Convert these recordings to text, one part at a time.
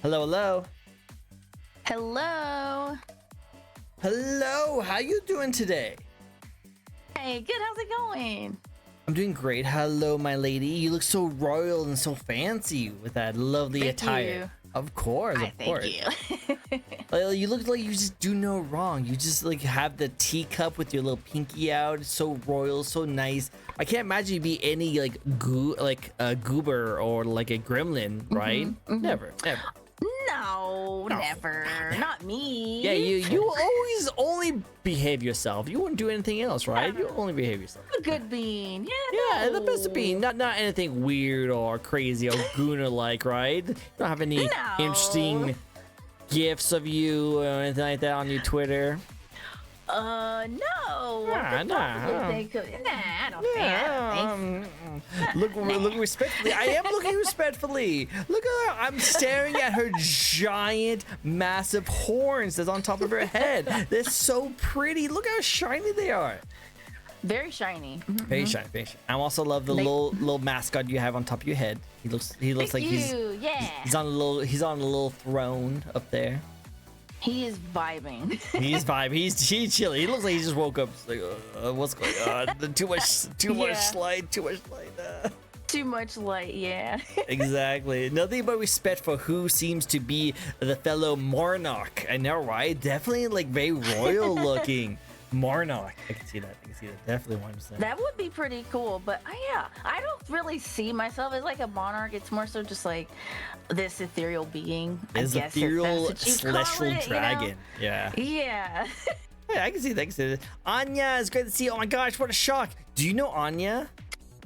Hello, hello. Hello. Hello, how you doing today? Hey, good. How's it going? I'm doing great. Hello, my lady. You look so royal and so fancy with that lovely Thank attire. you. Of course, of Thank course. you. You look like you just do no wrong. You just like have the teacup with your little pinky out. It's so royal, so nice. I can't imagine you be any like a goober or like a gremlin, right? Never, never. No, No. never. Not me. Yeah, you always only behave yourself. You wouldn't do anything else, right? You only behave yourself. A good bean. Yeah, the best of no. being not anything weird or crazy or Guna like, right? You don't have any No. interesting gifs of you or anything like that on your Twitter. No. Nah, nah. They could. Nah, I don't think. Look respectfully. I am looking respectfully. Look at her. I'm staring at her giant, massive horns that's on top of her head. They're so pretty. Look how shiny they are. Very shiny. Very shiny, very shiny. I also love the little mascot you have on top of your head. He looks like he's on a little throne up there. He is vibing. He's he's chilling. He looks like he just woke up. It's like, what's going on? Too much light. Too much light, yeah. Exactly. Nothing but respect for who seems to be the fellow monarch. I know, right? Definitely like very royal looking. Monarch. I can see that. Definitely 100%. That would be pretty cool, but I don't really see myself as like a monarch. It's more so just like this ethereal being. It's I guess ethereal if that's what you call celestial it, dragon. Yeah. Yeah. Yeah, I can see that. Anya, it's great to see you. Oh my gosh, what a shock. Do you know Anya?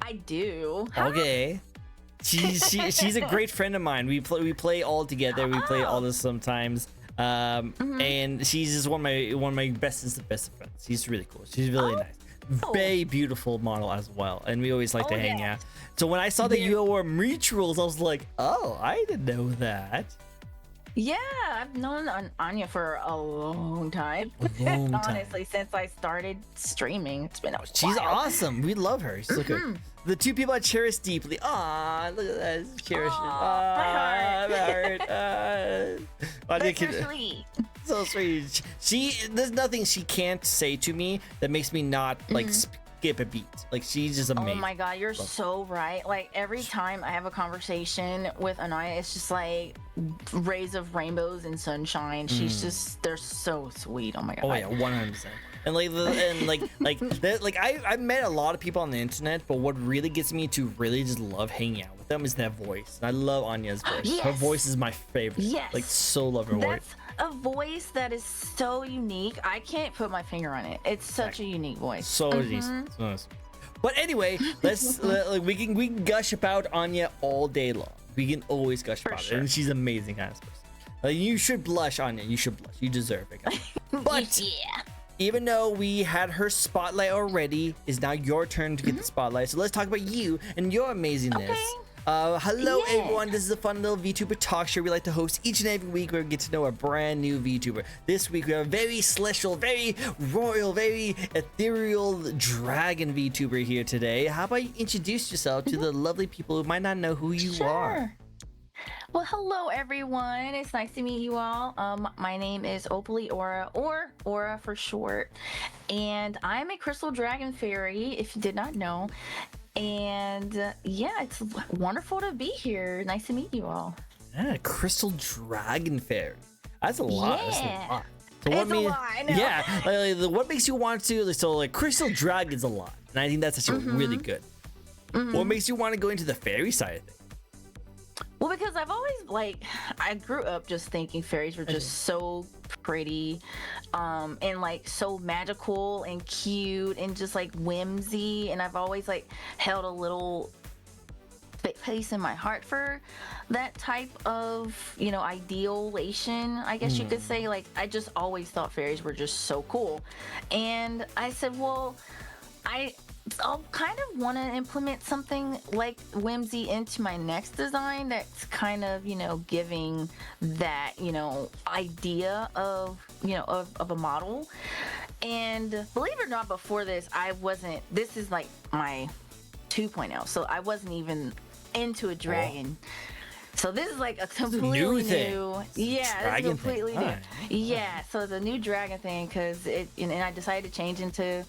I do. Okay. She's a great friend of mine. We play all together. We play all this sometimes. And she's just one of my bestest of friends. She's really cool. She's really nice. Very beautiful model as well. And we always like to hang out. So when I saw that you were Reach Rules, I was like, oh, I didn't know that. Yeah, I've known Anya for a long time. Honestly, since I started streaming, it's been a She's while. awesome. We love her. She's so good. The two people I cherish deeply. Ah, look at that. Cherish it. My heart. That's so sweet. So sweet. There's nothing she can't say to me that makes me not like skip a beat. Like she's just amazing. Oh my god, you're so right. Like every time I have a conversation with Anaya, it's just like rays of rainbows and sunshine. She's just, they're so sweet. Oh my god. Oh yeah, 100%. And I've met a lot of people on the internet, but what really gets me to really just love hanging out with them is that voice. And I love Anya's voice. Yes. Her voice is my favorite. Yes. Like so love her voice. That's a voice that is so unique. I can't put my finger on it. It's such a unique voice. So decent. So nice. But anyway, let's we can gush about Anya all day long. We can always gush about her, and she's amazing as a person. You should blush, Anya. You should blush. You deserve it, guys. But even though we had her spotlight already, it's now your turn to get the spotlight. So let's talk about you and your amazingness. Hello everyone, this is a fun little VTuber talk show we like to host each and every week where we get to know a brand new VTuber. This week we have a very celestial, very royal, very ethereal dragon VTuber here today. How about you introduce yourself to the lovely people who might not know who you are? Well, hello everyone. It's nice to meet you all. My name is Opaly Aura, or Aura for short, and I'm a crystal dragon fairy, if you did not know. And yeah, it's wonderful to be here. Nice to meet you all. Yeah, crystal dragon fairy. That's a lot. That's a lot. So it's a lot, I know. Yeah, what makes you want to? So like crystal dragon's a lot, and I think that's actually really good. What makes you want to go into the fairy side of things? Well, because I've always I grew up just thinking fairies were just so pretty, and like so magical and cute and just like whimsy, and I've always like held a little place in my heart for that type of, idealization, I guess you could say. Like I just always thought fairies were just so cool, and I said, well, I'll kind of want to implement something like whimsy into my next design that's kind of, giving that, idea of a model. And believe it or not, before this is like my 2.0, so I wasn't even into a dragon. So this is like a completely new thing. Yeah, Dragon it's completely thing. new. Alright. Yeah, so it's a new dragon thing because and I decided to change into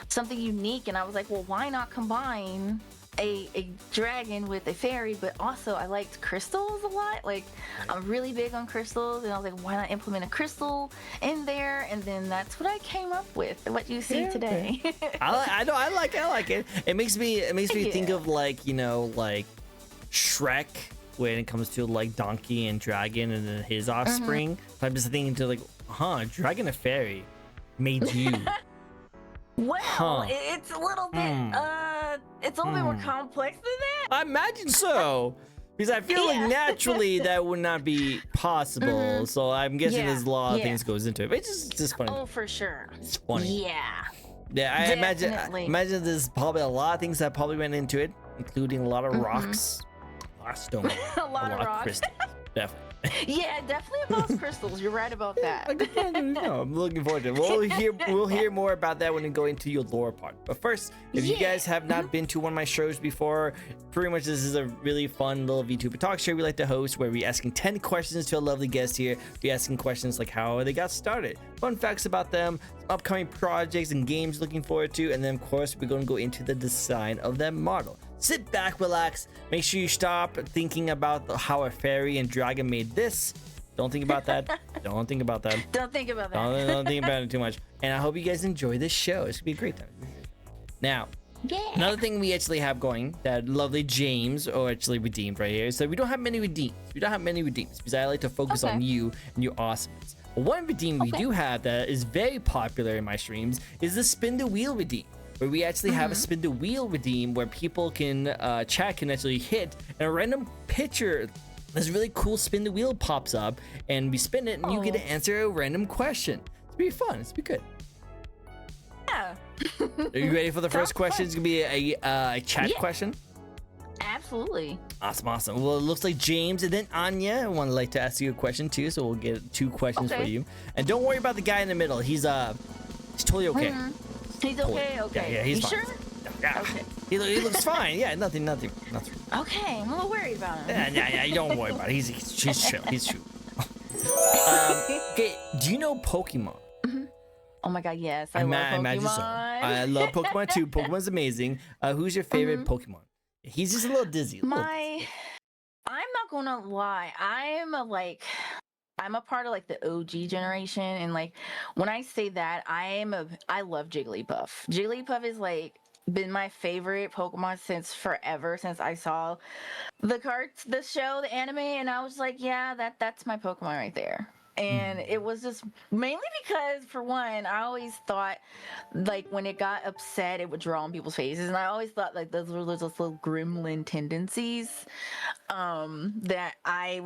something unique, and I was like, well, why not combine a dragon with a fairy? But also I liked crystals a lot. Like I'm really big on crystals, and I was like, why not implement a crystal in there? And then that's what I came up with. What you see today. I know. I like it. It makes me think Yeah. of like, you know, like Shrek when it comes to like donkey and dragon and then his offspring. I'm just thinking to like, dragon and fairy made you. Well, it's a little bit it's a little bit more complex than that. I imagine so. Because I feel like naturally that would not be possible. So I'm guessing there's a lot of things goes into it. But it's just funny. Oh, for sure. It's funny. Yeah. Yeah, I Definitely. imagine there's probably a lot of things that probably went into it, including a lot of rocks, a lot of stone, A lot of rocks. crystals. Definitely. Yeah, it definitely involves crystals. You're right about that. I'm looking forward to it. We'll hear more about that when we go into your lore part. But first, if you guys have not been to one of my shows before, pretty much this is a really fun little VTuber talk show we like to host where we asking 10 questions to a lovely guest here. We asking questions like how they got started, fun facts about them, upcoming projects and games looking forward to, and then of course we're going to go into the design of that model. Sit back, relax, make sure you stop thinking about how a fairy and dragon made this. Don't think about that. Don't think about that. Don't think about that. Don't think about it too much. And I hope you guys enjoy this show. It's gonna be a great time. Now, another thing we actually have going that lovely James, or actually redeemed right here, is that we don't have many redeems. We don't have many redeems because I like to focus on you and your awesomeness. But one redeem we do have that is very popular in my streams is the spin the wheel redeem, where we actually have a spin the wheel redeem where people can chat can actually hit and a random picture. This really cool spin the wheel pops up and we spin it and you get to answer a random question. It's pretty fun. It's pretty good. Yeah. Are you ready for the first question? It's gonna be a chat question. Absolutely. Awesome. Well, it looks like James and then Anya would like to ask you a question too, so we'll get 2 questions for you. And don't worry about the guy in the middle. He's totally okay. He's okay. Okay. Yeah, he's you fine. sure? Yeah. Okay. He looks fine. Yeah, nothing. Okay, I'm a little worried about him. Yeah, you don't worry about it. He's chill. He's chill. Okay, do you know Pokemon? Oh my god, yes. I love Pokemon. Imagine so. I love Pokemon too. Pokemon's amazing. Who's your favorite Pokemon? He's just a little dizzy. I'm not gonna lie. I'm a part of like the OG generation, and like when I say that, I love Jigglypuff. Jigglypuff is like been my favorite Pokemon since forever, since I saw the show, the anime, and I was like, yeah, that's my Pokemon right there. And it was just mainly because, for one, I always thought like when it got upset, it would draw on people's faces, and I always thought like those were those little gremlin tendencies that I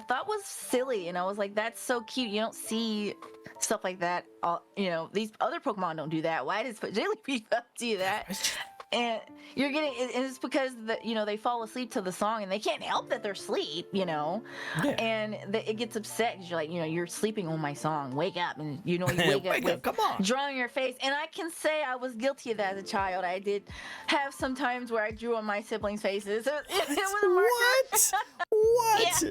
thought was silly, and I was like, that's so cute. You don't see stuff like that. These other Pokemon don't do that. Why does Jigglypuff do that? And you're getting, and it's because they fall asleep to the song and they can't help that they're asleep, and it gets upset because you're like, you're sleeping on my song. Wake up, and you wake up with come on, drawing your face. And I can say I was guilty of that as a child. I did have some times where I drew on my siblings' faces. It was What?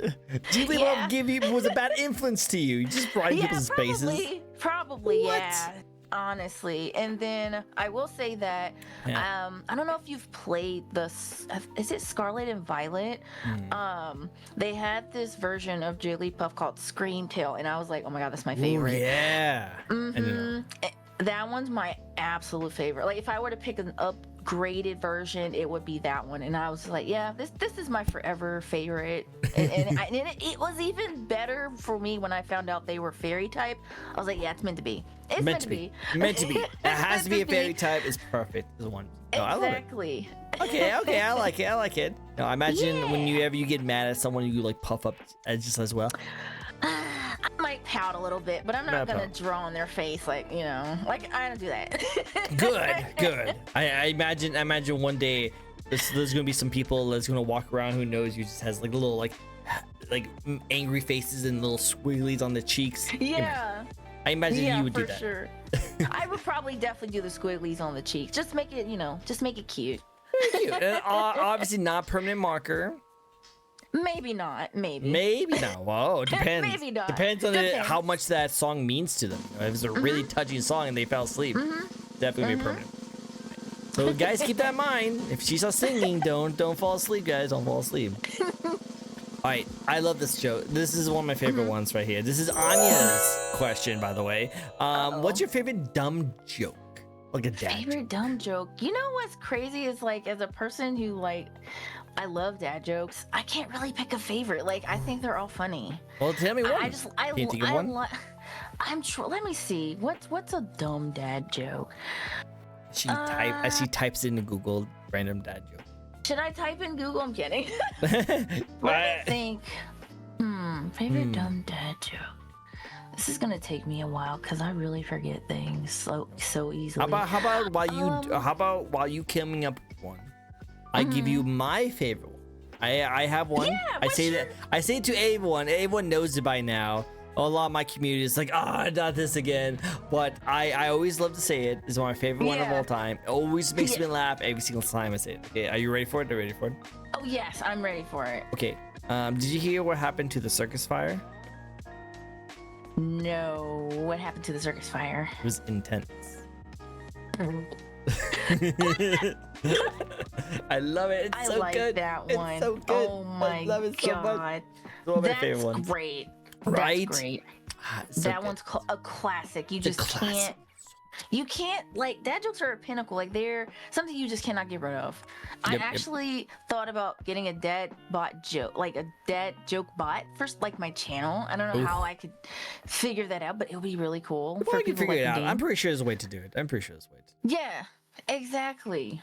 Jigglypuff was a bad influence to you. You just drawing people's faces. Probably, yeah. Honestly. And then I will say that I don't know if you've played is it Scarlet and Violet? They had this version of Jigglypuff called Screamtail, and I was like, oh my god, that's my favorite. Ooh, yeah. That one's my absolute favorite. Like if I were to pick an upgraded version, it would be that one. And I was like, yeah, this is my forever favorite. And it was even better for me when I found out they were fairy type. I was like, yeah, it's meant to be. It's meant to be. Meant to be. It has to be a fairy type. It's perfect. It's one. No, exactly. I love it. Okay. I like it. No, I imagine whenever you get mad at someone, you like puff up just as well. I might pout a little bit, but I'm not gonna draw on their face like I don't do that. Good. I imagine one day there's gonna be some people that's gonna walk around who knows you just has like little like angry faces and little squigglies on the cheeks. Yeah. I imagine you would do that. Sure. I would probably definitely do the squigglies on the cheeks. Just make it, just make it cute. Very cute. And obviously not permanent marker. Maybe not. Maybe. Maybe not. Whoa, it depends. Maybe not. Depends on Depends. how much that song means to them. If it's a really touching song and they fell asleep, definitely be permanent. So guys, keep that in mind. If she's not singing, don't fall asleep, guys. Don't fall asleep. All right, I love this joke. This is one of my favorite ones right here. This is Anya's question, by the way. What's your favorite dumb joke? Like a dad Favorite dumb joke. You know what's crazy is like, as a person who like, I love dad jokes. I can't really pick a favorite. Like, I think they're all funny. Well, tell me one. Can you think of one? Let me see. What's a dumb dad joke? As she types in Google random dad joke. Should I type in Google? I'm kidding. Let me think. Favorite dumb dad joke. This is gonna take me a while because I really forget things so easily. How about while you coming up with one, I give you my favorite one. I have one. Yeah, I say it to everyone. Everyone knows it by now. A lot of my community is like, not this again. But I always love to say it. It's one of my favorite one of all time. It always makes me laugh every single time I say it. Okay, are you ready for it? Are you ready for it? Oh yes, I'm ready for it. Okay. Did you hear what happened to the circus fire? No. What happened to the circus fire? It was intense. I love it. It's so like good. That one. It's so good. Oh my I love it so god. much. It's one of my favorite ones. Great. Right? That's great. So that good. one's a classic. You just can't. You can't, like, dad jokes are a pinnacle. Like, they're something you just cannot get rid of. I actually thought about getting a dad bot joke, like a dad joke bot for like my channel. I don't know how I could figure that out, but it would be really cool. Well, I can figure it out. I'm pretty sure there's a way to do it. Yeah, exactly.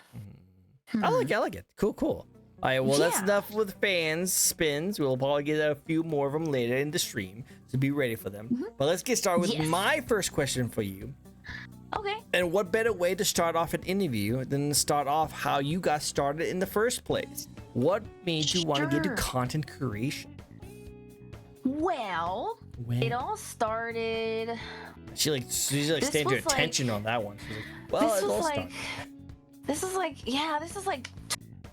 I like it. Cool. All right, well, that's enough with fans spins. We'll probably get a few more of them later in the stream, so be ready for them. But let's get started with my first question for you. Okay. And what better way to start off an interview than to start off how you got started in the first place? What made you want to get into content creation? Well, it all started. She's standing to attention on that one. She's like, well, this is like,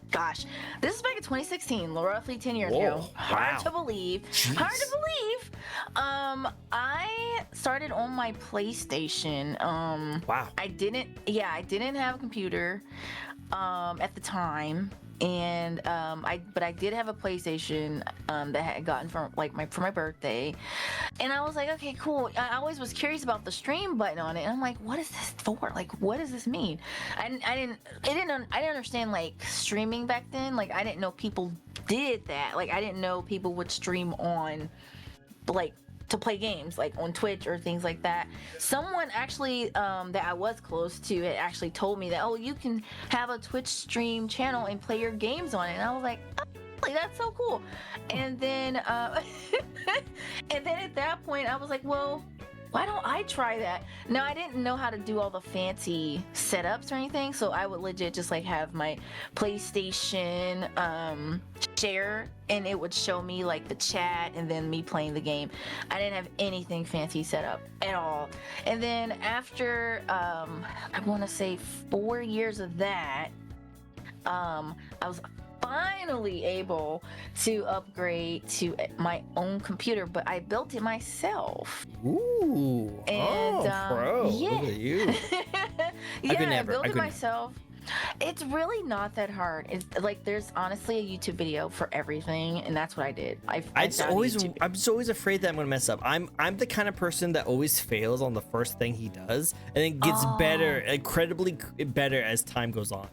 gosh, this is back in 2016, roughly 10 years ago. Hard to believe. Jeez. Hard to believe. I started on my PlayStation. Wow. I didn't have a computer at the time. And but I did have a PlayStation that I had gotten for my birthday, and I was like, okay, cool. I always was curious about the stream button on it, and I'm like, what is this for? Like, what does this mean? I didn't understand like streaming back then. Like, I didn't know people did that. Like, I didn't know people would stream on like to play games like on Twitch or things like that. Someone actually that I was close to had actually told me that, oh, you can have a Twitch stream channel and play your games on it, and I was like, oh, like, that's so cool. And then and then at that point I was like, well, why don't I try that? Now, I didn't know how to do all the fancy setups or anything, so I would legit just like have my PlayStation share, and it would show me like the chat and then me playing the game. I didn't have anything fancy set up at all. And then after I want to say 4 years of that, I was finally able to upgrade to my own computer, but I built it myself. Ooh. And bro. yeah. Look at you. I built it myself. It's really not that hard. It's like, there's honestly a YouTube video for everything, and that's what I did. I'm just always afraid that I'm gonna mess up. I'm the kind of person that always fails on the first thing he does, and it gets better, incredibly better as time goes on.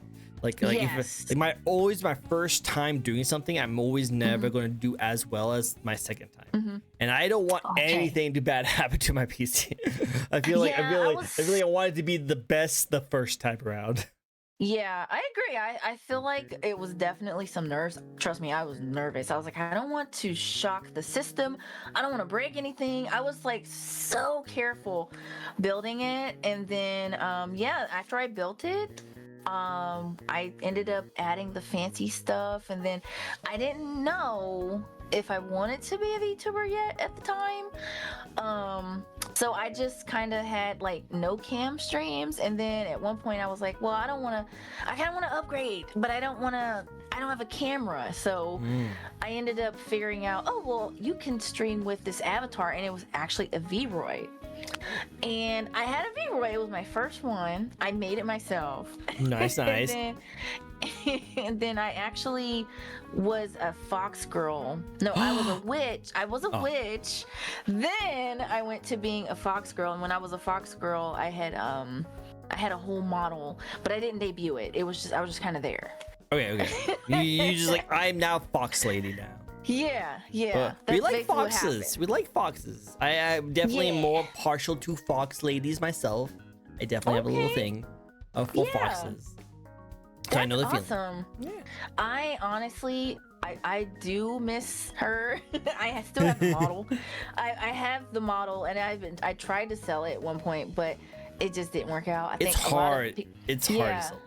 If my first time doing something, I'm always never going to do as well as my second time, and I don't want anything too bad happen to my PC. I feel like I want it to be the best the first time around. Yeah, I agree. I feel like it was definitely some nerves. Trust me, I was nervous. I was like, I don't want to shock the system. I don't want to break anything. I was like so careful building it, and then after I built it, I ended up adding the fancy stuff, and then I didn't know if I wanted to be a VTuber yet at the time. So I just kind of had like no cam streams, and then at one point I was like, well, I kind of want to upgrade, but I don't have a camera. So I ended up figuring out, oh, well, you can stream with this avatar, and it was actually a V-Roy. And I had a V-Roy. It was my first one. I made it myself. Nice. And then I actually was a fox girl. No, I was a witch. I was a witch. Then I went to being a fox girl, and when I was a fox girl, I had a whole model, but I didn't debut it. I was just kind of there. Okay. You just like, I'm now Fox Lady now. Yeah. We like foxes. I'm definitely more partial to fox ladies myself. I definitely have a little thing for foxes. So I know the feeling. Awesome. Yeah. I honestly, I do miss her. I still have the model. I have the model, and I tried to sell it at one point, but it just didn't work out. It's hard. It's hard to sell.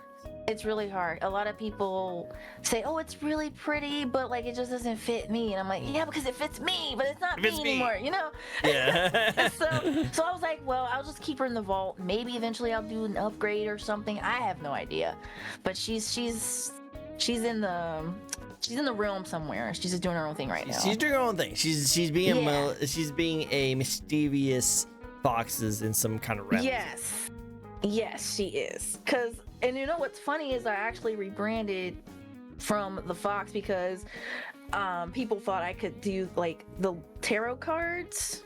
It's really hard. A lot of people say, "Oh, it's really pretty, but like it just doesn't fit me." And I'm like, "Yeah, because it fits me, but it's not me anymore, you know?" Yeah. so I was like, "Well, I'll just keep her in the vault. Maybe eventually I'll do an upgrade or something. I have no idea." But she's in the realm somewhere. She's just doing her own thing right now. She's doing her own thing. She's being a mysterious foxes in some kind of realm. Yes, she is. And you know what's funny is I actually rebranded from the fox because people thought I could do like the tarot cards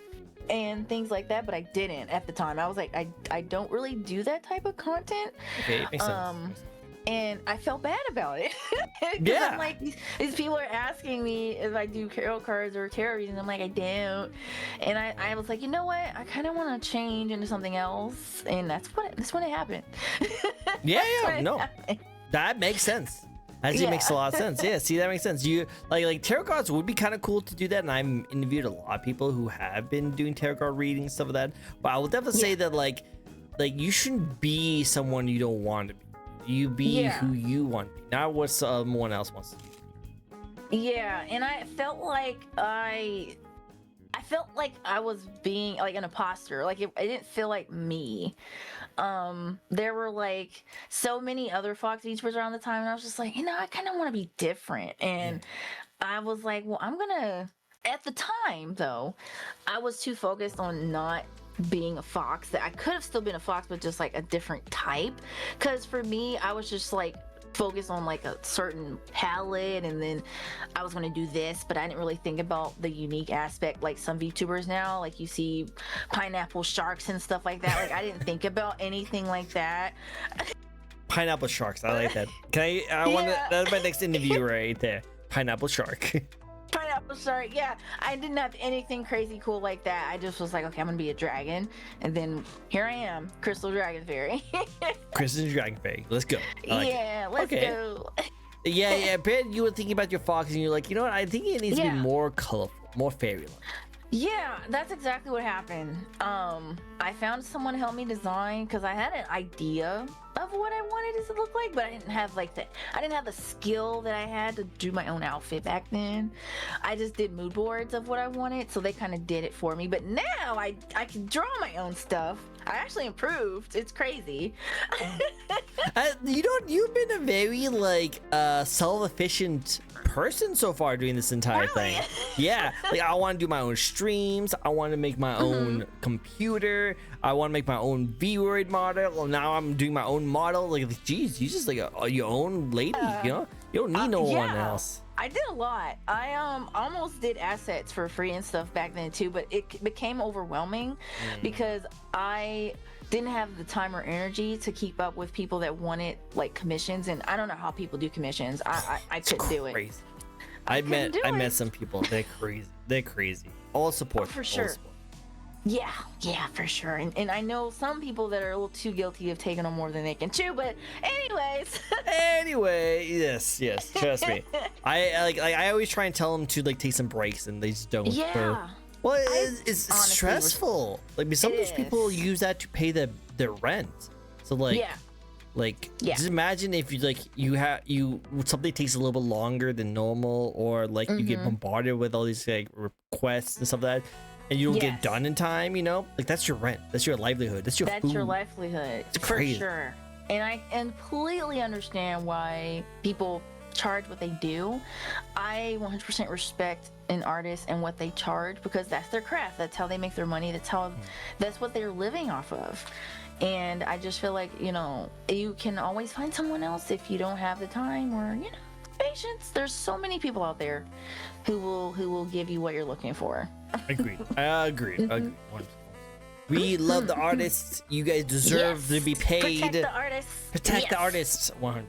and things like that, but I didn't at the time. I was like, I don't really do that type of content. Okay, makes sense. And I felt bad about it. Yeah. I'm like, these people are asking me if I do tarot cards or tarot readings. I'm like, I don't. And I was like, you know what? I kind of want to change into something else. And that's when it happened. Happened. That makes sense. Actually makes a lot of sense. Yeah, see, that makes sense. You like tarot cards would be kind of cool to do that, and I'm interviewed a lot of people who have been doing tarot card readings, stuff like that. But I will definitely say that like you shouldn't be someone you don't want to be. You be who you want to be, not what someone else wants to be. Yeah, and I felt like I was being like an imposter. Like it didn't feel like me. There were like so many other fox VTubers around the time, and I was just like, I kind of want to be different. And I was like, well, I'm gonna. At the time, though, I was too focused on not being a fox that I could have still been a fox, but just like a different type. Because for me, I was just like focused on like a certain palette, and then I was going to do this, but I didn't really think about the unique aspect like some VTubers now, like you see pineapple sharks and stuff like that. Like I didn't think about anything like that. Pineapple sharks, I like that. That's my next interview right there. Pineapple shark. Pineapple shark, yeah. I didn't have anything crazy cool like that. I just was like, okay, I'm gonna be a dragon, and then here I am, Crystal Dragon Fairy. Crystal Dragon Fairy, let's go. Let's go. Yeah. Ben, you were thinking about your fox, and you're like, you know what? I think it needs to be more colorful, more fairy-like. Yeah, that's exactly what happened. I found someone to help me design because I had an idea of what I wanted it to look like, but I didn't have the skill that I had to do my own outfit back then. I just did mood boards of what I wanted, so they kind of did it for me. But now I can draw my own stuff. I actually improved. It's crazy. You've been a very like self-efficient person so far doing this entire thing. Yeah, like I want to do my own streams. I want to make my own computer. I want to make my own V-Word model. Well, now I'm doing my own model. Like, geez, you just like your own lady. You don't need no one else. I did a lot. I almost did assets for free and stuff back then too, but it became overwhelming because I didn't have the time or energy to keep up with people that wanted like commissions, and I don't know how people do commissions. I couldn't do it. I met some people. They're crazy. All support for sure. Yeah, for sure. And I know some people that are a little too guilty of taking on more than they can chew, but anyways. Yes, trust me. I always try and tell them to like take some breaks, and they just don't. Yeah. Well, it's stressful. Like some of those people use that to pay their rent. So just imagine if something takes a little bit longer than normal, or like you get bombarded with all these like requests and stuff like that. and you don't get Yes. done in time, you know, like that's your rent, that's your livelihood, that's your That's food. your livelihood, for crazy. sure. And I completely understand why people charge what they do. I 100% respect an artist and what they charge, because that's their craft. That's how they make their money. That's what they're living off of. And I just feel like, you know, you can always find someone else if you don't have the time or, you know, patience. There's so many people out there who will give you what you're looking for. Agreed. I agree. Agreed. We love the artists. You guys deserve to be paid. Protect the artists. Protect the Yes. artists. 100.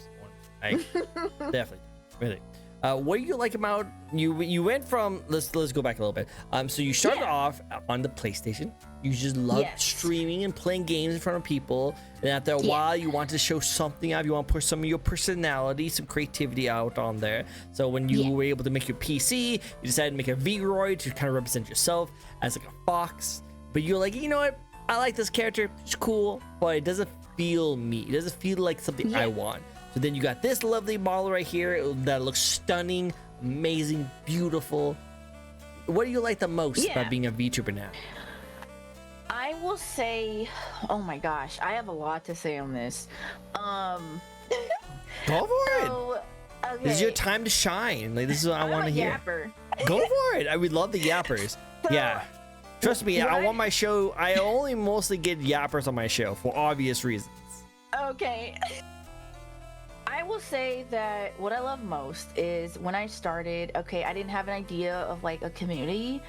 Definitely. Really. What do you like about you went from let's go back a little bit. So you started off on the PlayStation. You just loved streaming and playing games in front of people. And after a while, you want to show something out. You want to put some of your personality, some creativity out on there. So when you were able to make your PC, you decided to make a Vroid to kind of represent yourself as like a fox. But you're like, you know what? I like this character. It's cool, but it doesn't feel me. It doesn't feel like something I want. So then you got this lovely model right here that looks stunning, amazing, beautiful. What do you like the most about being a VTuber now? I will say, oh my gosh, I have a lot to say on this. Go for it. Okay. This is your time to shine. Like, this is what I want to hear. Yapper. Go for it. I would love the yappers. Yeah. Trust me, I want my show. I only mostly get yappers on my show for obvious reasons. Okay. I will say that what I love most is when I started, okay, I didn't have an idea of like a community.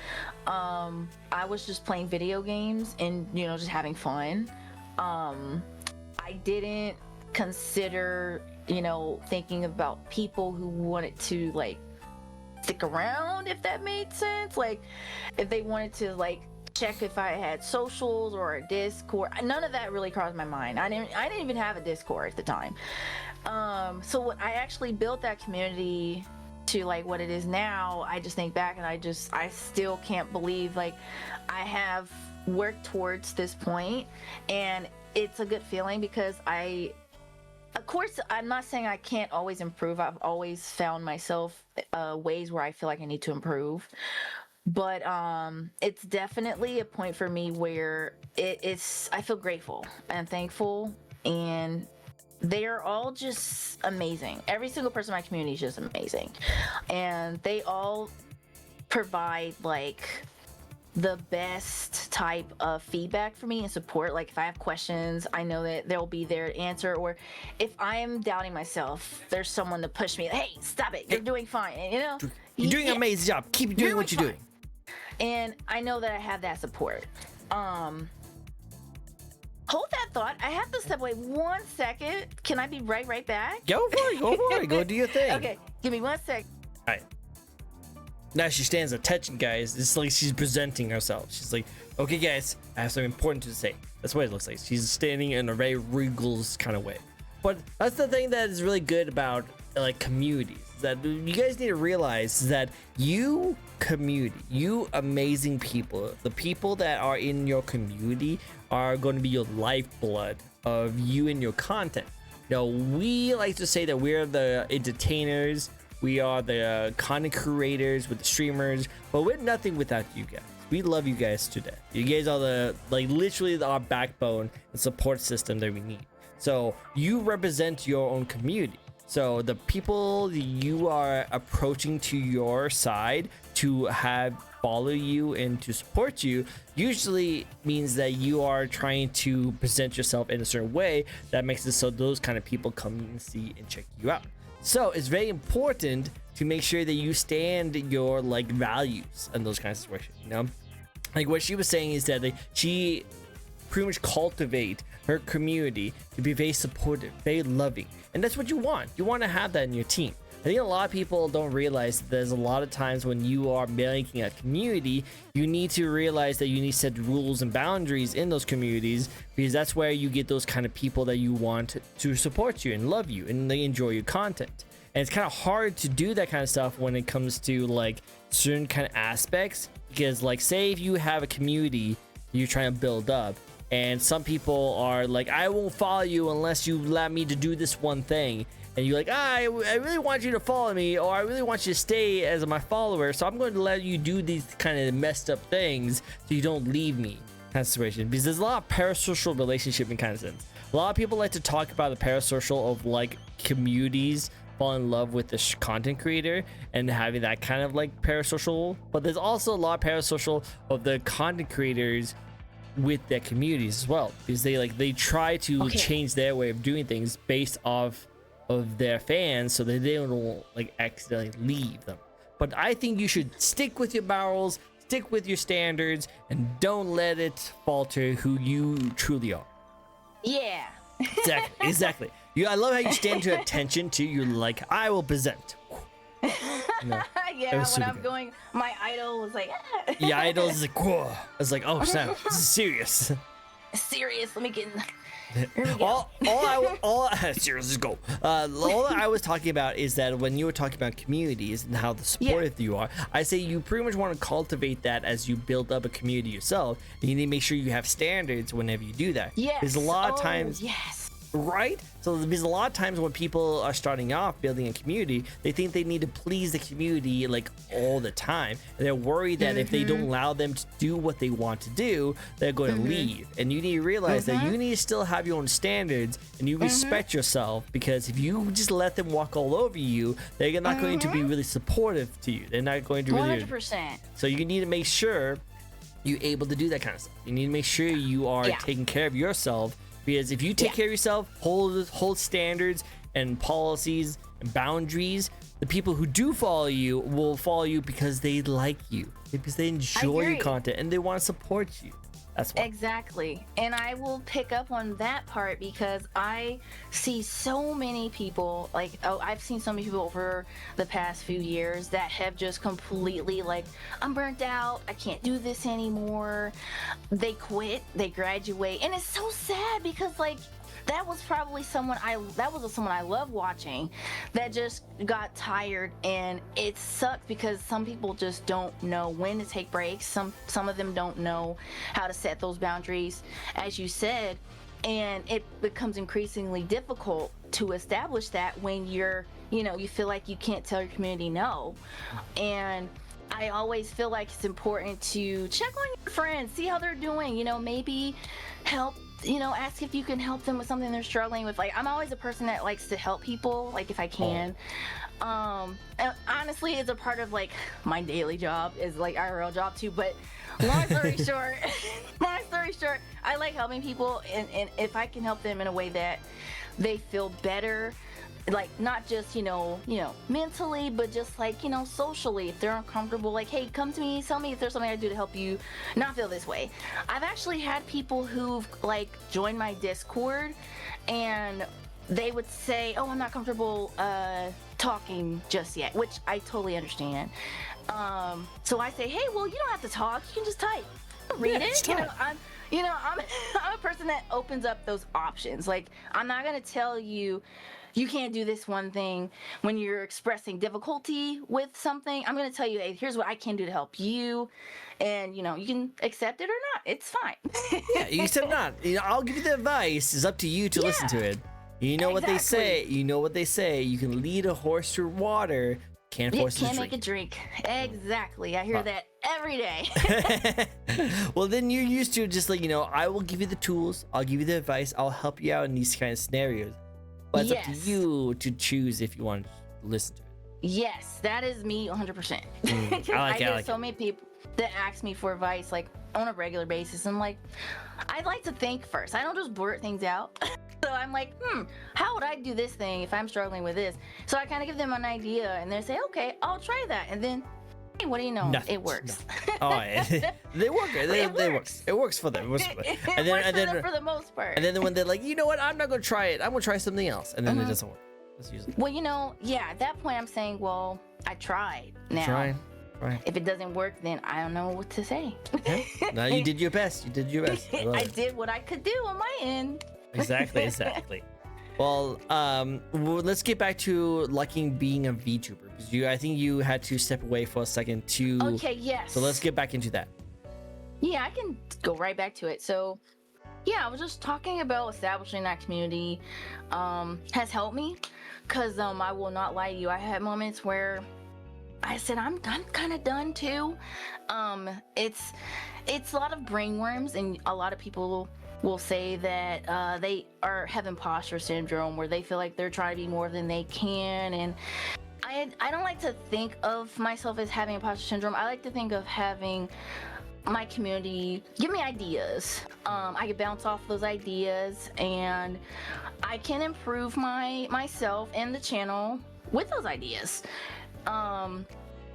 I was just playing video games and, you know, just having fun. I didn't consider, you know, thinking about people who wanted to like stick around, if that made sense. Like if they wanted to like check if I had socials or a Discord. None of that really crossed my mind. I didn't even have a Discord at the time. So when I actually built that community to like what it is now, I just think back and I still can't believe like I have worked towards this point, and it's a good feeling because of course, I'm not saying I can't always improve. I've always found myself ways where I feel like I need to improve. But it's definitely a point for me where I feel grateful and thankful, and they are all just amazing. Every single person in my community is just amazing. And they all provide like the best type of feedback for me and support. Like if I have questions, I know that they'll be there to answer. Or if I'm doubting myself, there's someone to push me. Hey, stop it. You're doing fine. And, you know, you're doing an amazing job. Keep doing what you're doing. And I know that I have that support. Hold that thought. I have to step away 1 second. Can I be right back? Go for it. Go for it. Go do your thing. Okay, give me 1 sec. All right. Now she stands attention, guys. It's like she's presenting herself. She's like, okay, guys, I have something important to say. That's what it looks like. She's standing in a very regal kind of way. But that's the thing that is really good about like communities, that you guys need to realize that you community, you amazing people, the people that are in your community are going to be your lifeblood of you and your content. You know, we like to say that we're the entertainers, we are the content creators with the streamers, but we're nothing without you guys. We love you guys to death. You guys are the like literally our backbone and support system that we need. So you represent your own community. So the people you are approaching to your side to have follow you and to support you usually means that you are trying to present yourself in a certain way that makes it so those kind of people come and see and check you out. So it's very important to make sure that you stand your like values in those kinds of situations, you know? Like what she was saying is that like, she pretty much cultivate her community to be very supportive, very loving. And that's what you want. You want to have that in your team. I think a lot of people don't realize that there's a lot of times when you are making a community, you need to realize that you need to set rules and boundaries in those communities, because that's where you get those kind of people that you want to support you and love you and they enjoy your content. And it's kind of hard to do that kind of stuff when it comes to like certain kind of aspects, because like say if you have a community you're trying to build up, and some people are like, I won't follow you unless you allow me to do this one thing. and you're like, I really want you to follow me, or I really want you to stay as my follower, so I'm going to let you do these kind of messed up things so you don't leave me kind of situation. Because there's a lot of parasocial relationship in kind of sense. A lot of people like to talk about the parasocial of like communities fall in love with the content creator and having that kind of like parasocial, but there's also a lot of parasocial of the content creators with their communities as well, because they try to change their way of doing things based off of their fans so that they don't like accidentally leave them. But I think you should stick with your morals, stick with your standards, and don't let it falter who you truly are. Yeah. Exactly. I love how you stand to attention too. You're like, I will present. Yeah, when I'm going, my idol was like, ah. Yeah, idol is like, whoa. I was like, oh snap, this is serious. Serious, let me get in. Serious, let's go. All I was talking about is that when you were talking about communities and how supportive you are, I say you pretty much want to cultivate that as you build up a community yourself. And you need to make sure you have standards whenever you do that. Yes. There's a lot of times. Yes. Right? So there's a lot of times when people are starting off building a community, they think they need to please the community like all the time. And they're worried that if they don't allow them to do what they want to do, they're going to leave. And you need to realize that you need to still have your own standards and you respect yourself, because if you just let them walk all over you, they're not going to be really supportive to you. They're not going to really 100%. So you need to make sure you're able to do that kind of stuff. You need to make sure you are taking care of yourself. Because if you take care of yourself, hold standards and policies and boundaries, the people who do follow you will follow you because they like you, because they enjoy your content and they want to support you. That's why. Exactly. And I will pick up on that part because I see so many people, like, I've seen so many people over the past few years that have just completely like, I'm burnt out, I can't do this anymore. They quit, they graduate, and it's so sad because like that was probably someone I love watching that just got tired, and it sucked because some people just don't know when to take breaks. Some of them don't know how to set those boundaries, as you said, and it becomes increasingly difficult to establish that when you feel like you can't tell your community no. And I always feel like it's important to check on your friends, see how they're doing, maybe help, ask if you can help them with something they're struggling with. Like, I'm always a person that likes to help people, like, if I can. And honestly, it's a part of, like, my daily job is, like, IRL job, too. But long story short, I like helping people. And if I can help them in a way that they feel better, like, not just, mentally, but just, like, socially, if they're uncomfortable, like, hey, come to me, tell me if there's something I do to help you not feel this way. I've actually had people who've, like, joined my Discord, and they would say, oh, I'm not comfortable talking just yet, which I totally understand. So I say, hey, well, you don't have to talk, you can just type. Read it. I'm a person that opens up those options. Like, I'm not going to tell you can't do this one thing when you're expressing difficulty with something. I'm going to tell you, hey, here's what I can do to help you. And, you can accept it or not. It's fine. Yeah, you accept not. I'll give you the advice. It's up to you to listen to it. What they say. You know what they say. You can lead a horse through water. Can't force it to drink. Can't make a drink. Exactly. I hear that every day. Well, then you're used to just like, I will give you the tools. I'll give you the advice. I'll help you out in these kind of scenarios. But it's up to you to choose if you want to listen to it. Yes, that is me 100%. I get so many people that ask me for advice like on a regular basis. I'm like, I'd like to think first. I don't just blurt things out. So I'm like, how would I do this thing if I'm struggling with this? So I kind of give them an idea, and they say, okay, I'll try that. And then, hey, what do you know? It works. Oh, they work. They work. It works for them. And then for the most part. And then when they're like, you know what? I'm not going to try it. I'm going to try something else. And then it doesn't work. That's usually. Well, at that point, I'm saying, well, I tried. Now, Right. If it doesn't work, then I don't know what to say. Okay. No, you did your best. I did what I could do on my end. Exactly. Well, let's get back to liking being a VTuber, because I think you had to step away for a second to. Okay. Yes. So let's get back into that. Yeah, I can go right back to it. So, Yeah, I was just talking about establishing that community has helped me, because I will not lie to you, I had moments where I said I'm kind of done too. It's a lot of brainworms, and a lot of people will say that they have imposter syndrome, where they feel like they're trying to be more than they can. And I don't like to think of myself as having imposter syndrome. I like to think of having my community give me ideas. I can bounce off those ideas, and I can improve myself and the channel with those ideas.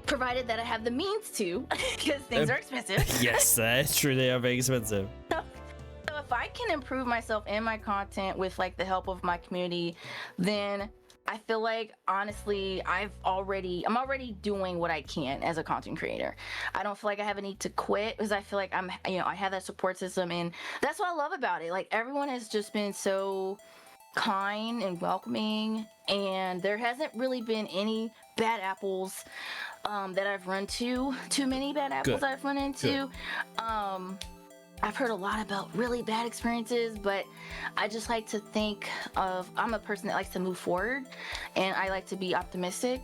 Provided that I have the means to, because things are expensive. Yes, that's true. They are very expensive. So if I can improve myself and my content with like the help of my community, then I feel like, honestly, I'm already doing what I can as a content creator. I don't feel like I have a need to quit, because I feel like I have that support system, and that's what I love about it. Like, everyone has just been so kind and welcoming, and there hasn't really been any bad apples that I've run too many bad apples I've run into. I've heard a lot about really bad experiences, but I just like to think I'm a person that likes to move forward, and I like to be optimistic,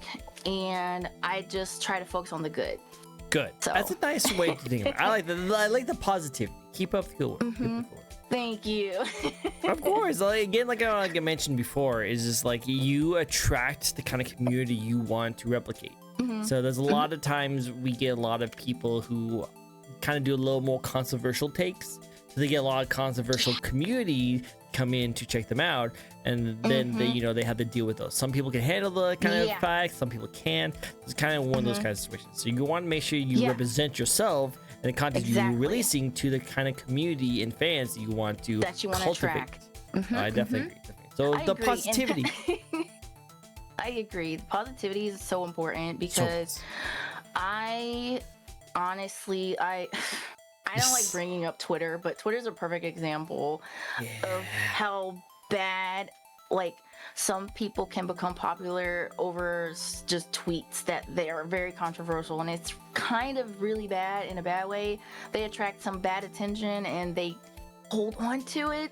and I just try to focus on the good. Good. So. That's a nice way to think about it. I like the positivity. Keep up the good work. Thank you. Of course. Like I mentioned before, is just like you attract the kind of community you want to replicate. So there's a lot of times we get a lot of people who kind of do a little more controversial takes. So they get a lot of controversial community come in to check them out, and then they have to deal with those. Some people can handle the kind of facts, some people can't. It's kind of one of those kind of situations. So you want to make sure you represent yourself and the content you're releasing to the kind of community and fans that you want to cultivate. I definitely agree. So the positivity. I agree. The positivity is so important, because I honestly, I don't like bringing up Twitter, but Twitter's a perfect example of how bad, like, some people can become popular over just tweets that they are very controversial, and it's kind of really bad in a bad way. They attract some bad attention, and they hold on to it,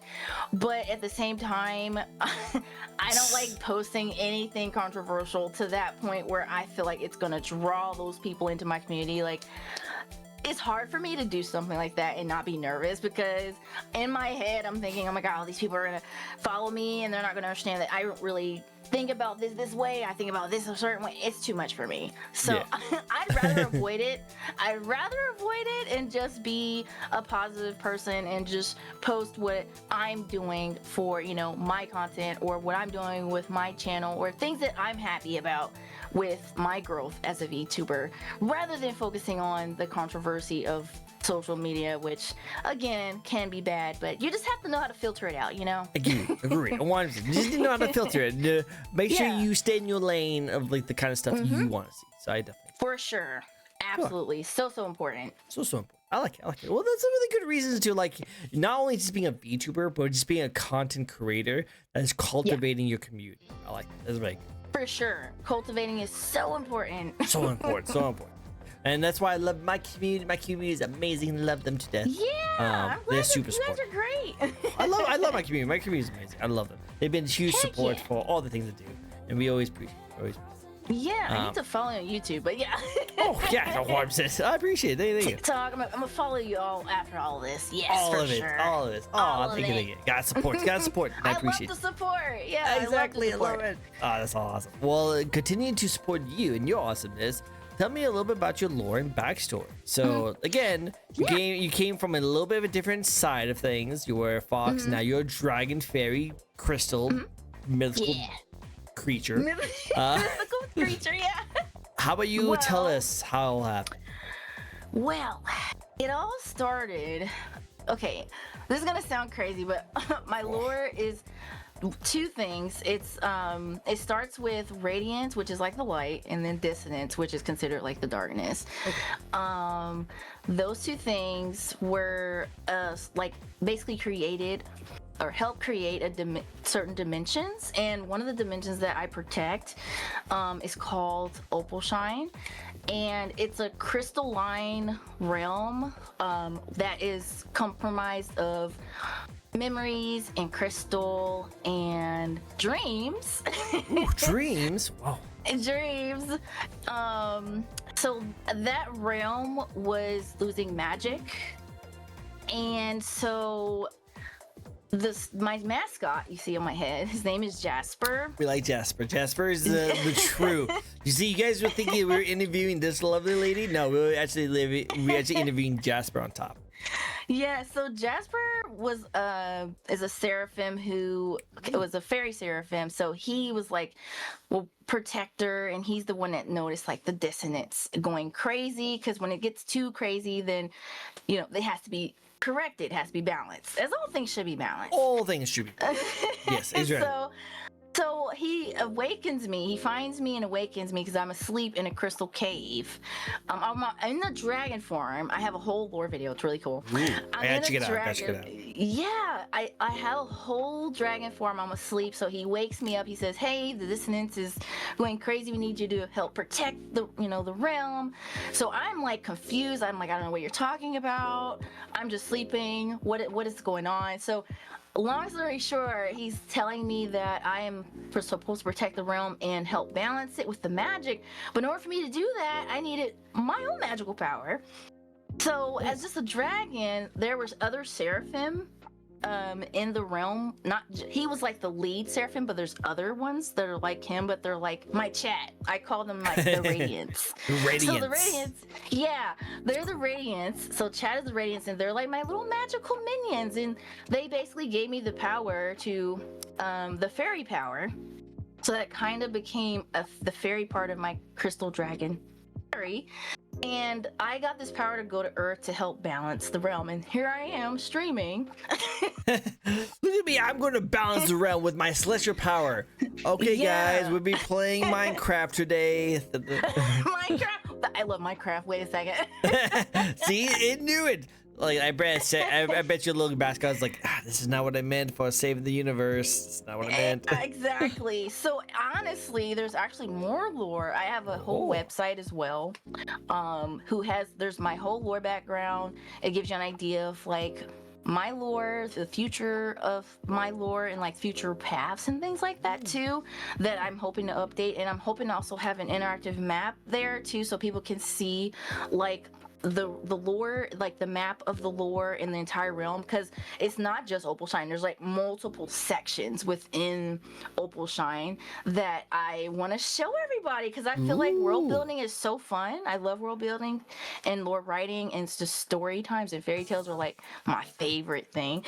but at the same time, I don't like posting anything controversial to that point where I feel like it's gonna draw those people into my community. Like, it's hard for me to do something like that and not be nervous, because in my head I'm thinking, oh my god, all these people are gonna follow me and they're not gonna understand that I don't really think about this way. I think about this a certain way. It's too much for me. So I'd rather avoid it. I'd rather avoid it and just be a positive person and just post what I'm doing for, my content, or what I'm doing with my channel, or things that I'm happy about with my growth as a VTuber, rather than focusing on the controversy of social media, which again can be bad, but you just have to know how to filter it out, Agree. You just know how to filter it. Make sure you stay in your lane of like the kind of stuff you want to see. So I definitely, for sure, absolutely, so important. So important. I like it. Well, that's some really good reasons to like not only just being a VTuber, but just being a content creator that is cultivating your community. I like that. That's right. For sure, cultivating is so important. So important. And that's why I love my community. My community is amazing. I love them to death. Yeah, they're super you guys are great. I love my community. My community is amazing. I love them. They've been huge support for all the things they do, and we always appreciate it. Yeah, I need to follow you on YouTube, but yeah. Oh yeah, no harm, sis. I appreciate it. Thank you. TikTok, I'm gonna follow you all after all of this. Yes, all for of it, sure. all of this. Oh, thank you. Gotta support. I appreciate it. I love the support. Yeah, exactly. I love it. Oh, that's awesome. Well, continuing to support you and your awesomeness. Tell me a little bit about your lore and backstory. So again, you came from a little bit of a different side of things. You were a fox, now you're a dragon, fairy, crystal, mythical creature. Mythical creature, yeah. How about you tell us how it all happened? Well, it all started. Okay, this is gonna sound crazy, but my lore is two things. It starts with radiance, which is like the light, and then dissonance, which is considered like the darkness. Those two things were like basically created or help create certain dimensions, and one of the dimensions that I protect is called Opal Shine, and it's a crystalline realm that is comprised of memories and crystal and dreams. Ooh, dreams. Wow. Dreams. So that realm was losing magic, and so my mascot you see on my head, his name is Jasper. We like Jasper. Jasper is the true. You see, you guys were thinking we were interviewing this lovely lady. No, we were actually interviewing Jasper on top. Yeah, so Jasper was is a seraphim who was a fairy seraphim. So he was like, well, protector, and he's the one that noticed like the dissonance going crazy, because when it gets too crazy, then it has to be corrected, it has to be balanced, as all things should be balanced. All things should be balanced. Yes, he's right. So he awakens me. He finds me and awakens me because I'm asleep in a crystal cave. I'm in the dragon form. I have a whole lore video. It's really cool. Ooh, I gotta check it out. Yeah, I have a whole dragon form. I'm asleep. So he wakes me up. He says, "Hey, the dissonance is going crazy. We need you to help protect the realm." So I'm like confused. I'm like, I don't know what you're talking about. I'm just sleeping. What is going on? So long story short, he's telling me that I am supposed to protect the realm and help balance it with the magic. But in order for me to do that, I needed my own magical power. So as just a dragon, there was other seraphim in the realm. He was like the lead seraphim, but there's other ones that are like him, but they're like my chat. I call them like the Radiants. Radiants. So the Radiants, yeah, they're the Radiants. So chat is the Radiants, and they're like my little magical minions, and they basically gave me the power to the fairy power. So that kind of became the fairy part of my crystal dragon fairy. And I got this power to go to Earth to help balance the realm. And here I am streaming. Look at me. I'm going to balance the realm with my celestial power. Okay, guys, we'll be playing Minecraft today. Minecraft? I love Minecraft. Wait a second. See, it knew it. Like I bet your little mascot's like, this is not what I meant for saving the universe. It's not what I meant. Exactly. So honestly, there's actually more lore. I have a whole website as well. There's my whole lore background. It gives you an idea of like my lore, the future of my lore, and like future paths and things like that too, that I'm hoping to update. And I'm hoping to also have an interactive map there too, so people can see like the lore, like the map of the lore in the entire realm, because it's not just Opalshine. There's like multiple sections within Opalshine that I want to show everybody, because I feel like world building is so fun. I love world building and lore writing, and it's just story times and fairy tales are like my favorite thing.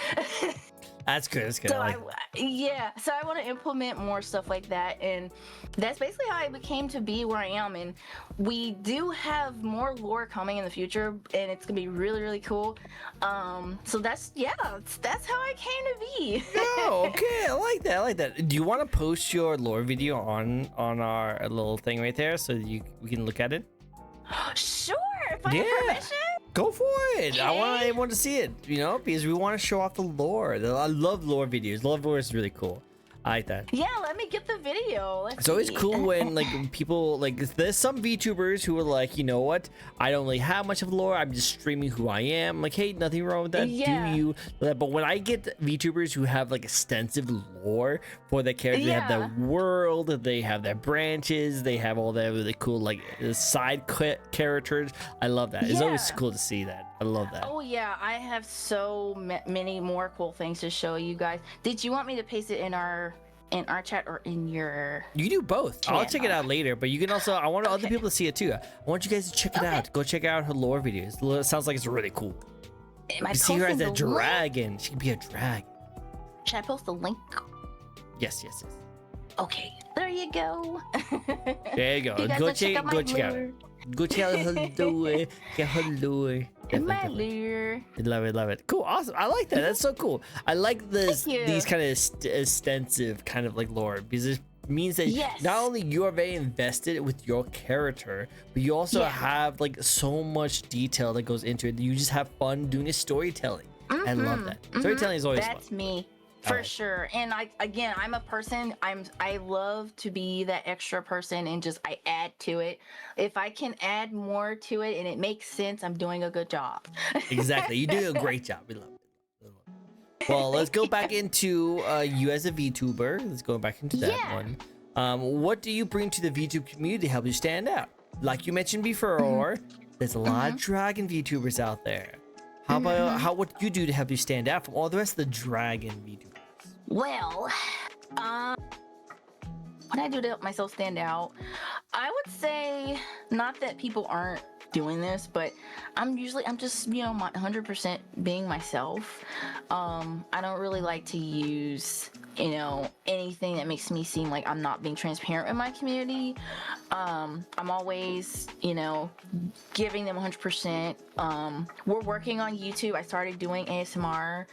That's good. That's good. So so I want to implement more stuff like that, and that's basically how I became to be where I am. And we do have more lore coming in the future, and it's gonna be really, really cool. So that's how I came to be. Oh, okay. I like that. Do you want to post your lore video on our little thing right there so we can look at it? Sure, if I have permission. Go for it. Okay. I want everyone to see it, because we want to show off the lore. I love lore videos. Lore is really cool. I like that. Yeah, let me get the video. It's always cool when like people like there's some VTubers who are like, you know what? I don't really have much of lore. I'm just streaming who I am. Like, hey, nothing wrong with that. Yeah. Do you? But when I get VTubers who have like extensive lore for their characters, they have their world, they have their branches, they have all that really cool like side characters. I love that. It's always cool to see that. I love that. Oh yeah, I have so many more cool things to show you guys. Did you want me to paste it in our chat or in your? You can do both. Channel? I'll check it out later, but you can also. I want other people to see it too. I want you guys to check it out. Go check out her lore videos. It sounds like it's really cool. You see her as a dragon. She can be a dragon. Should I post the link? Yes. Okay, there you go. There you go. Go check out. Go check out her lore. Get her lore. My lure. Love it. Cool, awesome. I like that. That's so cool. I like these kind of extensive kind of like lore, because it means that not only you are very invested with your character, but you also have like so much detail that goes into it. You just have fun doing a storytelling. I love that. Storytelling is always fun. That's me. For sure. And I'm a person, I love to be that extra person, and just I add to it. If I can add more to it and it makes sense, I'm doing a good job. Exactly. You're doing a great job. We love it. Well, let's go back into you as a VTuber. Let's go back into that one. What do you bring to the VTube community to help you stand out? Like you mentioned before, there's a lot of dragon VTubers out there. How about what do you do to help you stand out from all the rest of the dragon VTubers? Well, what I do to help myself stand out, I would say not that people aren't doing this, but I'm just, you know, 100% being myself. I don't really like to use, you know, anything that makes me seem like I'm not being transparent in my community. I'm always, you know, giving them 100%. We're working on YouTube. I started doing ASMR.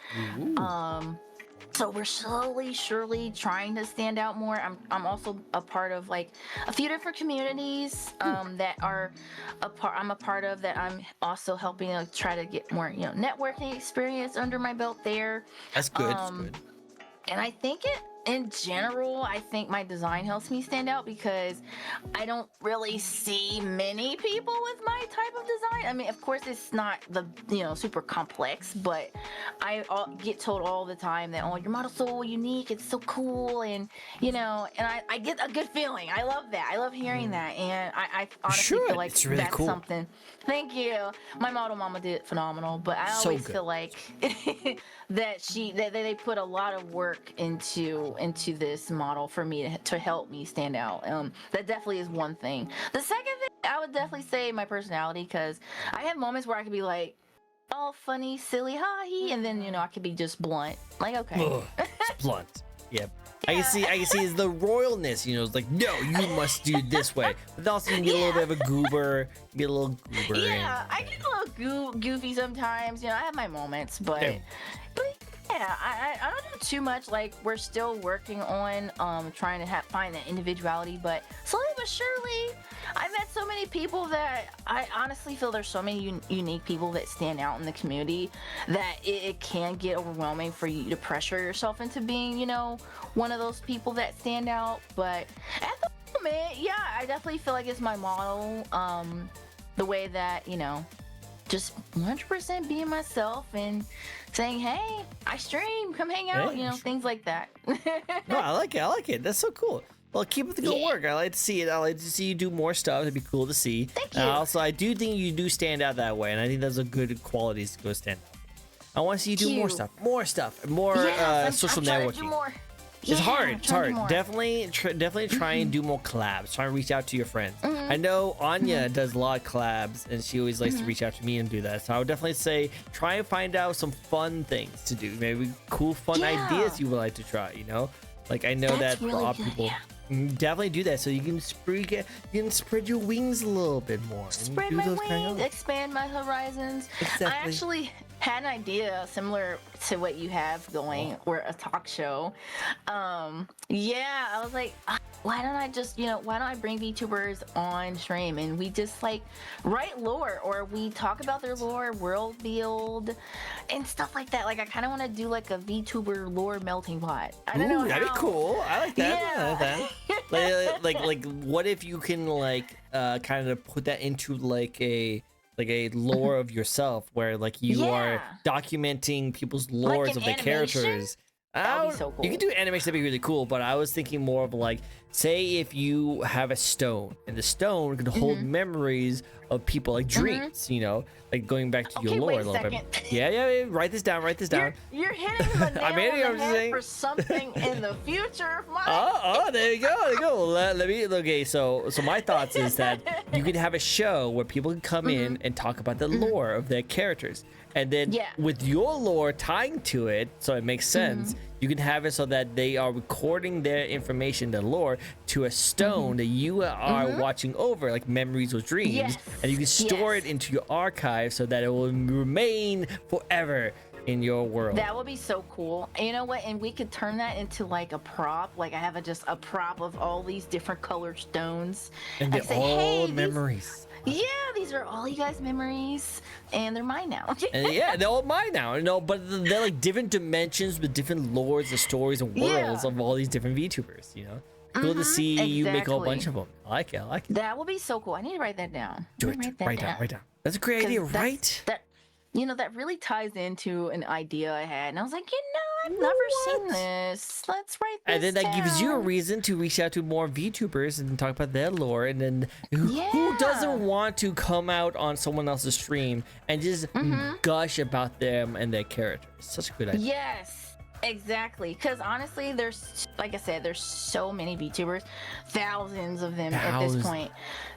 So we're slowly, surely trying to stand out more. I'm also a part of like a few different communities that are I'm a part of, that I'm also helping to try to get more, you know, networking experience under my belt there. That's good. That's good. And I think in general, I think my design helps me stand out because I don't really see many people with my type of design. I mean, of course, it's not the, you know, super complex, but I get told all the time that, oh, your model's so unique, it's so cool, and, you know, and I get a good feeling. I love that. I love hearing that, and I honestly feel like it's really that's cool. Something. Thank you. My model mama did phenomenal, but I always feel like that they put a lot of work into this model for me to help me stand out. That definitely is one thing. The second thing, I would definitely say my personality, because I have moments where I could be like, oh, funny, silly, ha he, and then, you know, I could be just blunt, like, okay. Ugh, it's blunt. Yep. I can see is the royalness, you know, it's like, no, you must do this way. But also you can get a little bit of a goober, Yeah, I get a little goofy sometimes, you know, I have my moments, but yeah, I don't do too much. Like, we're still working on trying to find that individuality, but slowly but surely, I met so many people that I honestly feel there's so many unique people that stand out in the community that it can get overwhelming for you to pressure yourself into being, you know, one of those people that stand out. But at the moment, yeah, I definitely feel like it's my model. The way that, you know, just 100% being myself and saying, hey, I stream, come hang out, you know, things like that. No, I like it. That's so cool. Well, keep up the good work. I like to see it. I like to see you do more stuff. It'd be cool to see. Thank you. Also, I do think you do stand out that way, and I think those are good qualities to go stand out. I want to see you do more stuff, more social networking. It's hard. It's hard. Definitely try and do more collabs. Try and reach out to your friends. I know Anya does a lot of collabs, and she always likes to reach out to me and do that. So I would definitely say try and find out some fun things to do. Maybe cool, fun ideas you would like to try. You know, like I know that really a lot of people definitely do that, so you can spread your wings a little bit more. Spread my wings, expand my horizons. Exactly. I actually had an idea similar to what you have going, or a talk show. Yeah, I was like, why don't I bring VTubers on stream and we just like write lore, or we talk about their lore, world build, and stuff like that. Like, I kind of want to do like a VTuber lore melting pot. I don't know. That'd be cool. I like that. Yeah. I like that. like, what if you can like kind of put that into like a lore of yourself, where like you are documenting people's lores like of the characters. That would be so cool. You can do animation, that'd be really cool, but I was thinking more of like, say if you have a stone, and the stone can hold memories of people, like dreams, you know, like going back to your lore a little bit. Yeah, write this down. You're hitting the nail on the head for something in the future. There you go. Let me. Okay, so my thoughts is that you can have a show where people can come in and talk about the lore of their characters, and then with your lore tying to it, so it makes sense. You can have it so that they are recording their information, their lore, to a stone that you are watching over, like memories or dreams, and you can store it into your archive so that it will remain forever in your world. That would be so cool. And you know what? And we could turn that into like a prop. Like, I have just a prop of all these different colored stones, and they're all memories. These are all you guys' memories, and they're mine now. And they're all mine now. No, but they're like different dimensions with different lores and stories and worlds of all these different VTubers. You know, cool to see you make a whole bunch of them. I like it. That will be so cool. I need to write that down. Write down. That's a great idea, right? that really ties into an idea I had. And I was like, I've never seen this. Let's write this And then that gives you a down." reason to reach out to more VTubers and talk about their lore. And then who Yeah. doesn't want to come out on someone else's stream and just gush about them and their characters? Such a good idea. Yes, exactly. Because honestly, like I said, there's so many VTubers, thousands of them at this point,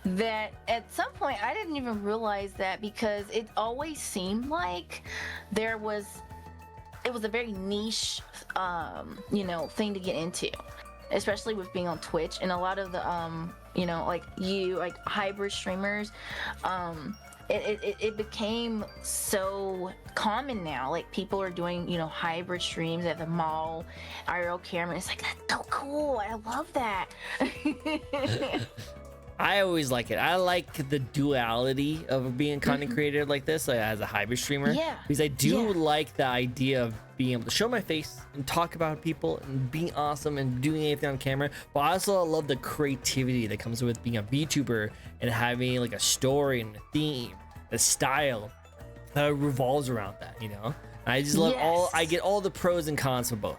that at some point I didn't even realize that, because it always seemed like it was a very niche, thing to get into, especially with being on Twitch. And a lot of the, like hybrid streamers, it became so common now. Like, people are doing, hybrid streams at the mall, IRL camera. It's like, that's so cool. I love that. I always like it. I like the duality of being a content creator like this, like as a hybrid streamer. Yeah. Because I do like the idea of being able to show my face and talk about people and being awesome and doing anything on camera. But I also love the creativity that comes with being a VTuber and having like a story and a theme, a style that revolves around that, I just love I get all the pros and cons for both.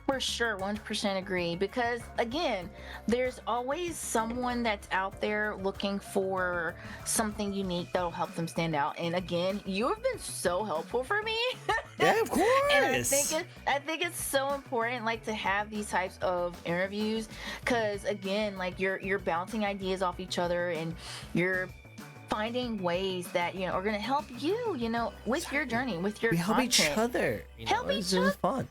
For sure, 100% agree. Because again, there's always someone that's out there looking for something unique that'll help them stand out. And again, you have been so helpful for me. Yeah, of course. And I think it's so important, like, to have these types of interviews, because again, like, you're bouncing ideas off each other, and you're finding ways that are going to help you, with your journey, with your we help content. each other. Help each other. Fun.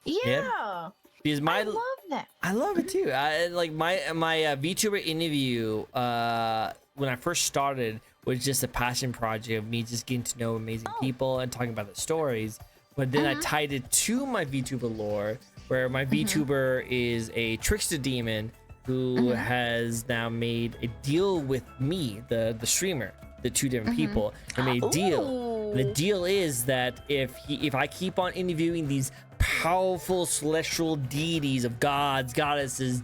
Yeah. Because I love that. I love it too. Like my VTuber interview when I first started was just a passion project of me just getting to know amazing people and talking about the stories. But then I tied it to my VTuber lore, where my VTuber is a trickster demon who has now made a deal with me, the streamer, the two different people. They made a deal. And the deal is that if I keep on interviewing these powerful celestial deities of gods, goddesses,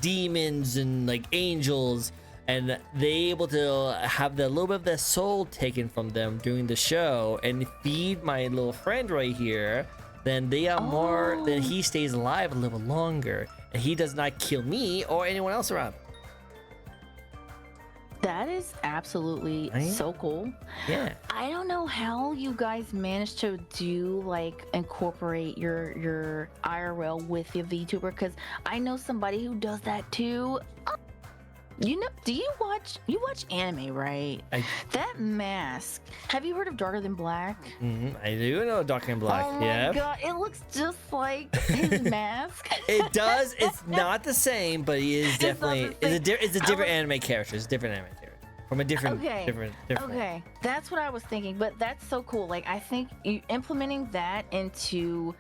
demons, and like angels, and they able to have a little bit of their soul taken from them during the show and feed my little friend right here, then they are more, then he stays alive a little longer, and he does not kill me or anyone else around him. That is absolutely so cool. Yeah. I don't know how you guys managed to incorporate your IRL with your VTuber, because I know somebody who does that too. Do you watch anime, right? That mask. Have you heard of Darker Than Black? I do know Darker Than Black. Oh my god, it looks just like his mask. It does. It's not the same, but he is definitely. It's a different anime character. It's a different anime character from a different. different. Okay, that's what I was thinking. But that's so cool. Like, I think implementing that into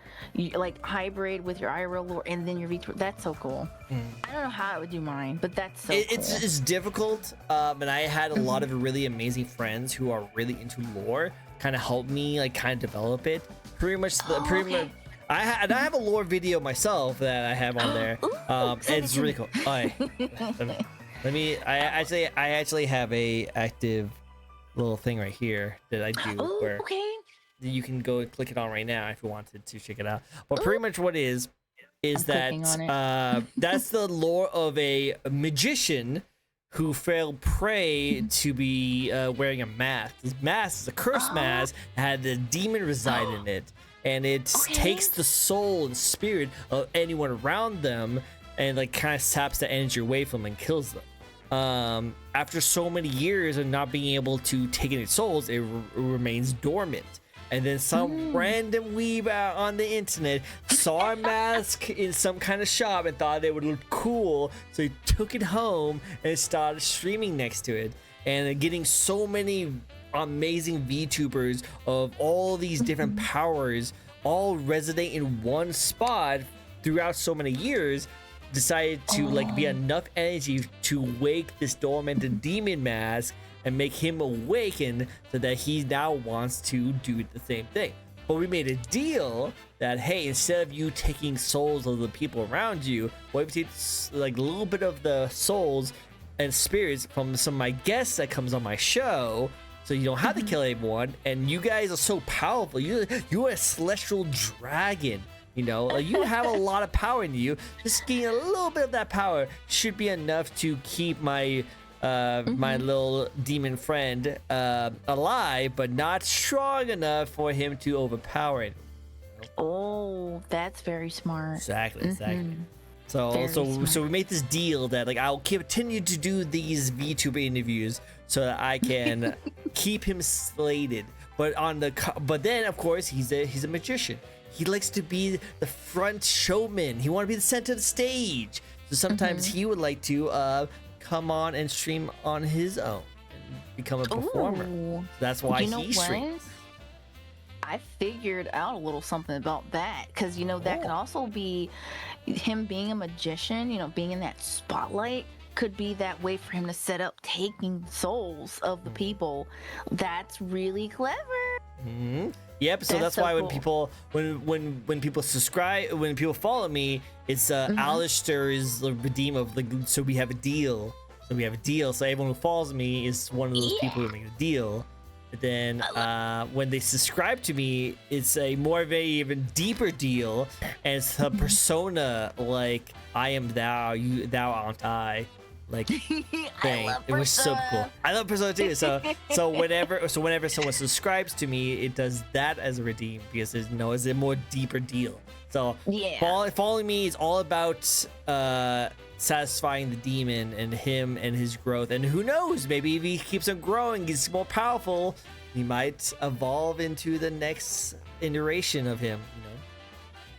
like hybrid with your IRL lore and then your VTuber. That's so cool. I don't know how I would do mine, but that's so cool. It's difficult. And I had a lot of really amazing friends who are really into lore, kind of help me like kind of develop it. Pretty much. I have a lore video myself that I have on there. It's really cool. Let me. I actually have a active little thing right here that I do where you can go and click it on right now if you wanted to check it out. But pretty much what is that that's the lore of a magician who fell prey to be wearing a mask. This mask is a cursed mask, had the demon reside in it, and it takes the soul and spirit of anyone around them and like kind of saps the energy away from them and kills them. After so many years of not being able to take any souls, it remains dormant. And then some random weeb out on the internet saw a mask in some kind of shop and thought it would look cool, so he took it home and started streaming next to it, and getting so many amazing VTubers of all these different powers all resonate in one spot throughout so many years, decided to like be enough energy to wake this dormant demon mask and make him awaken so that he now wants to do the same thing. But we made a deal that, hey, instead of you taking souls of the people around you, what if you take like a little bit of the souls and spirits from some of my guests that comes on my show, so you don't have to kill everyone, and you guys are so powerful. You're a celestial dragon. You know, like you have a lot of power in you. Just getting a little bit of that power should be enough to keep my my little demon friend alive, but not strong enough for him to overpower it. Oh, that's very smart. Exactly. So Very so we made this deal that like I'll continue to do these VTuber interviews so that I can keep him slated. But then of course he's a magician. He likes to be the front showman. He want to be the center of the stage. So sometimes he would like to come on and stream on his own and become a performer. Ooh. So that's why he streams. I figured out a little something about that, because that could also be him being a magician. Being in that spotlight could be that way for him to set up taking souls of the people. That's really clever. Mm-hmm. Yep. So that's why when people when people subscribe, when people follow me, it's Alistair is the redeem of so we have a deal. So everyone who follows me is one of those people who make a deal. But then when they subscribe to me, it's a more of a even deeper deal, and it's a persona like I am thou, thou aren't I. Like thing. It was so cool. I love Persona too. So whenever someone subscribes to me, it does that as a redeem because it's a more deeper deal. So following me is all about satisfying the demon and him and his growth. And who knows, maybe if he keeps on growing, gets more powerful, he might evolve into the next iteration of him.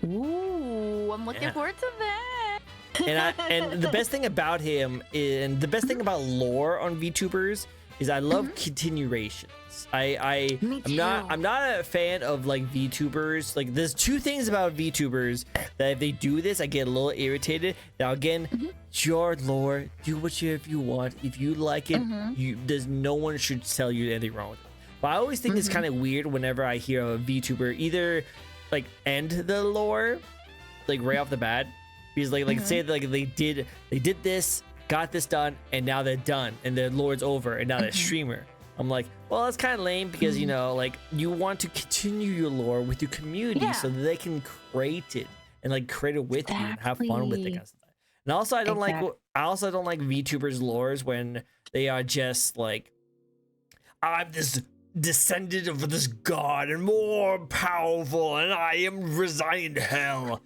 Ooh, I'm looking forward to that. And the best thing about him and the best thing about lore on VTubers is I love continuations. I'm not a fan of like VTubers. Like there's two things about VTubers that if they do this, I get a little irritated. Now again, it's your lore. Do whatever you want. If you like it, there's no one should tell you anything wrong with it. But I always think it's kind of weird whenever I hear a VTuber either like end the lore like right off the bat. Because like say like they did this, got this done, and now they're done, and their lord's over, and now they're streamer. I'm like, well, that's kind of lame because like you want to continue your lore with your community so that they can create it and like create it with you and have fun with it. Kind of stuff. And also, I don't like VTubers lores when they are just like, I'm this descendant of this god and more powerful, and I am resigning to hell.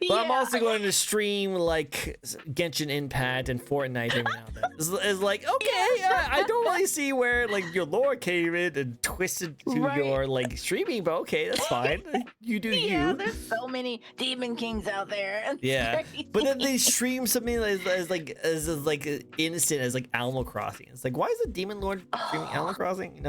But I'm also going to stream like Genshin Impact and Fortnite every now and then. It's like, okay, I don't really see where like your lore came in and twisted to your like streaming, but okay, that's fine. You do you. Yeah, there's so many demon kings out there. But then they stream something as innocent as like Animal Crossing. It's like, why is the demon lord streaming Animal Crossing?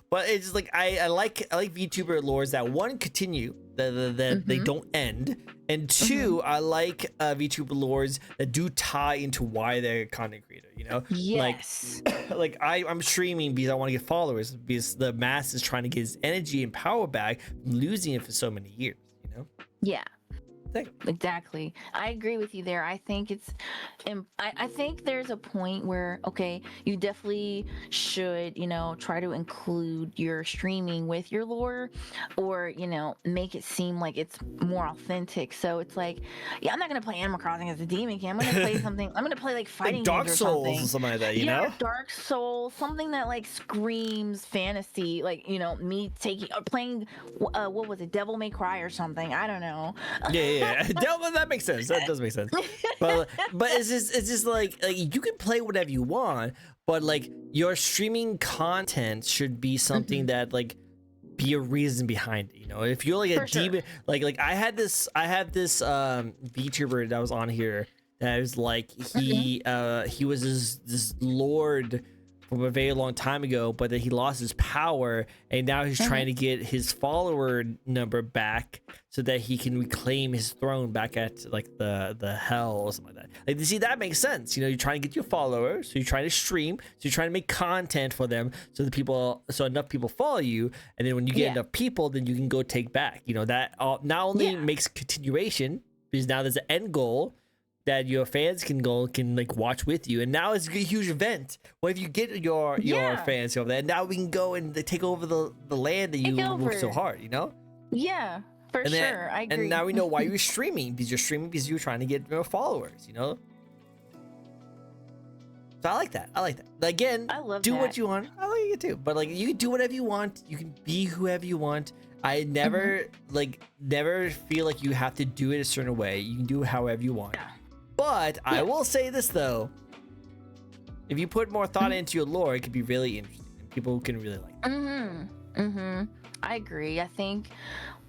But it's just like I like VTuber lores that one continue that they don't end, and two I like VTuber lores that do tie into why they're a content creator. Yes. Like I'm streaming because I want to get followers because the mass is trying to get his energy and power back from losing it for so many years. Yeah. Exactly. I agree with you there. I think I think there's a point where, okay, you definitely should, try to include your streaming with your lore or, make it seem like it's more authentic. So it's like, yeah, I'm not going to play Animal Crossing as a demon king. I'm going to play something. I'm going to play like fighting like Dark games Souls or something like that, you know? Dark Souls, something that like screams fantasy, like, me taking or playing, what was it? Devil May Cry or something. I don't know. Yeah. That makes sense. That does make sense. But it's just like you can play whatever you want, but like your streaming content should be something that like be a reason behind it. If you're like a demon, like I had this VTuber that was on here that was like he was this lord from a very long time ago, but then he lost his power and now he's trying to get his follower number back so that he can reclaim his throne back at like the hell or something like that. Like, you see, that makes sense. You're trying to get your followers, so you're trying to stream, so you're trying to make content for them so enough people follow you, and then when you get enough people, then you can go take back. That not only makes continuation because now there's an end goal, that your fans can like watch with you. And now it's a huge event. What if you get your fans over there? And now we can go and take over the land that you worked so hard, you know? Yeah, for sure. I agree. And now we know why you're streaming, because you're streaming because you're trying to get more followers, you know? So I like that. Again, I love do what you want. I like it too. But like, you can do whatever you want. You can be whoever you want. I never never feel like you have to do it a certain way. You can do it however you want. Yeah. But I will say this though. If you put more thought into your lore, it could be really interesting. And people can really like it. I agree. I think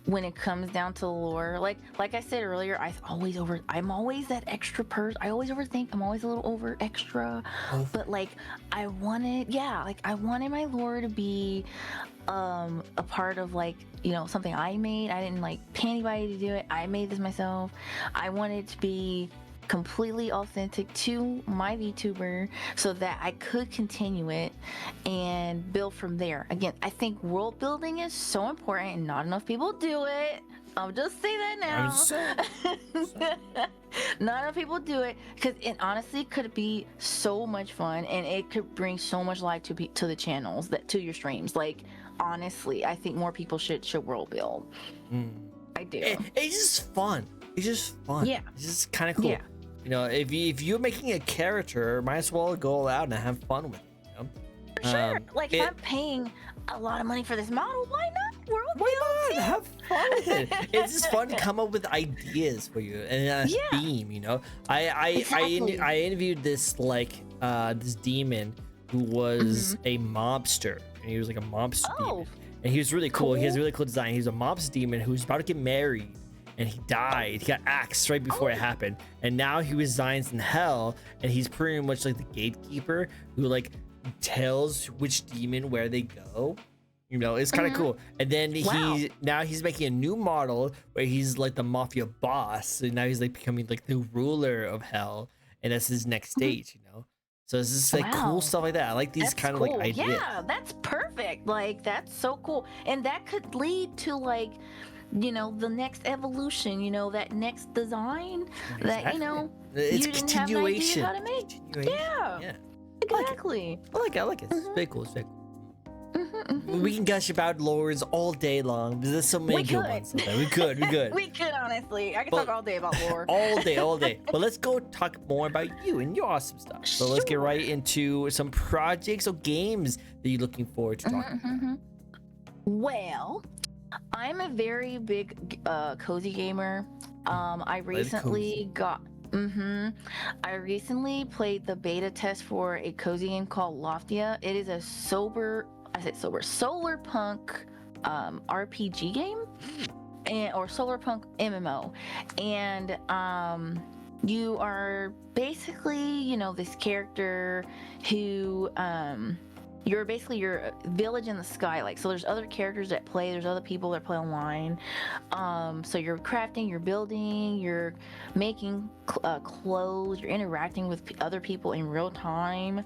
when it comes down to lore, like I said earlier, I'm always that extra person. I always overthink. I'm always a little over extra. But like I wanted my lore to be a part of like, you know, something I made. I didn't like pay anybody to do it. I made this myself. I wanted it to be completely authentic to my VTuber so that I could continue it and build from there. Again, I think world building is so important and not enough people do it. I'll just say that now. Not enough people do it because it honestly could be so much fun and it could bring so much life to the channels, to your streams. Like honestly, I think more people should world build. I do. It's just fun. Yeah. It's just kind of cool. Yeah. You know, if you're making a character, might as well go out and have fun with it. You know? For sure. Like if I'm paying a lot of money for this model, why not? Why not? Have fun with it. It's just fun to come up with ideas for you and a theme. You know, I interviewed this this demon who was a mobster, and he was like a mobster demon, and he was really cool. He has a really cool design. He's a mobster demon who's about to get married. And he died. He got axed right before it happened. And now he resigns in hell. And he's pretty much like the gatekeeper who like tells which demon where they go. You know, it's kind of cool. And then he's making a new model where he's like the mafia boss. So now he's like becoming like the ruler of hell. And that's his next stage, you know? So it's just like cool stuff like that. I like these kind of like ideas. Yeah, that's perfect. Like that's so cool. And that could lead to like, you know, the next evolution, you know, that next design that, you know, it's you didn't have an idea how to make. Yeah. Exactly. I like it. It's very cool. We can gush about lores all day long. There's so many good ones. We could. We could, honestly. I could talk all day about lore. all day. But let's go talk more about you and your awesome stuff. So let's get right into some projects or games that you're looking forward to talking about. Well, I'm a very big cozy gamer. I recently I recently played the beta test for a cozy game called Loftia. It is a solar punk RPG game or solar punk MMO, and you are basically, you know, this character who you're basically your village in the sky. Like, so there's other characters that play, there's other people that play online. So you're crafting, you're building, you're making clothes, you're interacting with other people in real time.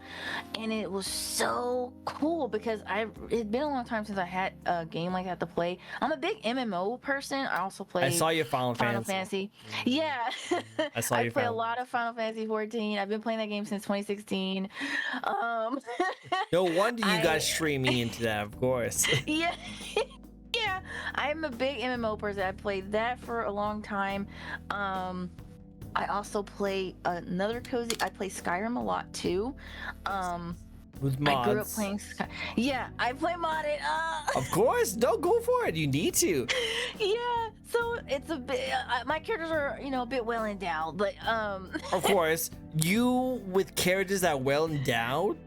And it was so cool because it'd been a long time since I had a game like that to play. I'm a big MMO person. I also play I saw your Final Fantasy. Yeah. I play a lot of Final Fantasy 14. I've been playing that game since 2016. No wonder you got streaming into that, of course. Yeah. Yeah, I'm a big MMO person. I played that for a long time. I also play another cozy. I play Skyrim a lot too. With mods. I grew up playing Yeah, I play modded. Of course, don't go for it. You need to. Yeah, so it's a bit. My characters are, you know, a bit well endowed, but Of course, you with characters that well endowed.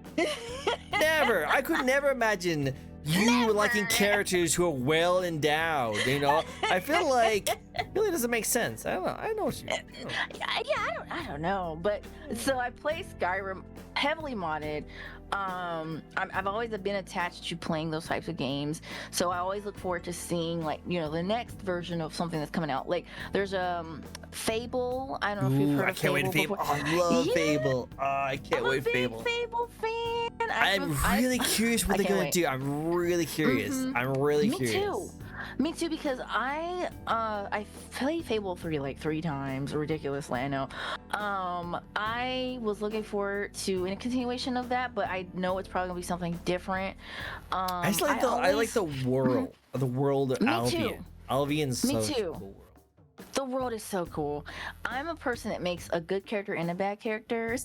Never. I could never imagine you liking characters who are well endowed. You know, I feel like it really doesn't make sense. I don't know. I know what you. I don't know. But so I play Skyrim heavily modded. I've always been attached to playing those types of games, so I always look forward to seeing, like, you know, the next version of something that's coming out. Like there's Fable. I don't know if you've heard of Fable. I can't wait Fable. I love Fable. I can't wait Fable. I'm a big Fable fan. I'm really curious what they're gonna do. I'm really curious. I'm really curious. Me too. Me too, because I played Fable 3 like 3 times. Ridiculously, I know. I was looking forward to a continuation of that, but I know it's probably gonna be something different. I just like I like the world, the world of Me Albion. too. Albian's Me such a too. cool world. The world is so cool. I'm a person that makes a good character and a bad character.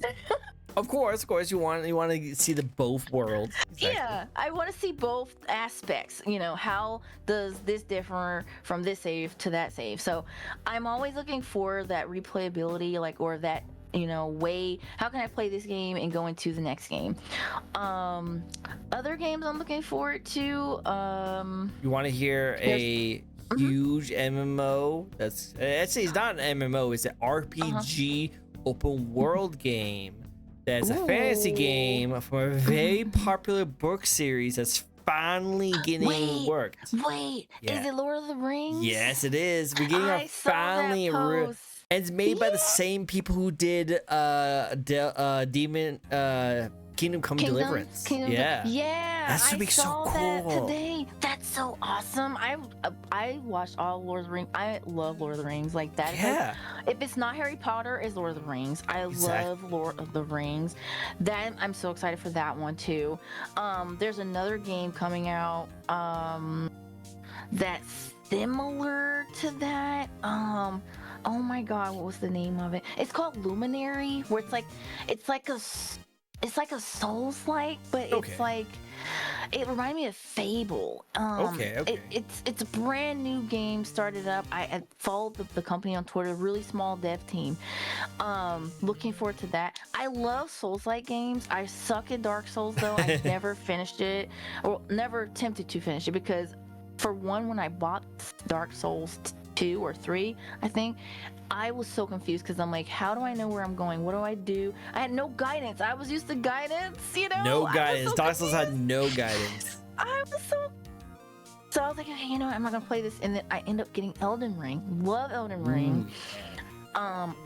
Of course, you want to see the both worlds. Exactly. Yeah, I want to see both aspects. You know, how does this differ from this save to that save? So I'm always looking for that replayability, like, or that, you know, way, how can I play this game and go into the next game? Other games I'm looking forward to. You want to hear a huge MMO? That's actually, it's not an MMO. It's an RPG open world game. That's a fantasy game from a very popular book series that's finally getting worked. Wait, is it Lord of the Rings? Yes, it is. We're getting I saw finally that post. and it's made by the same people who did Demon Kingdom Come Deliverance. Yeah, that should be so cool. That today. That's so awesome. I watched all Lord of the Rings. I love Lord of the Rings. Like that. Yeah. Like, if it's not Harry Potter, it's Lord of the Rings. I love Lord of the Rings. That I'm so excited for that one too. There's another game coming out that's similar to that. Oh my god, what was the name of it? It's called Luminary, where it's like a Souls-like, but it's like, it reminded me of Fable. It's a brand new game, started up. I followed the company on Twitter, really small dev team. Looking forward to that. I love Souls-like games. I suck at Dark Souls though. I never finished it, or never attempted to finish it, because for one, when I bought Dark Souls 2 or 3, I think, I was so confused, because I'm like, how do I know where I'm going? What do I do? I had no guidance. I was used to guidance, you know? No guidance. Dark Souls had no guidance. I was so I was like, okay, you know what? I'm not gonna play this, and then I end up getting Elden Ring. Love Elden Ring.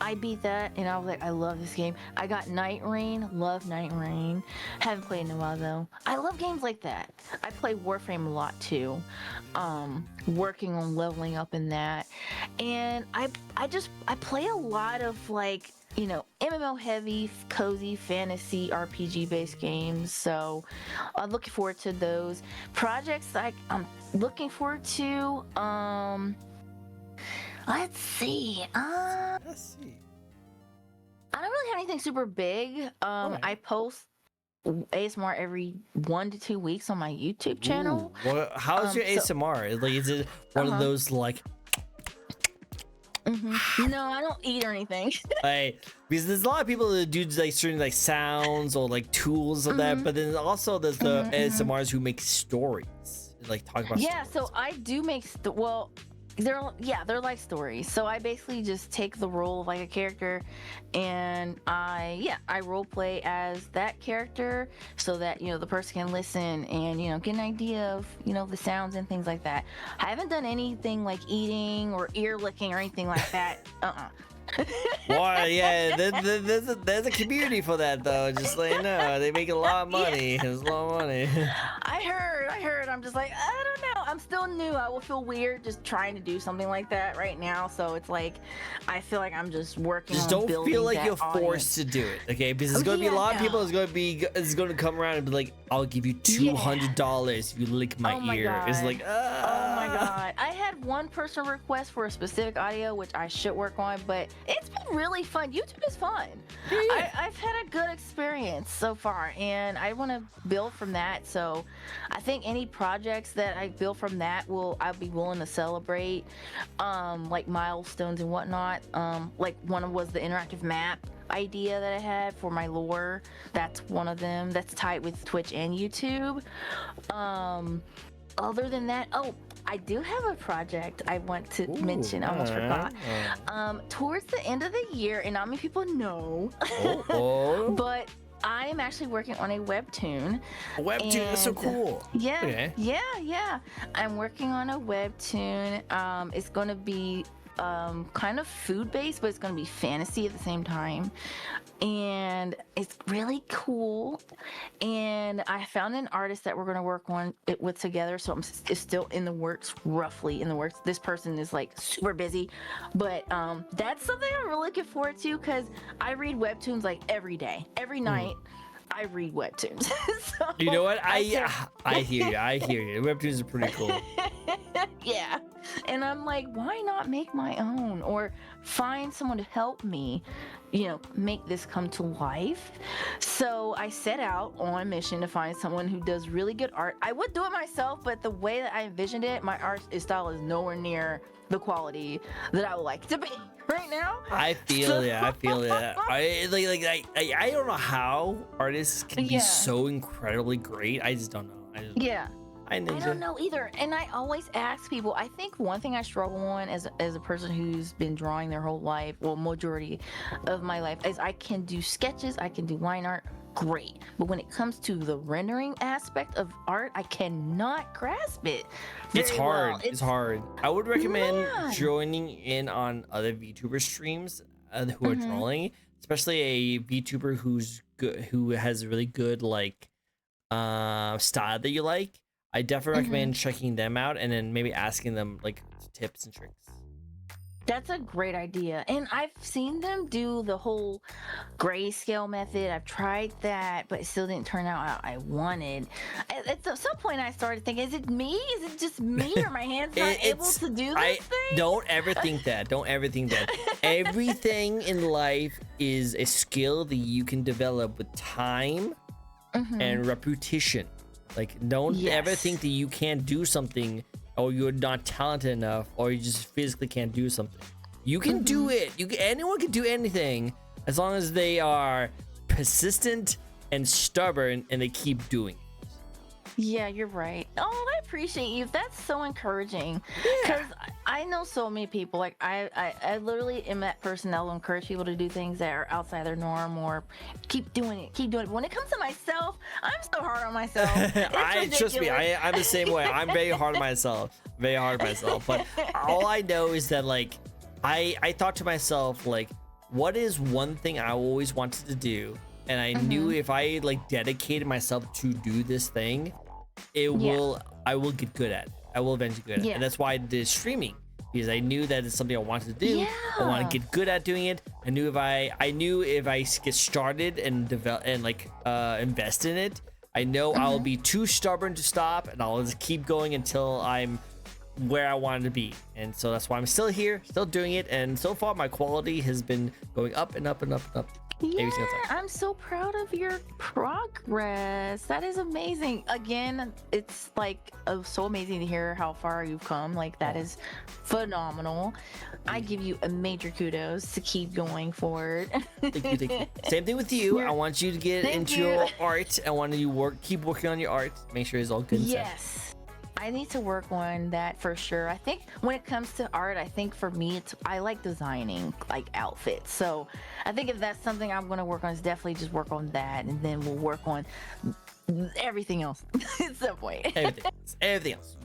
I beat that, and I was like, I love this game. I got Night Rain. Love Night Rain. Haven't played in a while though. I love games like that. I play Warframe a lot too. Working on leveling up in that, and I play a lot of, like, you know, MMO heavy, cozy fantasy RPG based games. So I'm looking forward to those projects. I'm looking forward to. Let's see. I don't really have anything super big. I post ASMR every 1 to 2 weeks on my YouTube channel. Well, how's your ASMR? Like, is it one of those like? No, I don't eat or anything. Like, because there's a lot of people that do like certain like sounds or like tools of that, but then also there's the ASMRs who make stories, like talk about. Yeah, so I do make they're like stories. So I basically just take the role of like a character, and I role play as that character, so that, you know, the person can listen and, you know, get an idea of, you know, the sounds and things like that. I haven't done anything like eating or ear licking or anything like that. Well, yeah, there's a community for that though. Just like, no, they make a lot of money. There's a lot of money. I heard. I'm just like, I don't know. I'm still new. I will feel weird just trying to do something like that right now. So it's like, I feel like I'm just working. Just don't feel like you're forced to do it, okay? Because there's gonna be a lot of people. It's gonna come around and be like, I'll give you $200 if you lick my ear. God. It's like, oh my god. I had one person request for a specific audio, which I should work on, but it's been really fun. YouTube is fun. Yeah. I've had a good experience so far, and I want to build from that. So I think any projects that I build from that I'll be willing to celebrate, like milestones and whatnot. Like one was the interactive map idea that I had for my lore. That's one of them. That's tied with Twitch and YouTube. Other than that, I do have a project I want to mention. I almost forgot. Towards the end of the year, and not many people know, but I am actually working on a webtoon. A webtoon, that's so cool. Yeah, okay. Yeah. I'm working on a webtoon. It's going to be kind of food based, but it's going to be fantasy at the same time, and it's really cool. And I found an artist that we're going to work on it with together, so it's still in the works, roughly in the works. This person is like super busy, but that's something I'm really looking forward to because I read webtoons like every day, every night. I read webtoons. So You know what? I hear you. I hear you. Webtoons are pretty cool. yeah. And I'm like, why not make my own or find someone to help me, make this come to life? So I set out on a mission to find someone who does really good art. I would do it myself, but the way that I envisioned it, my art style is nowhere near the quality that I would like to be right now. I feel it. I feel it. I don't know how artists can be so incredibly great. I just don't know. I don't know either. And I always ask people, I think one thing I struggle on as a person who's been drawing their whole life, well, majority of my life, is I can do sketches, I can do line art, great. But when it comes to the rendering aspect of art, I cannot grasp it. It's hard. Well. It's hard. I would recommend joining in on other VTuber streams who are drawing, especially a VTuber who's good, who has really good style that you like. I definitely recommend checking them out and then maybe asking them like tips and tricks. That's a great idea. And I've seen them do the whole grayscale method. I've tried that, but it still didn't turn out how I wanted. At some point, I started thinking, is it me? Is it just me? Or my hands not able to do this thing? Don't ever think that. Don't ever think that. Everything in life is a skill that you can develop with time and repetition. Like, don't ever think that you can't do something or you're not talented enough or you just physically can't do something. You can do it. Anyone can do anything as long as they are persistent and stubborn and they keep doing it. Yeah, you're right. Oh, I appreciate you. That's so encouraging. Because I know so many people. Like I literally am that person that will encourage people to do things that are outside their norm or keep doing it. But when it comes to myself, I'm so hard on myself. Trust me, I'm the same way. I'm very hard on myself. Very hard on myself. But all I know is that I thought to myself, what is one thing I always wanted to do? And I knew if I dedicated myself to do this thing, I will get good at it. I will eventually get good at it. And that's why I did streaming, because I knew that it's something I wanted to do. I want to get good at doing it. I knew if I get started and develop and invest in it, I know I'll be too stubborn to stop, and I'll just keep going until I'm where I wanted to be. And so that's why I'm still here, still doing it. And so far my quality has been going up and up and up and up. Yeah, I'm so proud of your progress. That is amazing. Again, it's so amazing to hear how far you've come. That is phenomenal. I give you a major kudos to keep going forward. Thank you. Same thing with you. I want you to get into your art. I want you to keep working on your art. Make sure it's all good. Yes. I need to work on that for sure. I think when it comes to art, I think for me, I like designing outfits. So I think if that's something I'm going to work on, is definitely just work on that, and then we'll work on everything else at some point. Everything else.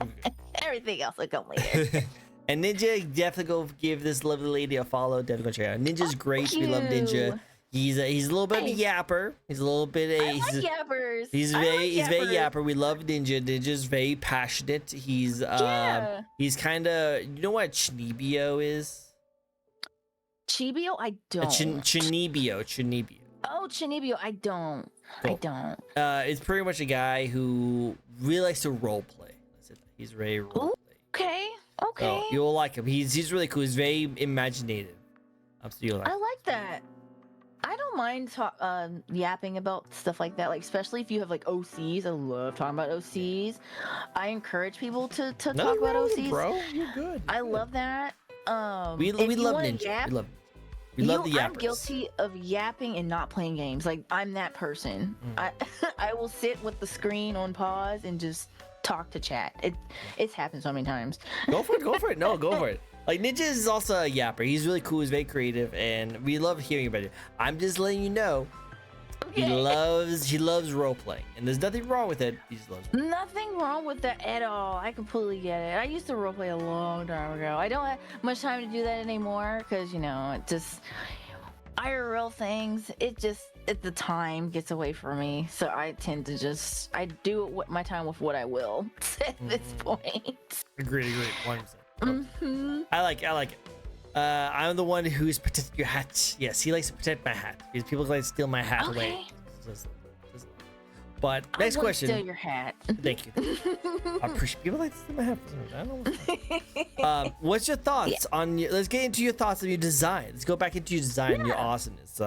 Everything else will come later. And Ninja, definitely go give this lovely lady a follow. Definitely go check her out. Ninja's great. We love Ninja. He's a little bit of a yapper. He's a little bit. I like yappers. He's very yapper. We love Ninja. Ninja's very passionate. He's kind of, you know what Chinibio is? Chibio? I don't. Chinibio. Oh, Chinibio. I don't. Cool. I don't. It's pretty much a guy who really likes to role play. He's very role play. Okay. So you'll like him. He's really cool. He's very imaginative. So you'll like I like that. I don't mind yapping about stuff like that, especially if you have OCs. I love talking about OCs. I encourage people to talk about OCs. Bro, you're good. I love that. We love Ninja. We love the yappers. I'm guilty of yapping and not playing games. I'm that person. I will sit with the screen on pause and just talk to chat. It's happened so many times. Go for it. No, go for it. Ninja is also a yapper. He's really cool. He's very creative, and we love hearing about it. I'm just letting you know, He loves role playing, and there's nothing wrong with it. He just loves it. Nothing wrong with that at all. I completely get it. I used to roleplay a long time ago. I don't have much time to do that anymore because, you know, it just IRL things. It the time gets away from me. So I tend to I do my time with what I will at this point. Agreed. 100%. Mm-hmm. I like it. I'm the one who's protecting your hat. Yes, he likes to protect my hat because people like to steal my hat away. But next question. Steal your hat. Thank you. I appreciate people like to steal my hat. I don't know. What's your thoughts on your? Let's get into your thoughts on your design. Let's go back into your design and your awesomeness.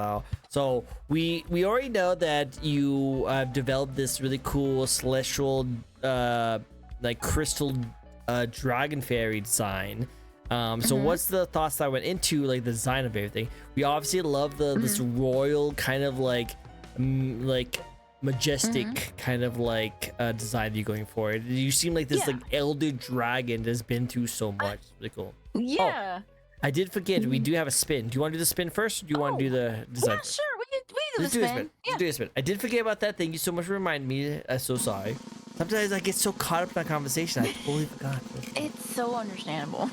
So we already know that you developed this really cool celestial like crystal dragon fairy design. So what's the thoughts that went into like the design of everything? We obviously love this royal kind of like majestic kind of like design you're going for. You seem like this like elder dragon that's been through so much. It's really cool. Yeah. Oh, I did forget we do have a spin. Do you want to do the spin first, or do you want to do the design? Yeah, sure. We can do the spin. Let's do a spin. I did forget about that. Thank you so much for reminding me. I'm so sorry. Sometimes I get so caught up in that conversation, I totally forgot. It's so understandable.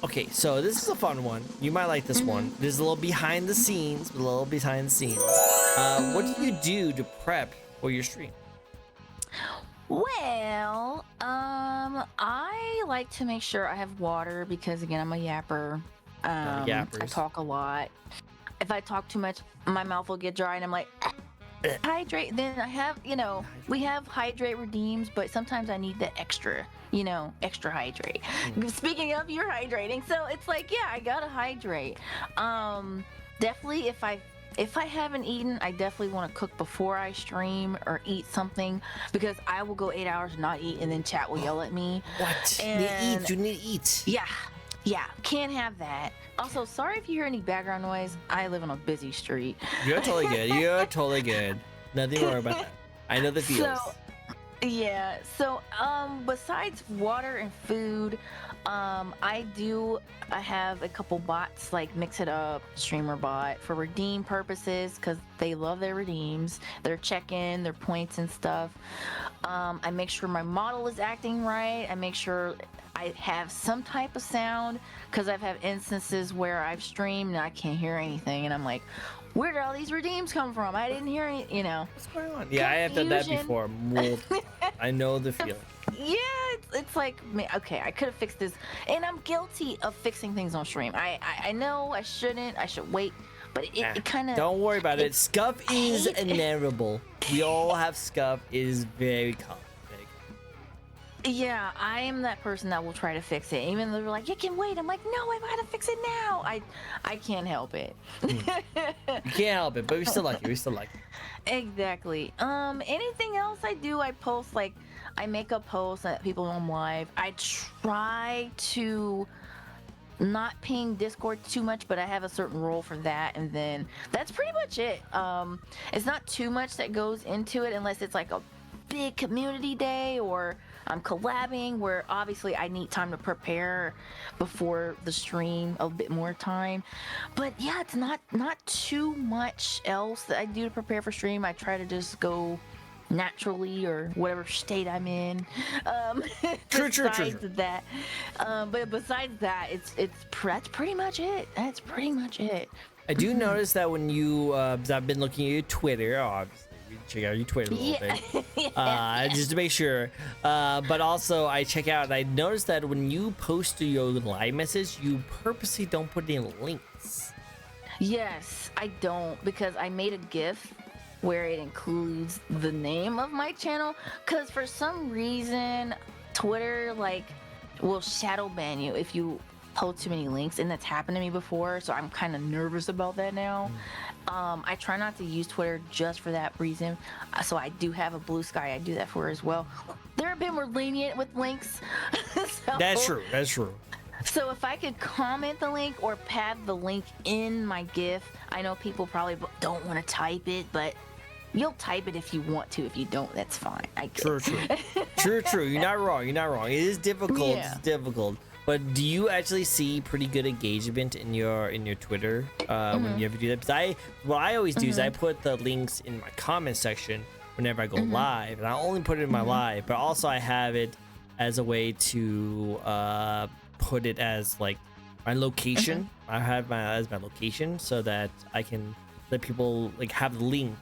Okay, so this is a fun one. You might like this one. There's a little behind the scenes. What do you do to prep for your stream? Well, I like to make sure I have water because again, I'm a yapper. I talk a lot. If I talk too much, my mouth will get dry and I'm like, hydrate. Then I have, we have hydrate redeems, but sometimes I need the extra hydrate. Speaking of, you're hydrating, so it's like, yeah, I gotta hydrate. Definitely if I haven't eaten, I definitely want to cook before I stream or eat something because I will go 8 hours and not eat and then chat will yell at me. What? You need to eat. Yeah, can't have that. Also, sorry if you hear any background noise. I live on a busy street. You're totally good. Nothing wrong about that. I know the feels. So besides water and food, I have a couple bots like Mix It Up, Streamer Bot for redeem purposes because they love their redeems, their check-in, their points and stuff. I make sure my model is acting right. I make sure I have some type of sound because I've had instances where I've streamed and I can't hear anything and I'm like, where did all these redeems come from? I didn't hear any, What's going on? Yeah, I have done that before. I know the feeling. Yeah, it's like, okay, I could have fixed this. And I'm guilty of fixing things on stream. I know I shouldn't. I should wait. But it kind of... Don't worry about it. Scuff is inevitable. We all have scuff. It is very common. Yeah, I am that person that will try to fix it. Even though they're like, you can wait. I'm like, no, I gotta fix it now. I can't help it. You can't help it, but we still like it. Exactly. Anything else I do, I post, like, I make a post that people know I'm live. I try to not ping Discord too much, but I have a certain role for that, and then that's pretty much it. It's not too much that goes into it unless it's like a big community day or I'm collabing where obviously I need time to prepare before the stream, a bit more time. But yeah, it's not too much else that I do to prepare for stream. I try to just go naturally or whatever state I'm in. True. That, but besides that, that's pretty much it. That's pretty much it. I do notice that when you, I've been looking at your Twitter, obviously. Check out your Twitter a little bit, just to make sure. But also, I check out, and I noticed that when you post your live message, you purposely don't put in links. Yes, I don't, because I made a GIF where it includes the name of my channel, because for some reason, Twitter, will shadow ban you if you post too many links, and that's happened to me before, so I'm kind of nervous about that now. I try not to use Twitter just for that reason. So I do have a Blue Sky I do that for as well. They're a bit more lenient with links. That's true. So if I could comment the link or pad the link in my GIF, I know people probably don't want to type it, but you'll type it if you want to. If you don't, that's fine. I get True. You're not wrong. It is difficult. Yeah. It's difficult. But do you actually see pretty good engagement in your Twitter when you ever do that? Because what I always do is I put the links in my comment section whenever I go live, and I only put it in my live, but also I have it as a way to put it as like my location. I have as my location so that I can let people like have the link.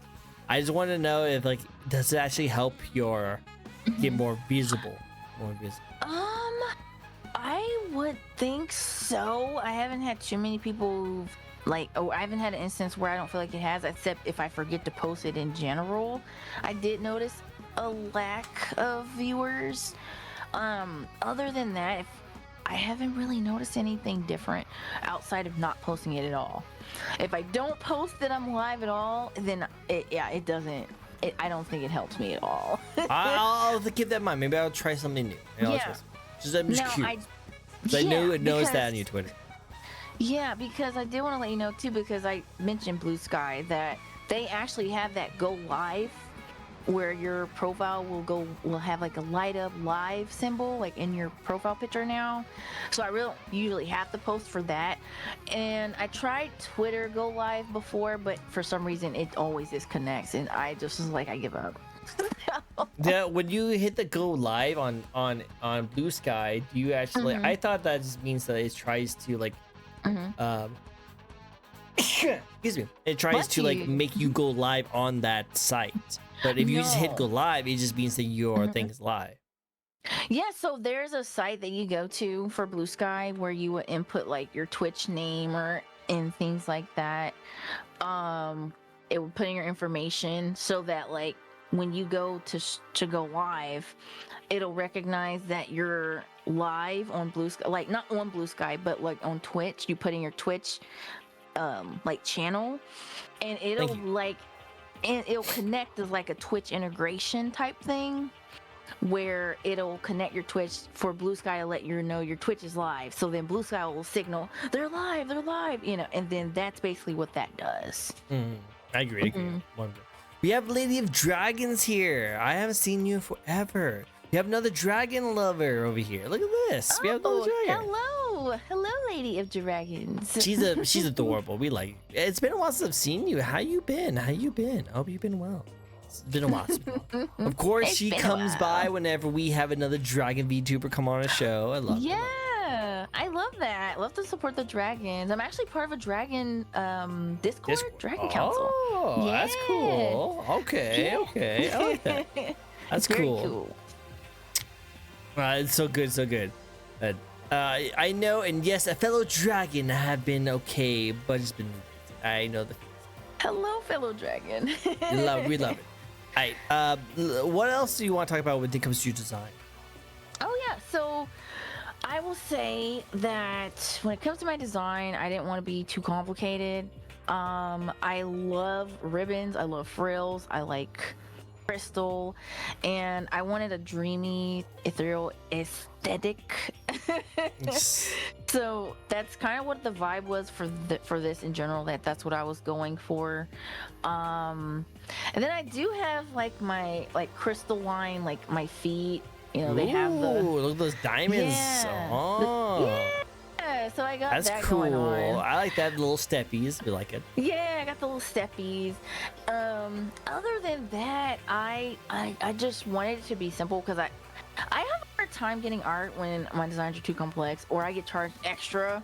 I just want to know if like does it actually help your get more visible? I would think so. I haven't had too many people who've I haven't had an instance where I don't feel like it has, except if I forget to post it in general. I did notice a lack of viewers. Other than that, I haven't really noticed anything different outside of not posting it at all. If I don't post that I'm live at all, then it doesn't. I don't think it helps me at all. I'll keep that in mind. Maybe I'll try something new. I'm just curious. I know it knows that on your Twitter. Yeah, because I did want to let you know too, because I mentioned Blue Sky, that they actually have that go live where your profile will have like a light up live symbol like in your profile picture now. So I really usually have to post for that. And I tried Twitter go live before, but for some reason it always disconnects, and I just was like, I give up. Yeah, when you hit the go live on Blue Sky, do you actually I thought that just means that it tries to like excuse me, it tries to like make you go live on that site. But if you just hit go live, it just means that your thing is live. Yeah, so there's a site that you go to for Blue Sky where you would input like your Twitch name and things like that. It would put in your information so that like when you go to go live, it'll recognize that you're live on Blue Sky, like not on Blue Sky, but like on Twitch. You put in your Twitch like channel, and it'll connect as like a Twitch integration type thing, where it'll connect your Twitch for Blue Sky to let you know your Twitch is live. So then Blue Sky will signal they're live, and then that's basically what that does. I agree. We have Lady of Dragons here. I haven't seen you forever. We have another dragon lover over here. Look at this. We have another dragon. Hello, Lady of Dragons. She's adorable. We like. It's been a while since I've seen you. How you been? I hope you've been well. It's been a while. Of course, she comes by whenever we have another dragon VTuber come on a show. I love. Yeah, I love that. I love to support the dragons. I'm actually part of a dragon Discord dragon council. Oh, yeah. That's cool. Okay. I like that. That's Very cool. It's so good. I know, and yes, a fellow dragon have been okay, but it's been. I know the. Hello, fellow dragon. we love it. All right. What else do you want to talk about when it comes to your design? Oh yeah, so I will say that when it comes to my design, I didn't want to be too complicated. I love ribbons. I love frills. I like crystal, and I wanted a dreamy, ethereal aesthetic. So that's kind of what the vibe was for this in general. That's what I was going for. And then I do have like my crystal line, like my feet. They have the look at those diamonds. Yeah, so I got that's that cool. going on. I like that little steppies. We like it. Yeah, I got the little steppies. Other than that, I just wanted it to be simple because I have a hard time getting art when my designs are too complex or I get charged extra.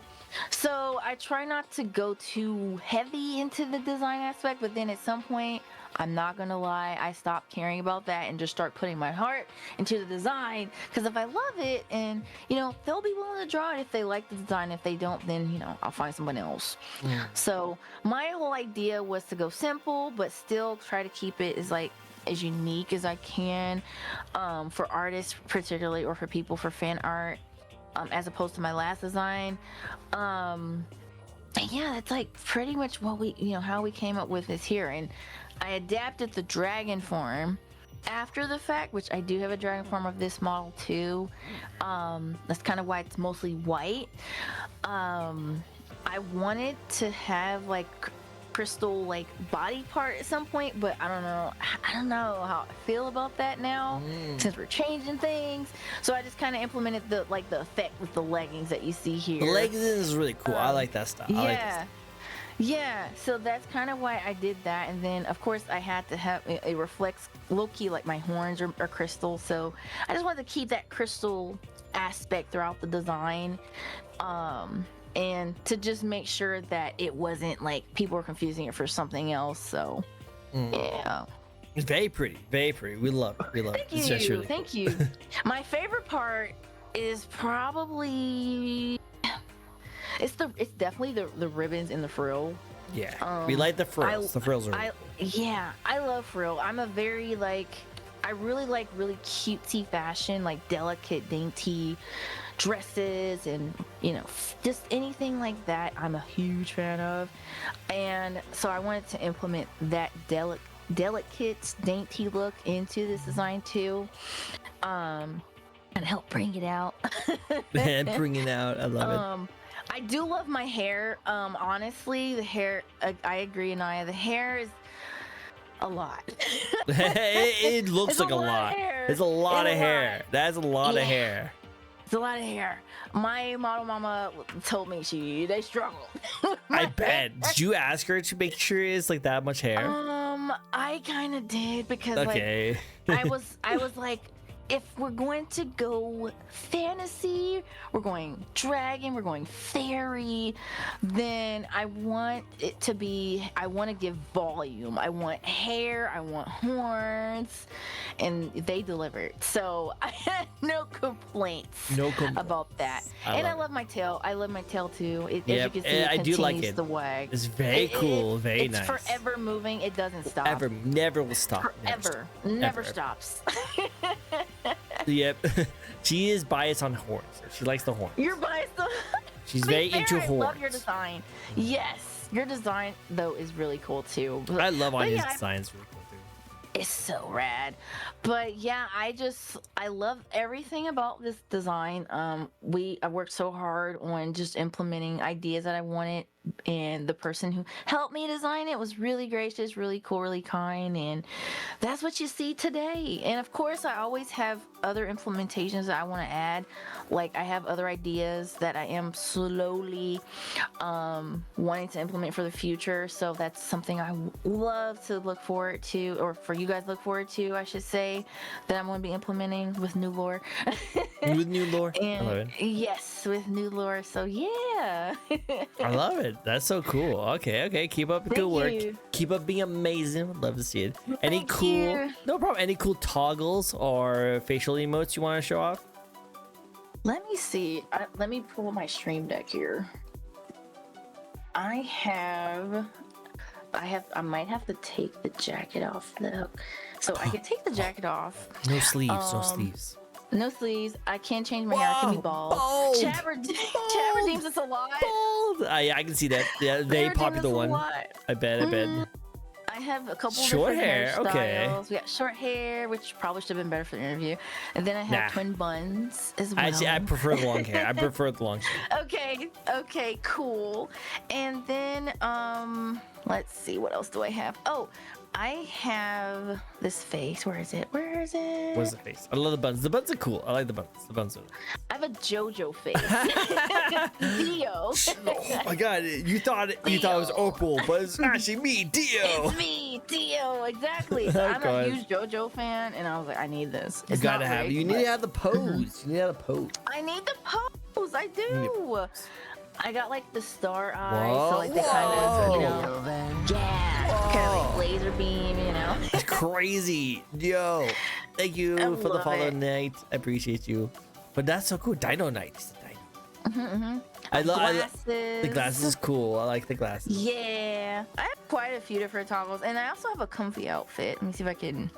So I try not to go too heavy into the design aspect, but then at some point, I'm not gonna lie, I stopped caring about that and just start putting my heart into the design. Because if I love it, and they'll be willing to draw it if they like the design. If they don't, then I'll find someone else. So my whole idea was to go simple, but still try to keep it as unique as I can for artists, particularly, or for people for fan art, as opposed to my last design. Yeah, that's like pretty much what we, how we came up with this here. And I adapted the dragon form after the fact, which I do have a dragon form of this model too. That's kind of why it's mostly white. I wanted to have like crystal like body part at some point, but I don't know how I feel about that now since we're changing things. So I just kind of implemented the effect with the leggings that you see here. The leggings is really cool. I like that style. I like that style. Yeah, so that's kind of why I did that. And then of course I had to have it reflects low-key like my horns are crystal, so I just wanted to keep that crystal aspect throughout the design, and to just make sure that it wasn't like people were confusing it for something else. So yeah, it's very pretty, we love it. Thank you, really thank you. My favorite part is probably it's definitely the ribbons and the frill. Yeah, we like the frills. The frills are really cool. Yeah, I love frill. I'm a very I really like really cutesy fashion, like delicate, dainty dresses, and just anything like that. I'm a huge fan of, and so I wanted to implement that delicate, dainty look into this design too, and help bring it out. And bring it out. I love it. I do love my hair. Honestly, the hair. I agree, Anaya. The hair is a lot. It looks like a lot. It's a lot of hair. That's a lot of hair. It's a lot of hair. My model mama told me they struggled. I bet. Did you ask her to make sure it's like that much hair? I kind of did because okay. I was like, if we're going to go fantasy, we're going dragon, we're going fairy, then I want it to be, I want to give volume. I want hair, I want horns, and they delivered. So I had no complaints about that. I love my tail. I love my tail too. As you can see, it continues do like it. To wag. It's very cool, very nice. It's forever moving. It doesn't stop. Never will stop. Never stops. Yep. She is biased on horns. She likes the horns. You're biased on She's very into horns. I love your design. Yes. Your design though is really cool too. I love Anya's design. It's really cool too. It's so rad. But yeah, I love everything about this design. I worked so hard on just implementing ideas that I wanted, and the person who helped me design it was really gracious, really cool, really kind, and that's what you see today. And of course, I always have other implementations that I want to add. Like I have other ideas that I am slowly wanting to implement for the future. So that's something I love to look forward to, or for you guys look forward to, I should say, that I'm going to be implementing with new lore. With new lore? And I love it. yes, with new lore. So yeah. I love it. That's so cool. Okay. Keep up the good work. Keep up being amazing. Would love to see it. Any no problem. Any cool toggles or facial emotes you want to show off? Let me see. Let me pull my stream deck here. I might have to take the jacket off though. So I can take the jacket off. No sleeves. No sleeves. I can't change my hair. I can be bald. Chabber deems it's a lot. Bald. I can see that. Yeah, very popular one. I bet. I have a couple short hair. Okay. We got short hair, which probably should have been better for the interview. And then I have twin buns as well. Actually, I prefer the long hair. Okay, cool. And then let's see, what else do I have? Oh, I have this face. Where is it? Where's the face? I love the buns. The buns are cool. I like the buns. I have a JoJo face. Dio. Oh my god! You thought it was Opal, but it's actually me, Dio. It's me, Dio. Exactly. So I'm a huge JoJo fan, and I was like, I need this. You gotta have it. You need to have the pose. You need to have the pose. I need the pose. I do. I got like the star eyes, so like the kind of, kind of like laser beam, It's crazy. Yo, thank you for the follow, Knight. I appreciate you. But that's so cool. Dino Knight. I love the glasses. Is cool. I like the glasses. Yeah, I have quite a few different toggles, and I also have a comfy outfit. Let me see if I can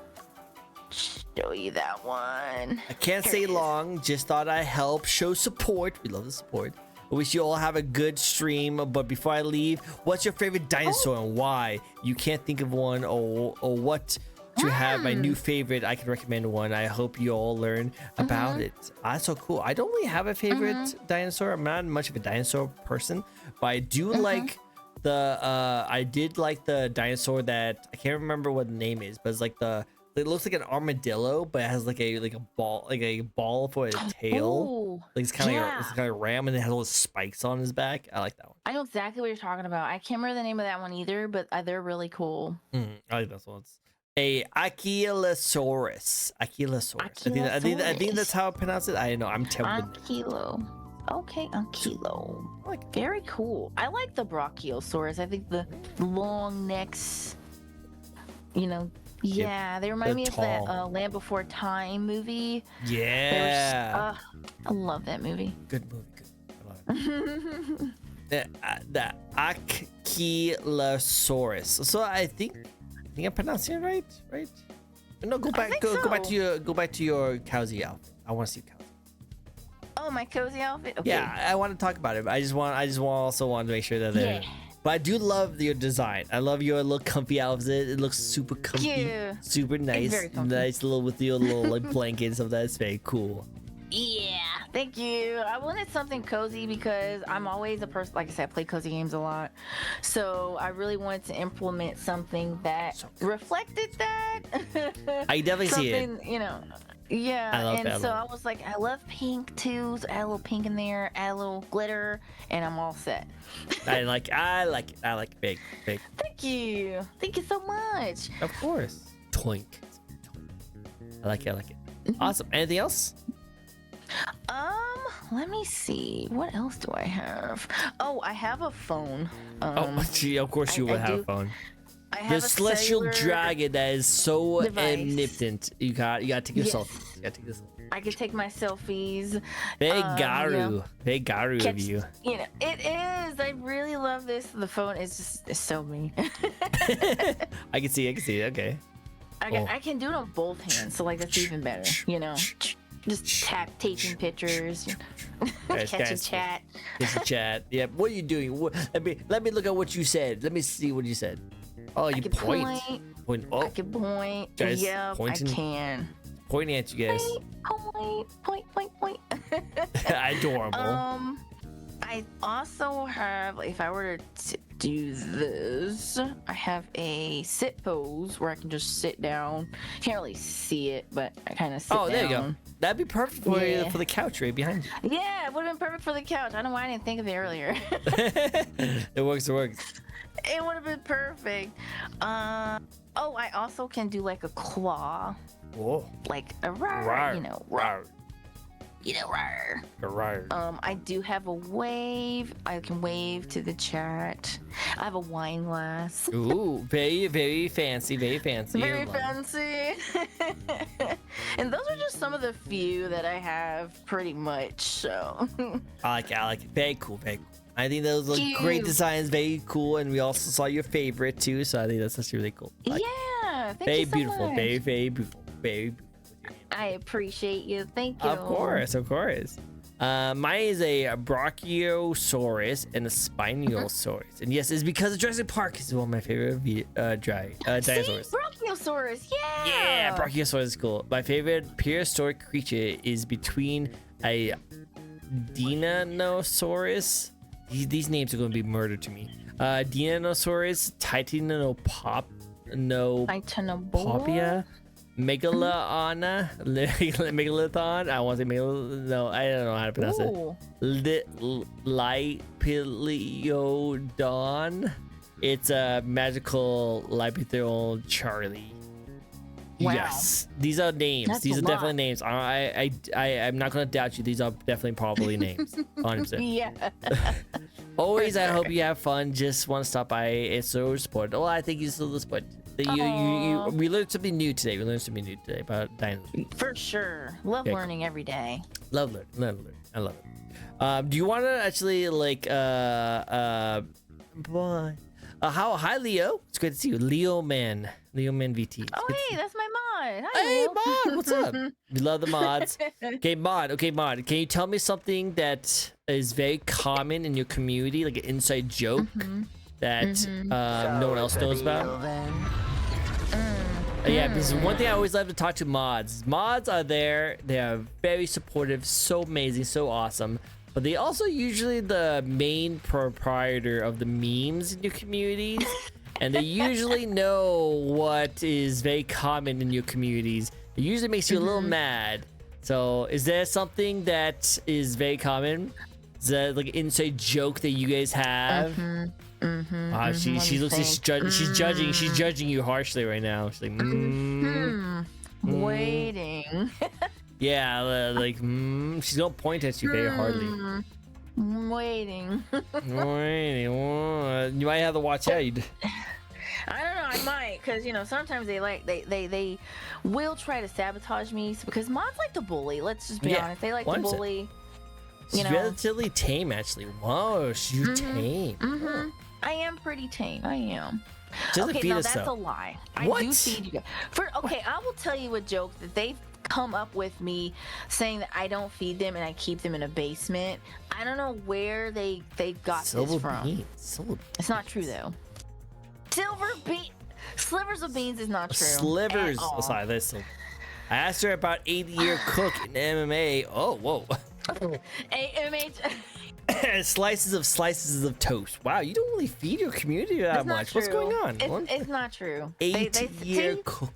show you that one. I can't say long. Just thought I'd help show support. We love the support. I wish you all have a good stream, but before I leave, what's your favorite dinosaur and why? You can't think of one, or what to have my new favorite. I can recommend one. I hope you all learn about it. That's so cool. I don't really have a favorite dinosaur. I'm not much of a dinosaur person, but I do like I did like the dinosaur that I can't remember what the name is, but it's like it looks like an armadillo, but it has like a ball for a tail. Ooh, Like it's kind of yeah. like a ram, and it has all the spikes on his back. I like that one. I know exactly what you're talking about. I can't remember the name of that one either, but they're really cool. I like that one. It's a Ankylosaurus. I think that's how I pronounce it. I don't know. I'm terrible. Ankylo. Okay, Ankylo. I like it. Very cool. I like the Brachiosaurus. I think the long necks, you know, yeah, they remind me of that Land Before Time movie. Yeah. I love that movie. Good movie. Good. I love it. The Ankylosaurus. So I think I'm pronouncing it right. Right? No, go back to your Cowsy outfit. I want to see Cowsy. Oh, my cozy outfit. Okay. Yeah, I want to talk about it. But I just also want to make sure that they're. Yeah. But I do love your design. I love your little comfy outfit. It looks super comfy, Yeah. super nice, very comfy. nice little with your little like blanket and stuff. That's very cool. Yeah, thank you. I wanted something cozy because I'm always a person, like I said, I play cozy games a lot. So I really wanted to implement something that reflected that. I definitely see it. Something, you know. Yeah, and so I was like, I love pink too. So add a little pink in there, add a little glitter, and I'm all set. I like it. I like it. Big. Thank you so much. Of course. Toink. I like it. Awesome. Anything else? Let me see. What else do I have? Oh, I have a phone. Gee, of course you will have a phone. I The have a celestial cellular dragon that is so device. omnipotent. You gotta take yourself. Yes. You gotta take yourself. I can take my selfies. Very you know, very garu of you. You know, it is. I really love this. The phone is so me. I can see it. Okay. I can do it on both hands, so like that's even better. You know, just taking pictures, catching chat. It's a chat. Yeah. What are you doing? Let me look at what you said. Let me see what you said. Oh, you point. Oh, I can point. Guys, Yep, pointing. I can. Pointing at you guys. Point. Adorable. I also have, if I were to do this, I have a sit pose where I can just sit down. Can't really see it, but I kind of sit down. Oh, there you go. That'd be perfect for the couch right behind you. Yeah, it would have been perfect for the couch. I don't know why I didn't think of it earlier. It works. It would have been perfect. Oh, I also can do like a claw. Whoa. Like a rawr, you know, rawr. I do have a wave. I can wave to the chat. I have a wine glass. Ooh, very, very fancy, very fancy. Very fancy. And those are just some of the few that I have pretty much, so. I like it. Very cool. I think those look great designs, very cool, and we also saw your favorite too, so I think that's really cool. Yeah, thank very you so beautiful, much. very, very beautiful, very beautiful. I appreciate you. Thank you. Of course. Mine is a Brachiosaurus and a Spinosaurus, and yes, it's because Jurassic Park is one of my favorite dinosaurs. See? Brachiosaurus, yeah. Yeah, Brachiosaurus is cool. My favorite prehistoric creature is between a Deinonychus. These names are going to be murder to me. Deinonychus, Titanoboa, Megalodon. I want to say no, I don't know how to pronounce it. Lipiliodon. It's a magical Lipitherial Charlie. Wow. Yes, these are names. These are definitely names. I'm not gonna doubt you. These are definitely probably names. 100%. Yeah. Always, I hope you have fun. Just want to stop by. It's so sport. Well, I think you still the sport. We learned something new today. About dinosaurs. For sure. Love learning every day. Love learning. I love it. Do you want to actually like hi Leo. It's great to see you, Leo Man VT. Oh hey, that's my mod. Hi, Hey Leo. mod, what's up? We love the mods. Okay mod. Can you tell me something that is very common in your community, like an inside joke that no one else knows about? Yeah, because one thing I always love to talk to mods. Mods are there. They are very supportive, so amazing, so awesome. but they also usually the main proprietor of the memes in your communities, and they usually know what is very common in your communities. It usually makes you a little mad. So is there something that is very common? Is that like an inside joke that you guys have? She looks like she's judging you harshly right now. She's like, waiting. Yeah, like, she's gonna point at you very hardly. Waiting. Waiting. You might have to watch out. I don't know. I might, because sometimes they will try to sabotage me because mods like to bully. Let's just be honest. They like to bully. She's relatively tame, actually. Whoa, she's tame. I am pretty tame. I am. Okay, no, that's a lie. What? I do feed you. I will tell you a joke that they've come up with me saying that I don't feed them and I keep them in a basement. I don't know where they got this from. It's not true though. Slivers of beans is not true. Slivers. Oh, sorry, listen. I asked her about 80-year cook in MMA. Oh, whoa. MMA. slices of toast. Wow, you don't really feed your community that much. True. What's going on? It's not true. 80-year cook.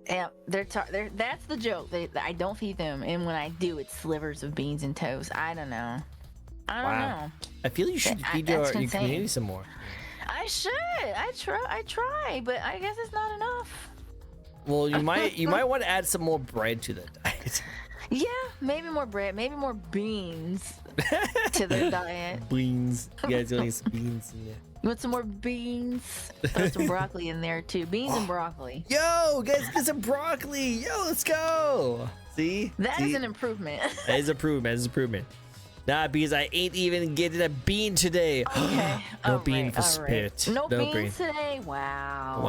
Yeah, that's the joke. I don't feed them, and when I do, it's slivers of beans and toast. I don't know. I don't know. I feel you should feed your community some more. I should. I try, but I guess it's not enough. Well, you might want to add some more bread to that diet. Yeah, maybe more bread, maybe more beans to their diet. Beans. You guys don't need some beans in there. You want some more beans? Throw some broccoli in there too. Beans and broccoli. Yo, guys, get some broccoli. Yo, let's go. See? That is an improvement. That is improvement. Nah, because I ain't even getting a bean today. Okay. No bean for spirit. No beans today? Wow.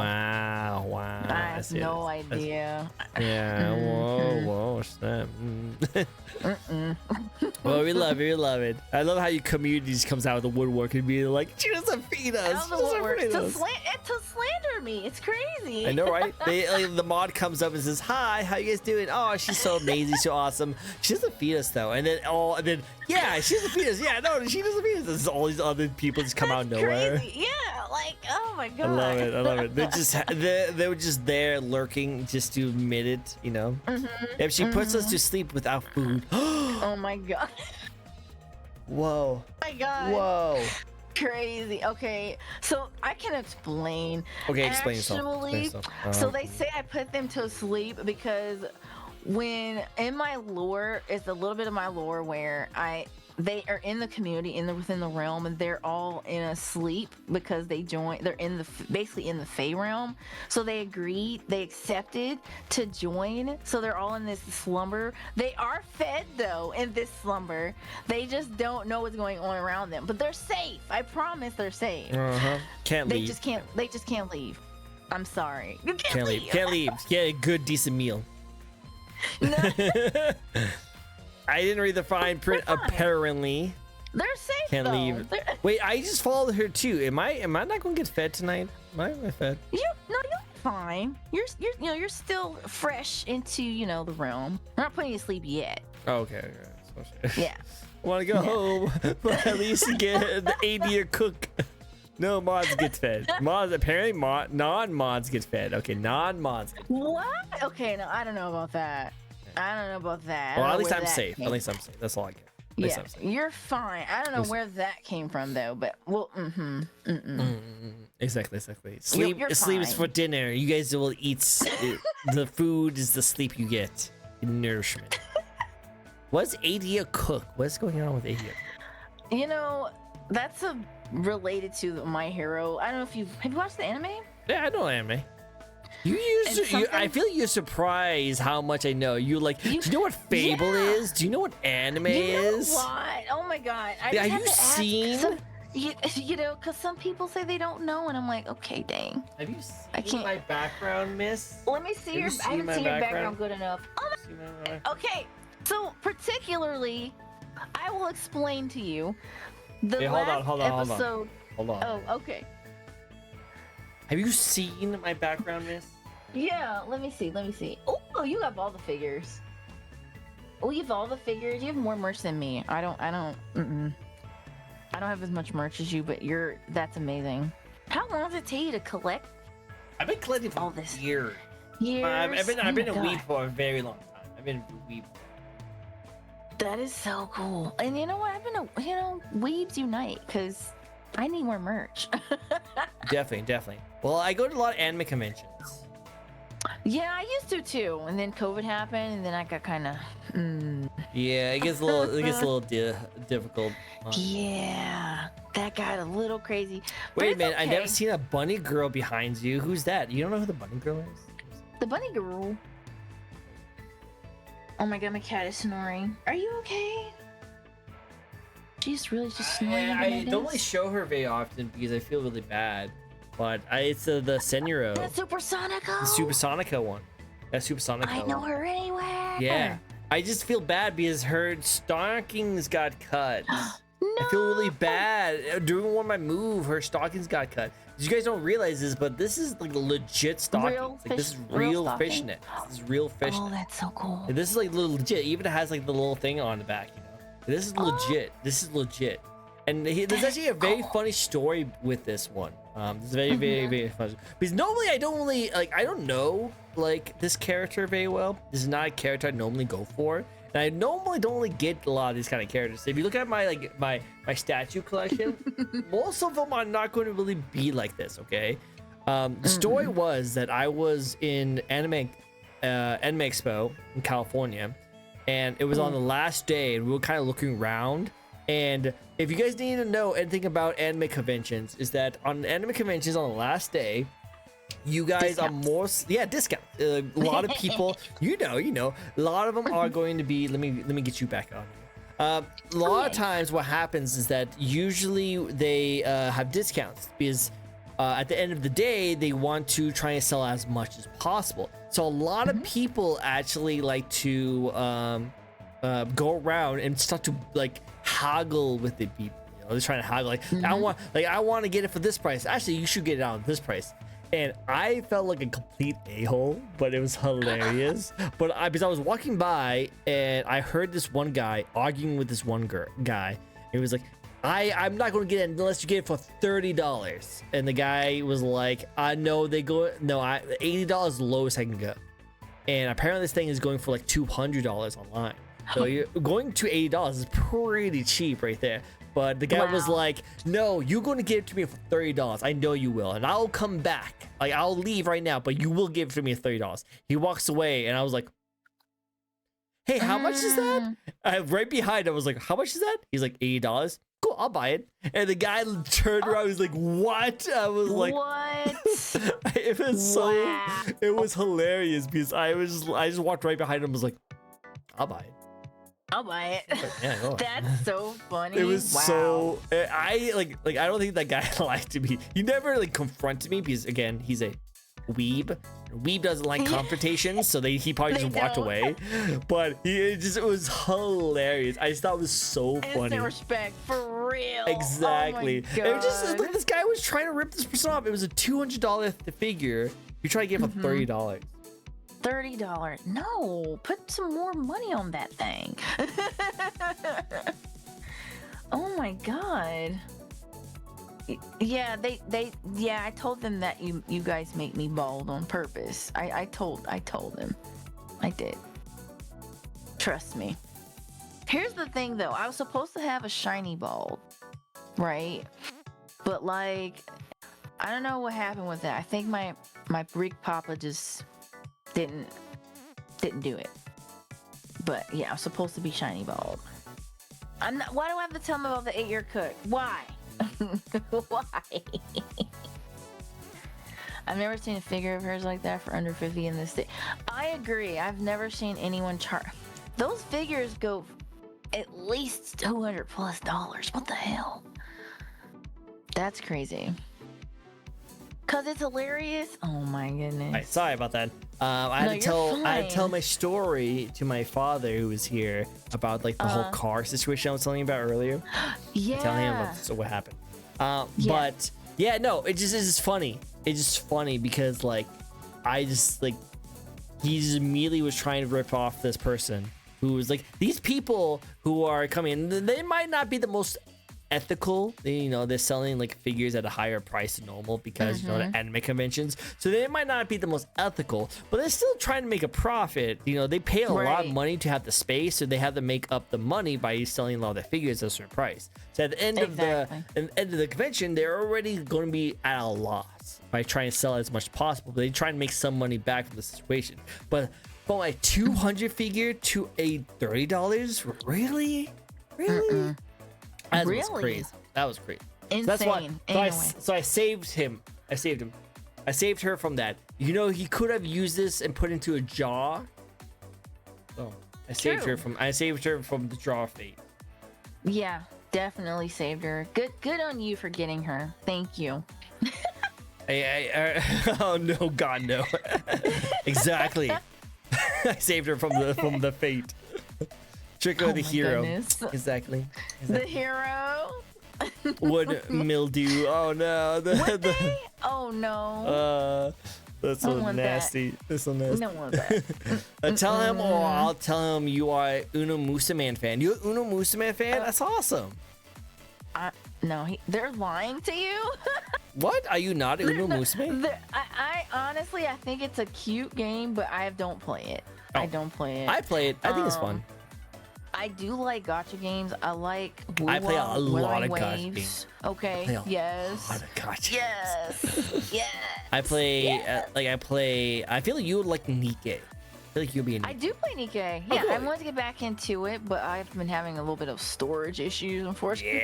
I have no idea. Yeah, whoa, snap. Well, we love it. I love how your community just comes out of the woodwork and be like, she doesn't feed us. To slander me. It's crazy. I know, right? The mod comes up and says, hi, how you guys doing? Oh, she's so amazing, so awesome. She doesn't feed us though. And then yeah, she doesn't feed us. Yeah, no, she doesn't feed us. There's all these other people just come out of nowhere. Crazy. Yeah, like, oh my god. I love it. They were just there lurking just to admit it, If she puts us to sleep without food. Oh my god. Whoa. Oh my god. Whoa. Crazy. Okay, so I can explain. Okay, explain yourself. So they say I put them to sleep because when in my lore, it's a little bit of my lore where they are in the community within the realm, and they're all in a sleep because they're basically in the Fey realm. So they accepted to join. So they're all in this slumber. They are fed though in this slumber. They just don't know what's going on around them. But they're safe. I promise they're safe. Can't leave. They just can't leave. I'm sorry. You can't leave. Can't leave. Get a good decent meal. No. I didn't read the fine print. Apparently, they're safe. Can't though. leave. Wait, I just followed her too. Am I not going to get fed tonight? Am I fed? You're fine. You're still fresh into the realm. We're not putting you to sleep yet. Oh, okay. Yeah. I want to go home, but at least get the 80-year cook. No mods get fed. Apparently non-mods get fed. Okay, non-mods. What? Okay, no, I don't know about that. Well, at least I'm safe. That's all I get. Yeah, you're fine. I don't know where that came from though, but Exactly. Sleep is for dinner. You guys will eat. The food is the sleep you get. Nourishment. What's 80-year cook? What's going on with 80-year? That's related to My Hero. I don't know if have you watched the anime? Yeah, I know anime. I feel you're surprised how much I know. Do you know what Fable is? Do you know what anime is? What? Oh my god. Have you seen? Because some people say they don't know, and I'm like, okay, dang. Have you seen my background, miss? Let me see I haven't seen your background good enough. Okay, so particularly, I will explain to you the last episode. Hold on. Oh, okay. Have you seen my background, miss? Yeah, let me see. Oh, you have all the figures. we have all the figures. You have more merch than me. I don't have as much merch as you, but that's amazing. How long does it take you to collect? I've been collecting for all this years. Years. I've been a weeb for a very long time. I've been a weeb. That is so cool. And you know what? Weebs unite, because I need more merch. Definitely. Well, I go to a lot of anime conventions. Yeah, I used to too, and then COVID happened, and then I got kind of. Yeah, it gets a little difficult. Yeah, that got a little crazy. Wait a minute, okay. I never seen a bunny girl behind you. Who's that? You don't know who the bunny girl is? The bunny girl. Oh my god, my cat is snoring. Are you okay? She's really just snoring. I don't really show her very often because I feel really bad. But it's the Senuro. The Supersonico. The Supersonico one. That Supersonico. I know her anywhere. Yeah. I just feel bad because her stockings got cut. No. I feel really bad. During one of my move, her stockings got cut. You guys don't realize this, but this is like legit stockings. Like, this is real fishnet. This is real fishnet. Oh, that's so cool. And this is like legit. Even it has like the little thing on the back, you know. This is legit. This is legit. And there's actually a very funny story with this one. It's very funny. Because normally I don't know like this character very well. This is not a character I normally go for. And I normally don't really get a lot of these kind of characters. If you look at my statue collection, most of them are not going to really be like this, okay? The story was that I was in Anime Expo in California, and it was on the last day, and we were kind of looking around. And if you guys need to know anything about anime conventions, is that on anime conventions on the last day, you guys are more discount. A lot of people, you know, a lot of them are going to be. Let me get you back on. A lot of times, what happens is that usually they have discounts because at the end of the day, they want to try and sell as much as possible. So a lot of people actually like to go around and start to like haggle with the people. You know, they're trying to haggle like I want to get it for this price. Actually, you should get it on this price. And I felt like a complete a-hole, but it was hilarious. But because I was walking by and I heard this one guy arguing with this one guy. It was like, I'm not going to get it unless you get it for $30. And the guy was like, no, $80 is the lowest I can go. And apparently this thing is going for like $200 online. So you're going to $80 is pretty cheap right there. But the guy was like, no, you're going to give it to me for $30. I know you will. And I'll come back. Like, I'll leave right now, but you will give it to me at $30. He walks away, and I was like, hey, how much is that? Right behind him, I was like, how much is that? He's like, $80. Cool, I'll buy it. And the guy turned around. He was like, what? I was like, what? It was it was hilarious because I just walked right behind him and was like, I'll buy it. I'll buy it. Yeah, that's so funny. It was so I don't think that guy lied to me. He never like confronted me because again, he's a weeb. Weeb doesn't like confrontations, so he probably just walked away. But it was hilarious. I just thought it was so funny. Instant respect for real. Exactly. Oh my God. It was just like this guy was trying to rip this person off. It was a $200 figure. You try to give him $30. $30. No, put some more money on that thing. Oh my God. Yeah, I told them that you guys make me bald on purpose. I told them. I did. Trust me. Here's the thing though, I was supposed to have a shiny bald, right? But like, I don't know what happened with that. I think my Brig Papa just didn't do it. But yeah, I'm supposed to be shiny bald. Why do I have to tell them about the 8-year cut? Why? Why? I've never seen a figure of hers like that for under 50 in this state. I agree. I've never seen anyone charge. Those figures go at least $200 plus. What the hell? That's crazy. Cause it's hilarious. Oh my goodness. Right, sorry about that. I had to tell my story to my father who was here about like the whole car situation I was telling you about earlier. Yeah. Telling him about what happened. But yeah, no, it's just funny. It's just funny because like I just like he just immediately was trying to rip off this person who's like these people who are coming in, they might not be the most ethical. You know, they're selling like figures at a higher price than normal because you know the anime conventions, so they might not be the most ethical, but they're still trying to make a profit. You know, they pay a lot of money to have the space, so they have to make up the money by selling a lot of their figures at a certain price. So at the end of the convention, they're already going to be at a loss by trying to sell as much as possible, but they try to make some money back from the situation. But from a 200 figure to a $30, really? That was crazy. That was crazy. Insane. So that's why. Anyway. So I saved him. I saved her from that. You know, he could have used this and put into a jaw. Oh, I saved her from. I saved her from the jaw fate. Yeah, definitely saved her. Good on you for getting her. Thank you. Oh no, God no. Exactly. I saved her from the fate. Tricko the hero. Goodness. Exactly. The hero. Wood mildew. Oh no. Would they? Oh no. That's so nasty. That's so nasty. No one that. Tell him, or I'll tell him you are Uno Musaman fan. You're Uno Musaman fan? That's awesome. No, they're lying to you. What? Are you not Uno Musaman? I honestly, I think it's a cute game, but I don't play it. I don't play it. I play it. I think it's fun. I do like gacha games. I like. I play a lot of gacha games. Okay. Yes. A lot of gacha Yes. Yes. I play I feel like you would like Nikke. I feel like you'll be in. I do play Nikke. Oh, Yeah, good. I want to get back into it, but I've been having a little bit of storage issues, unfortunately.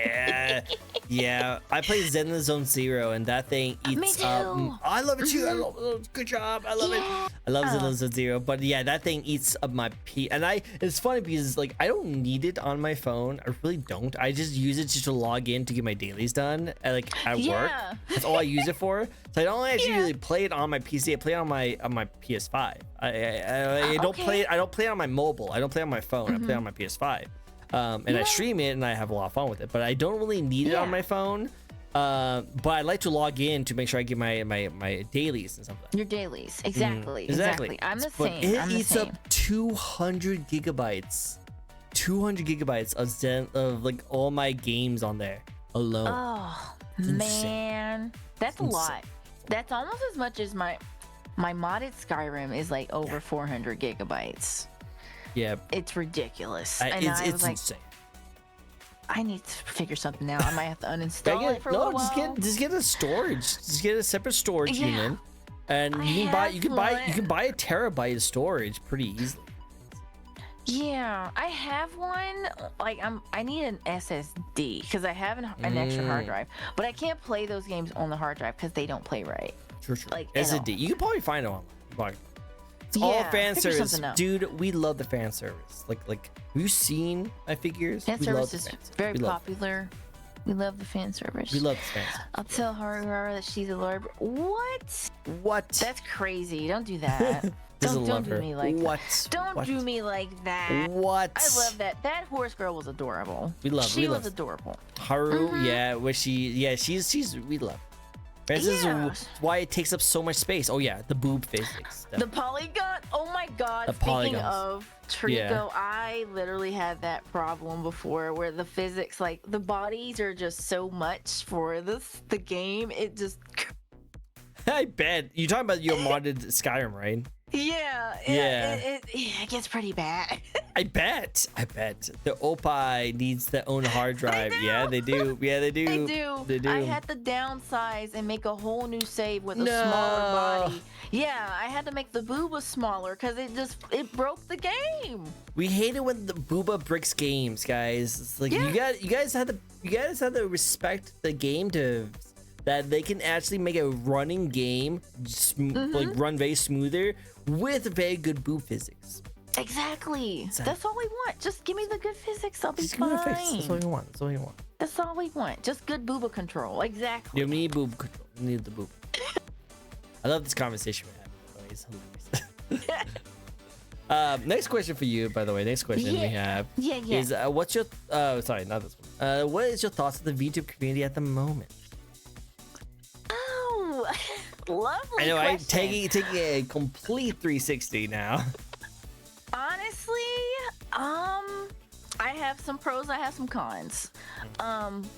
Yeah. I play Zenless Zone Zero, and that thing eats Me too. up. I love it too. I love it. Good job. I love it. I love Zenless Zone Zero, but yeah, that thing eats up my P. And it's funny because like I don't need it on my phone. I really don't. I just use it just to log in to get my dailies done, at work. That's all I use it for. So I don't actually really play it on my PC. I play it on my PS5. I don't play it. I don't play it on my mobile. I don't play it on my phone. I play it on my PS5. And I stream it and I have a lot of fun with it. But I don't really need it on my phone. But I like to log in to make sure I get my dailies and stuff like that. Your dailies, exactly. I'm the But same. it eats up 200 gigabytes. 200 gigabytes of like all my games on there alone. Oh man, that's a lot. That's almost as much as my modded Skyrim is like over 400 gigabytes. Yeah, it's ridiculous. It's insane. I need to figure something out. I might have to uninstall it for a little while. Just get a storage. Just get a separate storage unit, and you can buy a terabyte of storage pretty easily. Yeah, I have one. Like I need an SSD because I have an extra hard drive, but I can't play those games on the hard drive because they don't play right. True. Like SSD, you can probably find it online. It's all fan service, dude. We love the fan service. Like, have you seen my figures? Fan service is very popular. We love the fan service. We love the fan service. I'll tell Haruhara that she's a lawyer. What? What? That's crazy. Don't do that. Don't do me like that. Don't do me like that. What? I love that. That horse girl was adorable. She was adorable. Haru, she's we love. This is why it takes up so much space. Oh yeah, the boob physics. The polygon. Oh my god. Speaking of Trico, I literally had that problem before where the physics, like the bodies are just so much for the game. It just I bet. You're talking about your modded Skyrim, right? Yeah. It gets pretty bad. I bet. The OPI needs their own hard drive. Yeah, they do. They do. I had to downsize and make a whole new save with a smaller body. Yeah, I had to make the booba smaller because it broke the game. We hate it when the booba breaks games, guys. It's like you guys have to respect the game that they can actually make a running game like run very smoother with very good boob physics. Exactly. That's all we want. Just give me the good physics. I'll be fine. That's all you want. That's all we want. Just good booba control. Exactly. You need boob control. You need the boob. I love this conversation we're having. It's hilarious. Next question for you, by the way. Next question we have is what's your sorry, not this one. What is your thoughts of the VTuber community at the moment? Oh, lovely. I know question. I'm taking a complete 360 now. Honestly, I have some pros, I have some cons.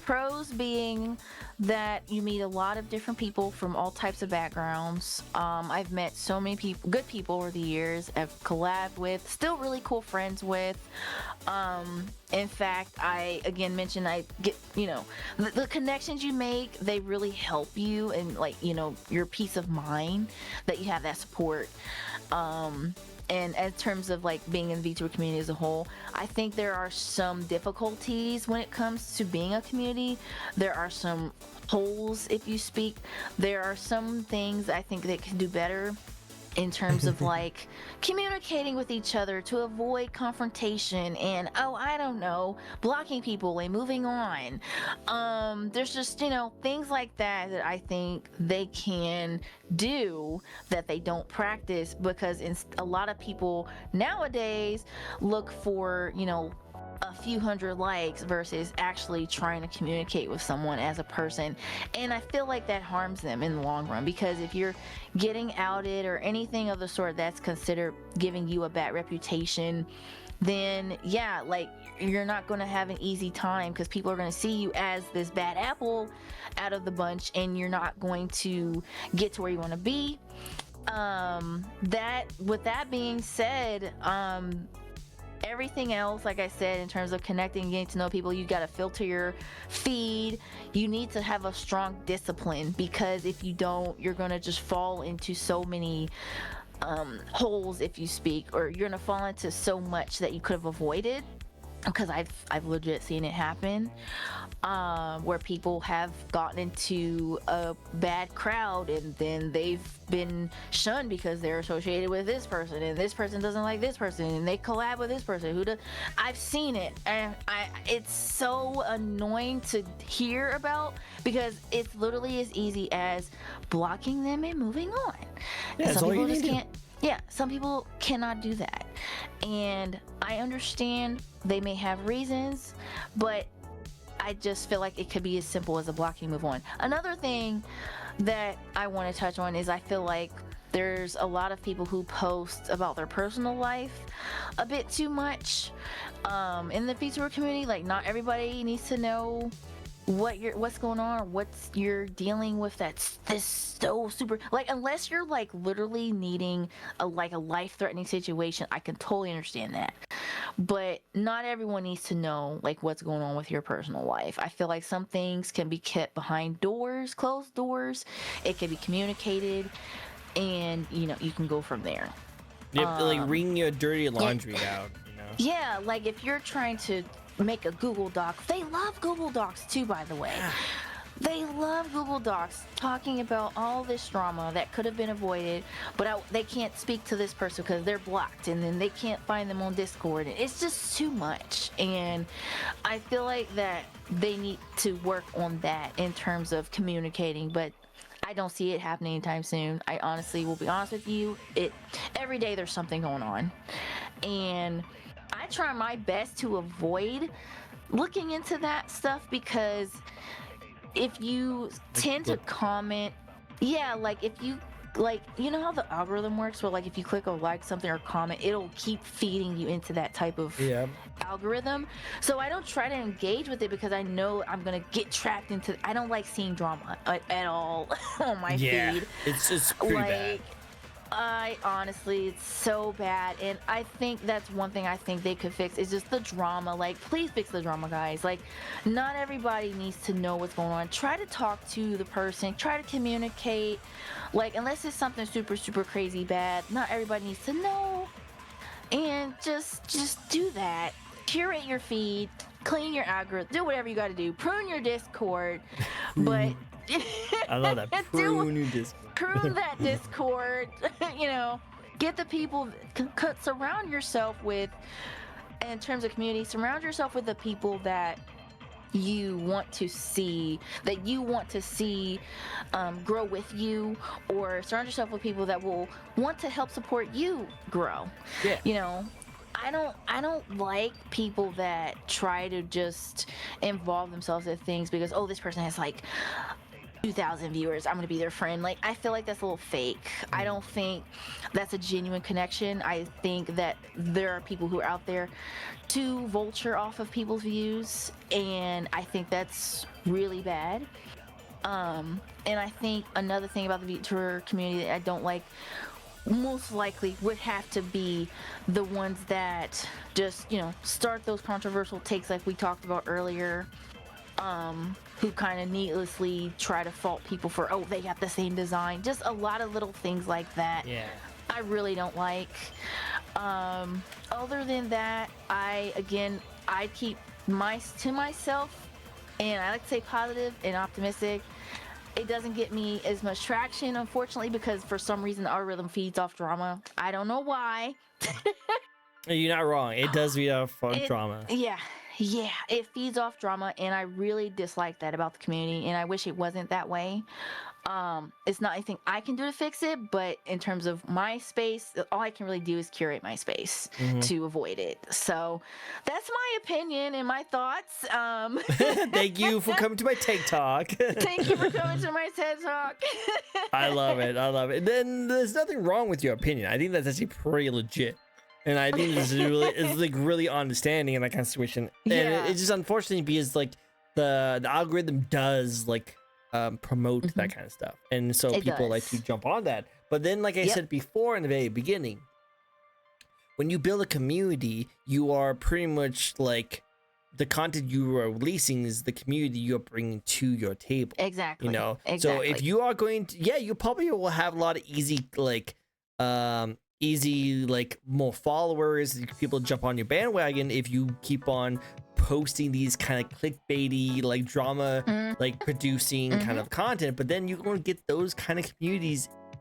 Pros being that you meet a lot of different people from all types of backgrounds. I've met so many people, good people over the years. I've collabed with, still really cool friends with. In fact, I again mentioned I get, the connections you make, they really help you and like, your peace of mind that you have that support. And in terms of like being in the VTuber community as a whole, I think there are some difficulties when it comes to being a community. There are some holes, if you speak. There are some things I think that can do better in terms of like communicating with each other to avoid confrontation and I don't know, blocking people and moving on. There's just things like that I think they can do that they don't practice, because a lot of people nowadays look for a few hundred likes versus actually trying to communicate with someone as a person. And I feel like that harms them in the long run, because if you're getting outed or anything of the sort that's considered giving you a bad reputation, then yeah, like you're not going to have an easy time, because people are going to see you as this bad apple out of the bunch, and you're not going to get to where you want to be. With that being said, everything else, like I said, in terms of connecting and getting to know people, you got to filter your feed. You need to have a strong discipline, because if you don't, you're going to just fall into so many holes, if you speak, or you're going to fall into so much that you could have avoided, because I've legit seen it happen, where people have gotten into a bad crowd and then they've been shunned because they're associated with this person, and this person doesn't like this person, and they collab with this person I've seen it, and it's so annoying to hear about, because it's literally as easy as blocking them and moving on. Yeah, some people just can't. Yeah, some people cannot do that. And I understand they may have reasons, but I just feel like it could be as simple as a blocking, move on. Another thing that I want to touch on is I feel like there's a lot of people who post about their personal life a bit too much in the VTuber community. Like, not everybody needs to know what's going on, or what's you're dealing with that's so super, like, unless you're like literally needing a life-threatening situation, I can totally understand that. But not everyone needs to know like what's going on with your personal life. I feel like some things can be kept behind doors, closed doors. It can be communicated, and you can go from there. Like wring your dirty laundry out. Yeah, like if you're trying to make a Google Doc. They love Google Docs too, by the way. They love Google Docs, talking about all this drama that could have been avoided, but they can't speak to this person because they're blocked, and then they can't find them on Discord. It's just too much, and I feel like that they need to work on that in terms of communicating, but I don't see it happening anytime soon. I honestly will be honest with you. Every day there's something going on, and I try my best to avoid looking into that stuff, because if you tend to comment, like if you how the algorithm works, where like if you click or like something or comment, it'll keep feeding you into that type of algorithm. So I don't try to engage with it, because I know I'm gonna get trapped into. I don't like seeing drama at all on my feed. It's pretty bad. I honestly, it's so bad, and I think that's one thing I think they could fix, is just the drama. Like, please fix the drama, guys. Like, not everybody needs to know what's going on. Try to talk to the person, try to communicate. Like, unless it's something super, super crazy bad, not everybody needs to know. And just do that. Curate your feed, clean your algorithm, do whatever you gotta do. Prune your Discord, but I love that. Prune your Discord. Prune that Discord. Get the people. Surround yourself with, in terms of community, surround yourself with the people that you want to see, grow with you, or surround yourself with people that will want to help support you grow. Yeah. I don't like people that try to just involve themselves in things because, this person has like 2,000 viewers, I'm gonna be their friend. Like, I feel like that's a little fake. I don't think that's a genuine connection. I think that there are people who are out there to vulture off of people's views, and I think that's really bad. And I think another thing about the VTuber community that I don't like, most likely would have to be the ones that just, start those controversial takes like we talked about earlier, who kind of needlessly try to fault people for, oh, they got the same design. Just a lot of little things like that. Yeah. I really don't like. Other than that, I keep to myself, and I like to say positive and optimistic. It doesn't get me as much traction, unfortunately, because for some reason the algorithm feeds off drama. I don't know why. You're not wrong. It does feed off drama. Yeah, it feeds off drama, and I really dislike that about the community, and I wish it wasn't that way. It's not anything I can do to fix it, but in terms of my space, all I can really do is curate my space to avoid it. So that's my opinion and my thoughts. Thank you for coming to my TikTok. Thank you for coming to my TED Talk. I love it. Then there's nothing wrong with your opinion. I think that's actually pretty legit. And I think this is really understanding in that kind of situation. And it's just unfortunate because like the algorithm does like promote that kind of stuff, and so people like to jump on that. But then, like I said before in the very beginning, when you build a community, you are pretty much like the content you are releasing is the community you're bringing to your table. Exactly. So if you are going to, you probably will have a lot of easy more followers, people jump on your bandwagon if you keep on posting these kind of clickbaity like drama like producing kind of content. But then you're going to get those kind of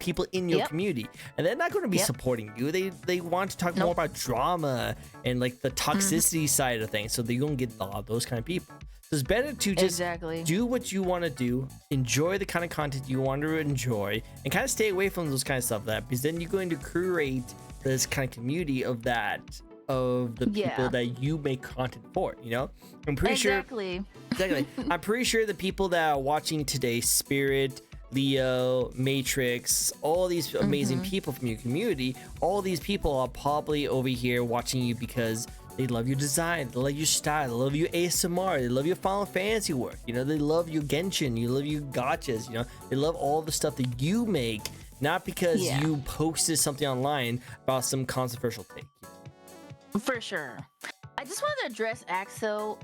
people in your community, and they're not going to be supporting you. They want to talk more about drama and like the toxicity side of things, so they're going to get a lot of those kind of people. So it's better to just do what you want to do, enjoy the kind of content you want to enjoy, and kind of stay away from those kind of stuff, because then you're going to create this kind of community of the people that you make content for. I'm pretty sure I'm pretty sure the people that are watching today, Spirit, Leo, Matrix, all these amazing people from your community, all these people are probably over here watching you because they love your design, they love your style, they love your ASMR, they love your Final Fantasy work, they love your Genshin, you love your gachas, they love all the stuff that you make, not because you posted something online about some controversial take. For sure. I just wanted to address Axo.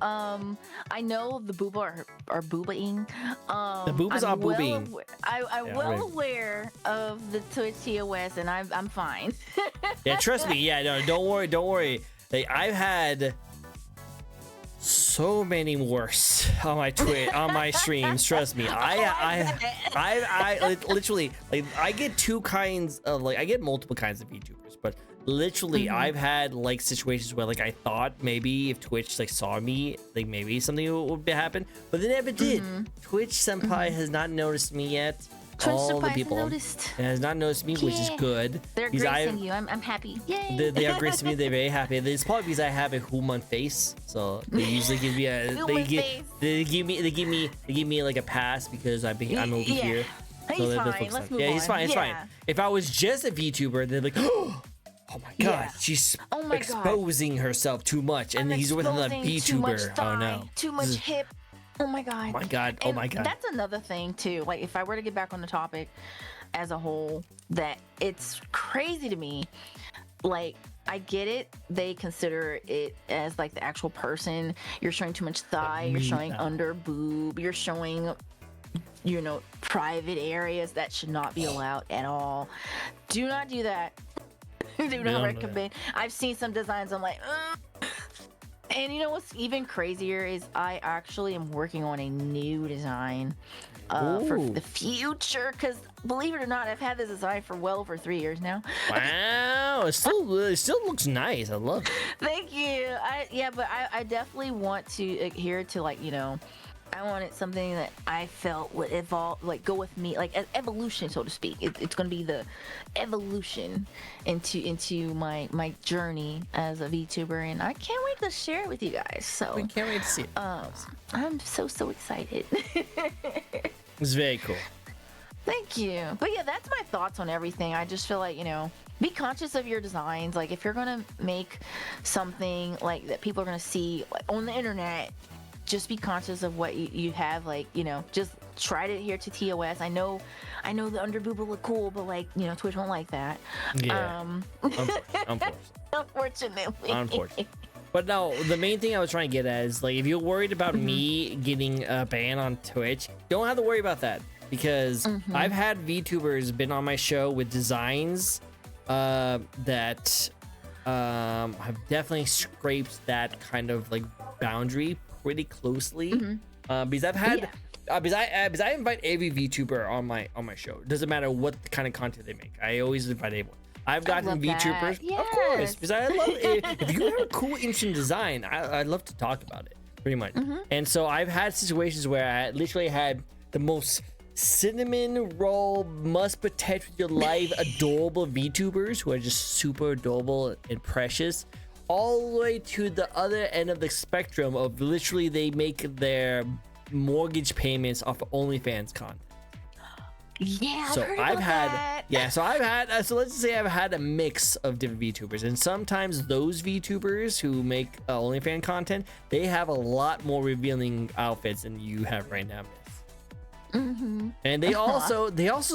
I know the booba are boobaing. The boobas are boobing. I'm well aware of the Twitch TOS, and I'm fine. Yeah, trust me. Yeah, no, don't worry. Like, I've had so many worse on my streams. Trust me. I literally, like, I get I get multiple kinds of VTubers, but literally I've had like situations where like I thought maybe if Twitch like saw me, like maybe something would happen, but they never did. Twitch senpai has not noticed me yet. All the people has not noticed me, which is good. They're gracing you. I'm happy. Yay! They are gracing me. They're very happy. It's probably because I have a human face, so they usually give me they give me like a pass because I'm over here. He's fine. Let's move on. He's fine. If I was just a VTuber, they're like, oh my god, she's exposing herself too much, and he's with another VTuber. Oh no, too much hip. Oh my god. Oh my god. That's another thing too. Like, if I were to get back on the topic as a whole, that it's crazy to me. Like, I get it. They consider it as like the actual person. You're showing too much thigh. You're showing under boob. You're showing, private areas that should not be allowed at all. Do not do that. Do not recommend. I've seen some designs. I'm like, ugh. And you know what's even crazier is I actually am working on a new design for the future, because believe it or not, I've had this design for well over 3 years now. Wow, it still looks nice. I love it. Thank you. But I definitely want to adhere to, like, I wanted something that I felt would evolve, like go with me, like evolution, so to speak. It's going to be the evolution into my journey as a VTuber, and I can't wait to share it with you guys. So we can't wait to see it. I'm so excited. It's very cool. Thank you. But yeah, that's my thoughts on everything. I just feel like, be conscious of your designs. Like, if you're going to make something like that people are going to see like, on the internet, just be conscious of what you have. Like, just try to adhere to TOS. I know the underboob will look cool, but like, Twitch won't like that. Yeah. Unfortunately. But no, the main thing I was trying to get at is like, if you're worried about me getting a ban on Twitch, don't have to worry about that, because I've had VTubers been on my show with designs that have definitely scraped that kind of like boundary pretty closely. Because I've had because I invite every VTuber on my show. It doesn't matter what kind of content they make. I always invite everyone. I've gotten VTubers, of course, because I love it. If you have a cool, interesting design, I'd love to talk about it, pretty much. And so I've had situations where I literally had the most cinnamon roll, must protect with your life, adorable VTubers who are just super adorable and precious, all the way to the other end of the spectrum of literally they make their mortgage payments off of OnlyFans content. Yeah, so I've had so let's just say I've had a mix of different VTubers, and sometimes those VTubers who make OnlyFans content, they have a lot more revealing outfits than you have right now, miss. And they also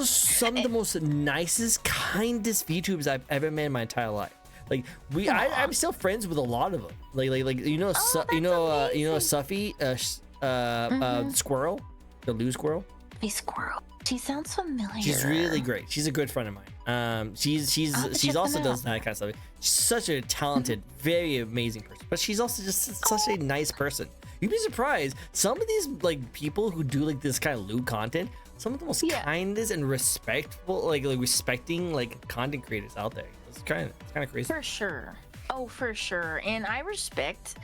some of the most nicest, kindest VTubers I've ever met in my entire life. Like I'm still friends with a lot of them. Like Suffy, Squirrel, the Lou Squirrel. Hey, Squirrel. She sounds familiar. She's really great. She's a good friend of mine. She's also does that kind of stuff. She's such a talented, very amazing person. But she's also just such a nice person. You'd be surprised. Some of these like people who do like this kind of lewd content, some of the most kindest and respectful, like respecting like content creators out there. It's kind of crazy. For sure. Oh, for sure. And I respect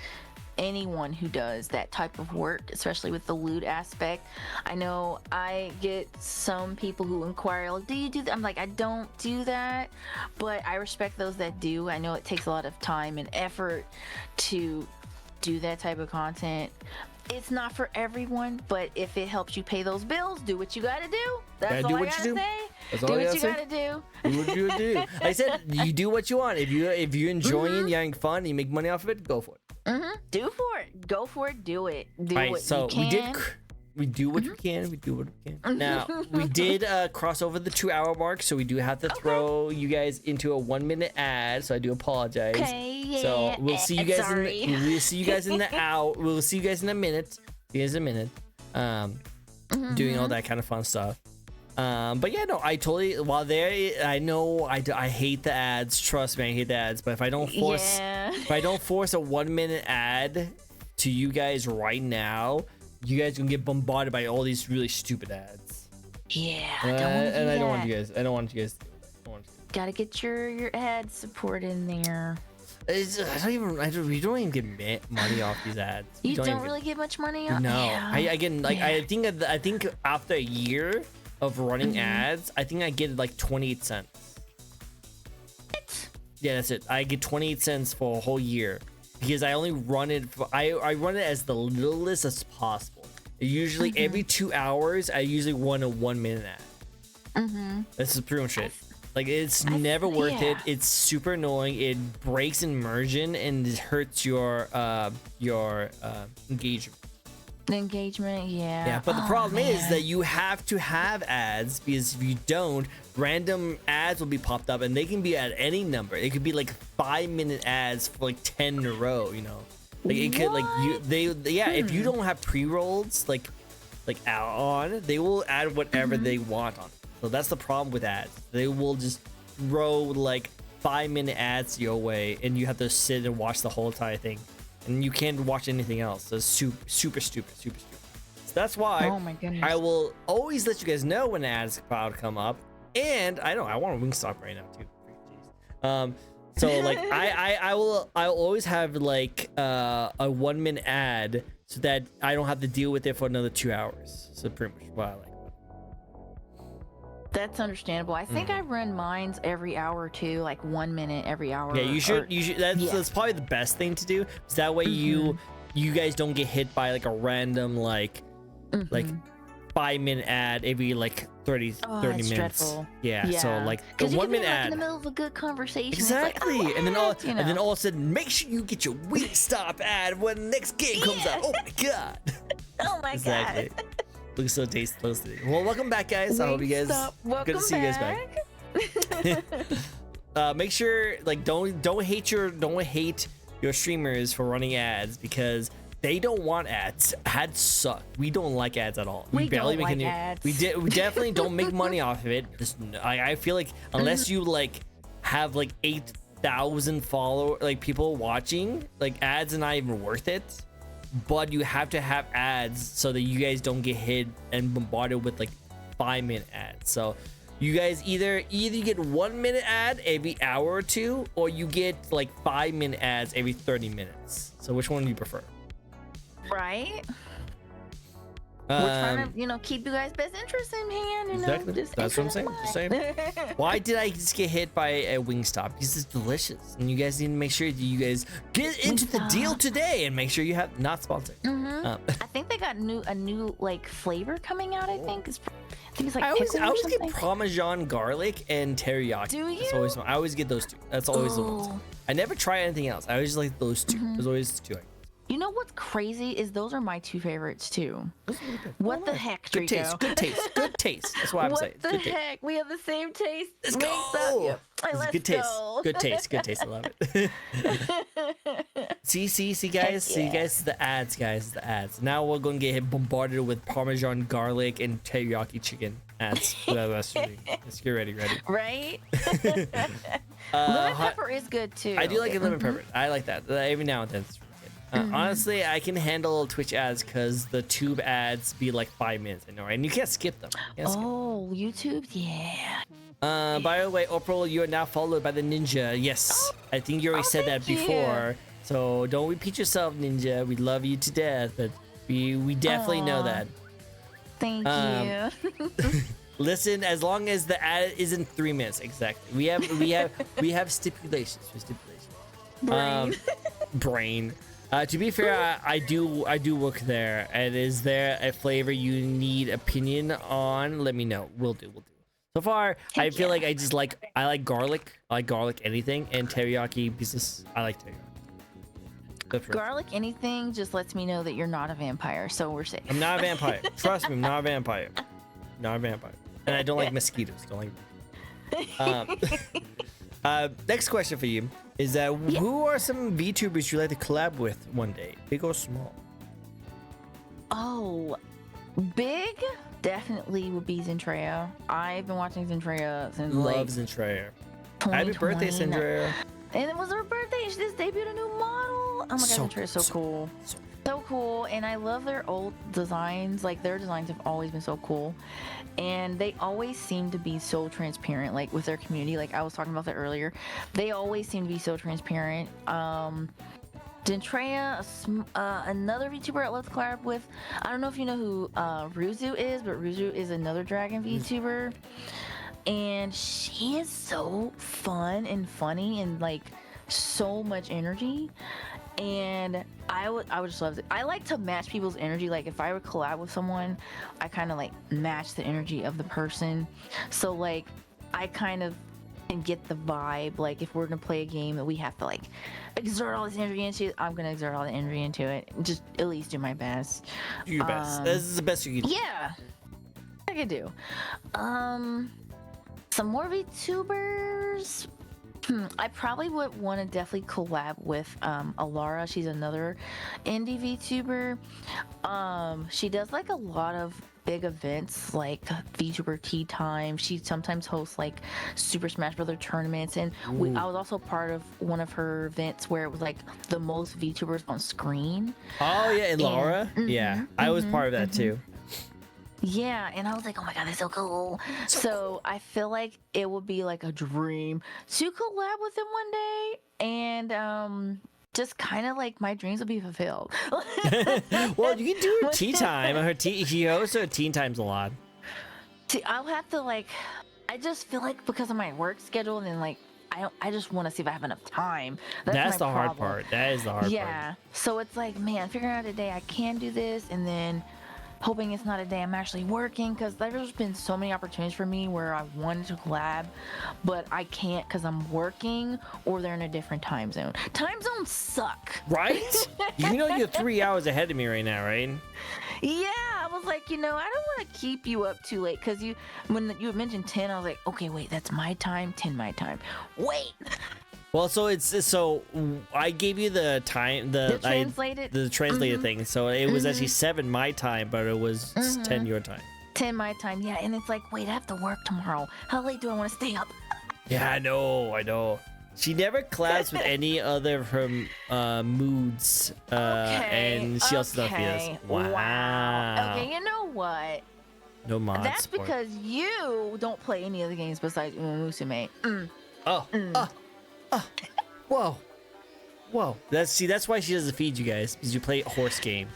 anyone who does that type of work, especially with the lewd aspect. I know I get some people who inquire, like, do you do that? I'm like, I don't do that, but I respect those that do. I know it takes a lot of time and effort to do that type of content. It's not for everyone, but if it helps you pay those bills, do what you gotta do. That's all I gotta say. Do what you gotta do. Do what you do. Like I said, you do what you want. If you're enjoying, you're having fun, and you make money off of it, go for it. Do for it. Go for it. Do it. Do right, what so you can. We do what we can. We do what we can. Now we did cross over the 2-hour mark, so we do have to throw you guys into a 1-minute ad. So I do apologize. Okay, yeah. So we'll see you guys. We'll see you guys in the out. We'll see you guys in a minute. See you guys in a minute. Doing all that kind of fun stuff. But yeah, no, I totally. While there, I know I hate the ads. Trust me, I hate the ads. But if I don't force, if I don't force a 1-minute ad to you guys right now, you guys gonna get bombarded by all these really stupid ads. Yeah, I don't want you guys. I don't want you guys. Gotta get your ad support in there. We don't even get money off these ads. You don't really get much money off. No, yeah. I think after a year of running ads, I think I get like 28 cents. What? Yeah, that's it. I get 28 cents for a whole year because I only run it. I run it as the littlest as possible. Usually every 2 hours, I usually run a 1-minute ad. This is pretty much it. Like it's never worth it. It's super annoying. It breaks immersion and it hurts your engagement. The engagement, yeah. Yeah, but the problem is that you have to have ads, because if you don't, random ads will be popped up, and they can be at any number. It could be like 5-minute ads for like 10 in a row. You know, like it could like if you don't have pre-rolls like out on, they will add whatever they want on. So that's the problem with ads. They will just throw like 5-minute ads your way, and you have to sit and watch the whole entire thing. And you can't watch anything else. So it's super stupid. So that's why I will always let you guys know when ads about to come up. And I want a Wingstop right now too. Jeez. So like I'll always have like a 1-minute ad so that I don't have to deal with it for another 2 hours. So pretty much what I like. That's understandable. I think I run mines every hour or two, like 1 minute every hour. Yeah, you should. That's probably the best thing to do. So that way you guys don't get hit by like a random like 5-minute ad every like 30 minutes. Dreadful. Yeah, so like the 1 minute ad in the middle of a good conversation. exactly, like, and then all of a sudden, make sure you get your Wingstop ad when the next game comes out. Oh my god! Oh my god! Looks so tasty. Well, welcome back, guys. I hope you guys good to see you guys back. Make sure like don't hate your streamers for running ads because they don't want ads. Ads suck. We don't like ads at all. We barely make any ads. We definitely don't make money off of it. I feel like unless you like have like 8,000 follow like people watching, like ads are not even worth it. But you have to have ads so that you guys don't get hit and bombarded with like 5-minute ads. So you guys either get 1 minute ad every hour or two, or you get like 5-minute ads every 30 minutes. So which one do you prefer? Right. We're trying to, keep you guys' best interest in hand. Exactly. That's what I'm saying. Just saying. Why did I just get hit by a Wingstop? Because it's delicious, and you guys need to make sure that you guys get into the deal today and make sure you have not sponsored. I think they got a new like flavor coming out. I think it's like I always get Parmesan garlic and teriyaki. Do you? I always get those two. That's always the ones. I never try anything else. I always like those two. There's always two. You know what's crazy is those are my two favorites too. What the heck, Trico? Good taste. That's what I'm saying. What the heck? We have the same taste. Let's go. Good taste. I love it. see guys. See guys, the ads, the ads. Now we're going to get bombarded with Parmesan garlic and teriyaki chicken ads. Let's get ready. Right? Lemon pepper is good too. I do like a lemon pepper. I like that. Every now and then. Honestly, I can handle Twitch ads because the tube ads be like 5 minutes, I know, right? And you can't skip them. YouTube, yeah. By the way, Oprah, you are now followed by the ninja. Yes, I think you already said that before. So don't repeat yourself, ninja. We love you to death, but we definitely know that. Thank you. Listen, as long as the ad isn't 3 minutes exactly. We have stipulations for stipulations. Brain. To be fair, I do work there. And is there a flavor you need opinion on? Let me know. We'll do. So far, I feel like I like garlic. I like garlic anything, and teriyaki pieces. I like teriyaki. Garlic anything just lets me know that you're not a vampire, so we're safe. I'm not a vampire. Trust me, I'm not a vampire. Not a vampire. And I don't like mosquitoes. Don't like. Next question for you is that who are some VTubers you like to collab with one day, big or small? Oh, big definitely would be Zentrea. I've been watching Zentrea since Love Zentrea. Happy birthday, Zentrea. And it was her birthday. She just debuted a new model. Oh my god, Zentrea is so cool. So cool. And I love their old designs. Like their designs have always been so cool. And they always seem to be so transparent, like with their community. Like I was talking about that earlier. They always seem to be so transparent. Zentrea, another VTuber I love to collab with. I don't know if you know who Ruzu is, but Ruzu is another dragon VTuber. And she is so fun and funny and like so much energy. And I would just love it. I like to match people's energy. Like if I would collab with someone, I kind of like match the energy of the person. So like I kind of can get the vibe. Like if we're gonna play a game that we have to like exert all this energy into, I'm gonna exert all the energy into it. Just at least do my best. Do your best. This is the best you can do. Yeah, I could do. Some more VTubers. I probably would want to definitely collab with Alara. She's another indie VTuber. She does like a lot of big events like VTuber Tea Time. She sometimes hosts like Super Smash Brother tournaments, and I was also part of one of her events where it was like the most VTubers on screen. Oh yeah, Alara. Yeah, I was part of that too. Yeah, and I was like, oh my god, that's so cool. So I feel like it would be like a dream to collab with him one day, and just kind of like my dreams will be fulfilled. Well, you can do her tea time. She hosts her tea times a lot. See, I'll have to like. I just feel like because of my work schedule, and then like I just want to see if I have enough time. That's the hard part. That is the hard part. Yeah. So it's like, man, figuring out a day I can do this, and then hoping it's not a day I'm actually working, because there's been so many opportunities for me where I wanted to collab, but I can't because I'm working or they're in a different time zone. Time zones suck. Right? You know you're 3 hours ahead of me right now, right? Yeah, I was like, I don't want to keep you up too late, because when you mentioned 10, I was like, okay, wait, that's my time, 10 my time. Wait. Well, so I gave you the time, the translated thing. So it was actually 7 my time, but it was 10 your time. 10 my time, yeah. And it's like, wait, I have to work tomorrow. How late do I want to stay up? Yeah, I know. She never collabs with any other of her moods, and she also does videos. Wow. Okay, you know what? No mods. That's support. because you don't play any other games besides Uma Musume. Whoa. That's why she doesn't feed you guys, because you play a horse game.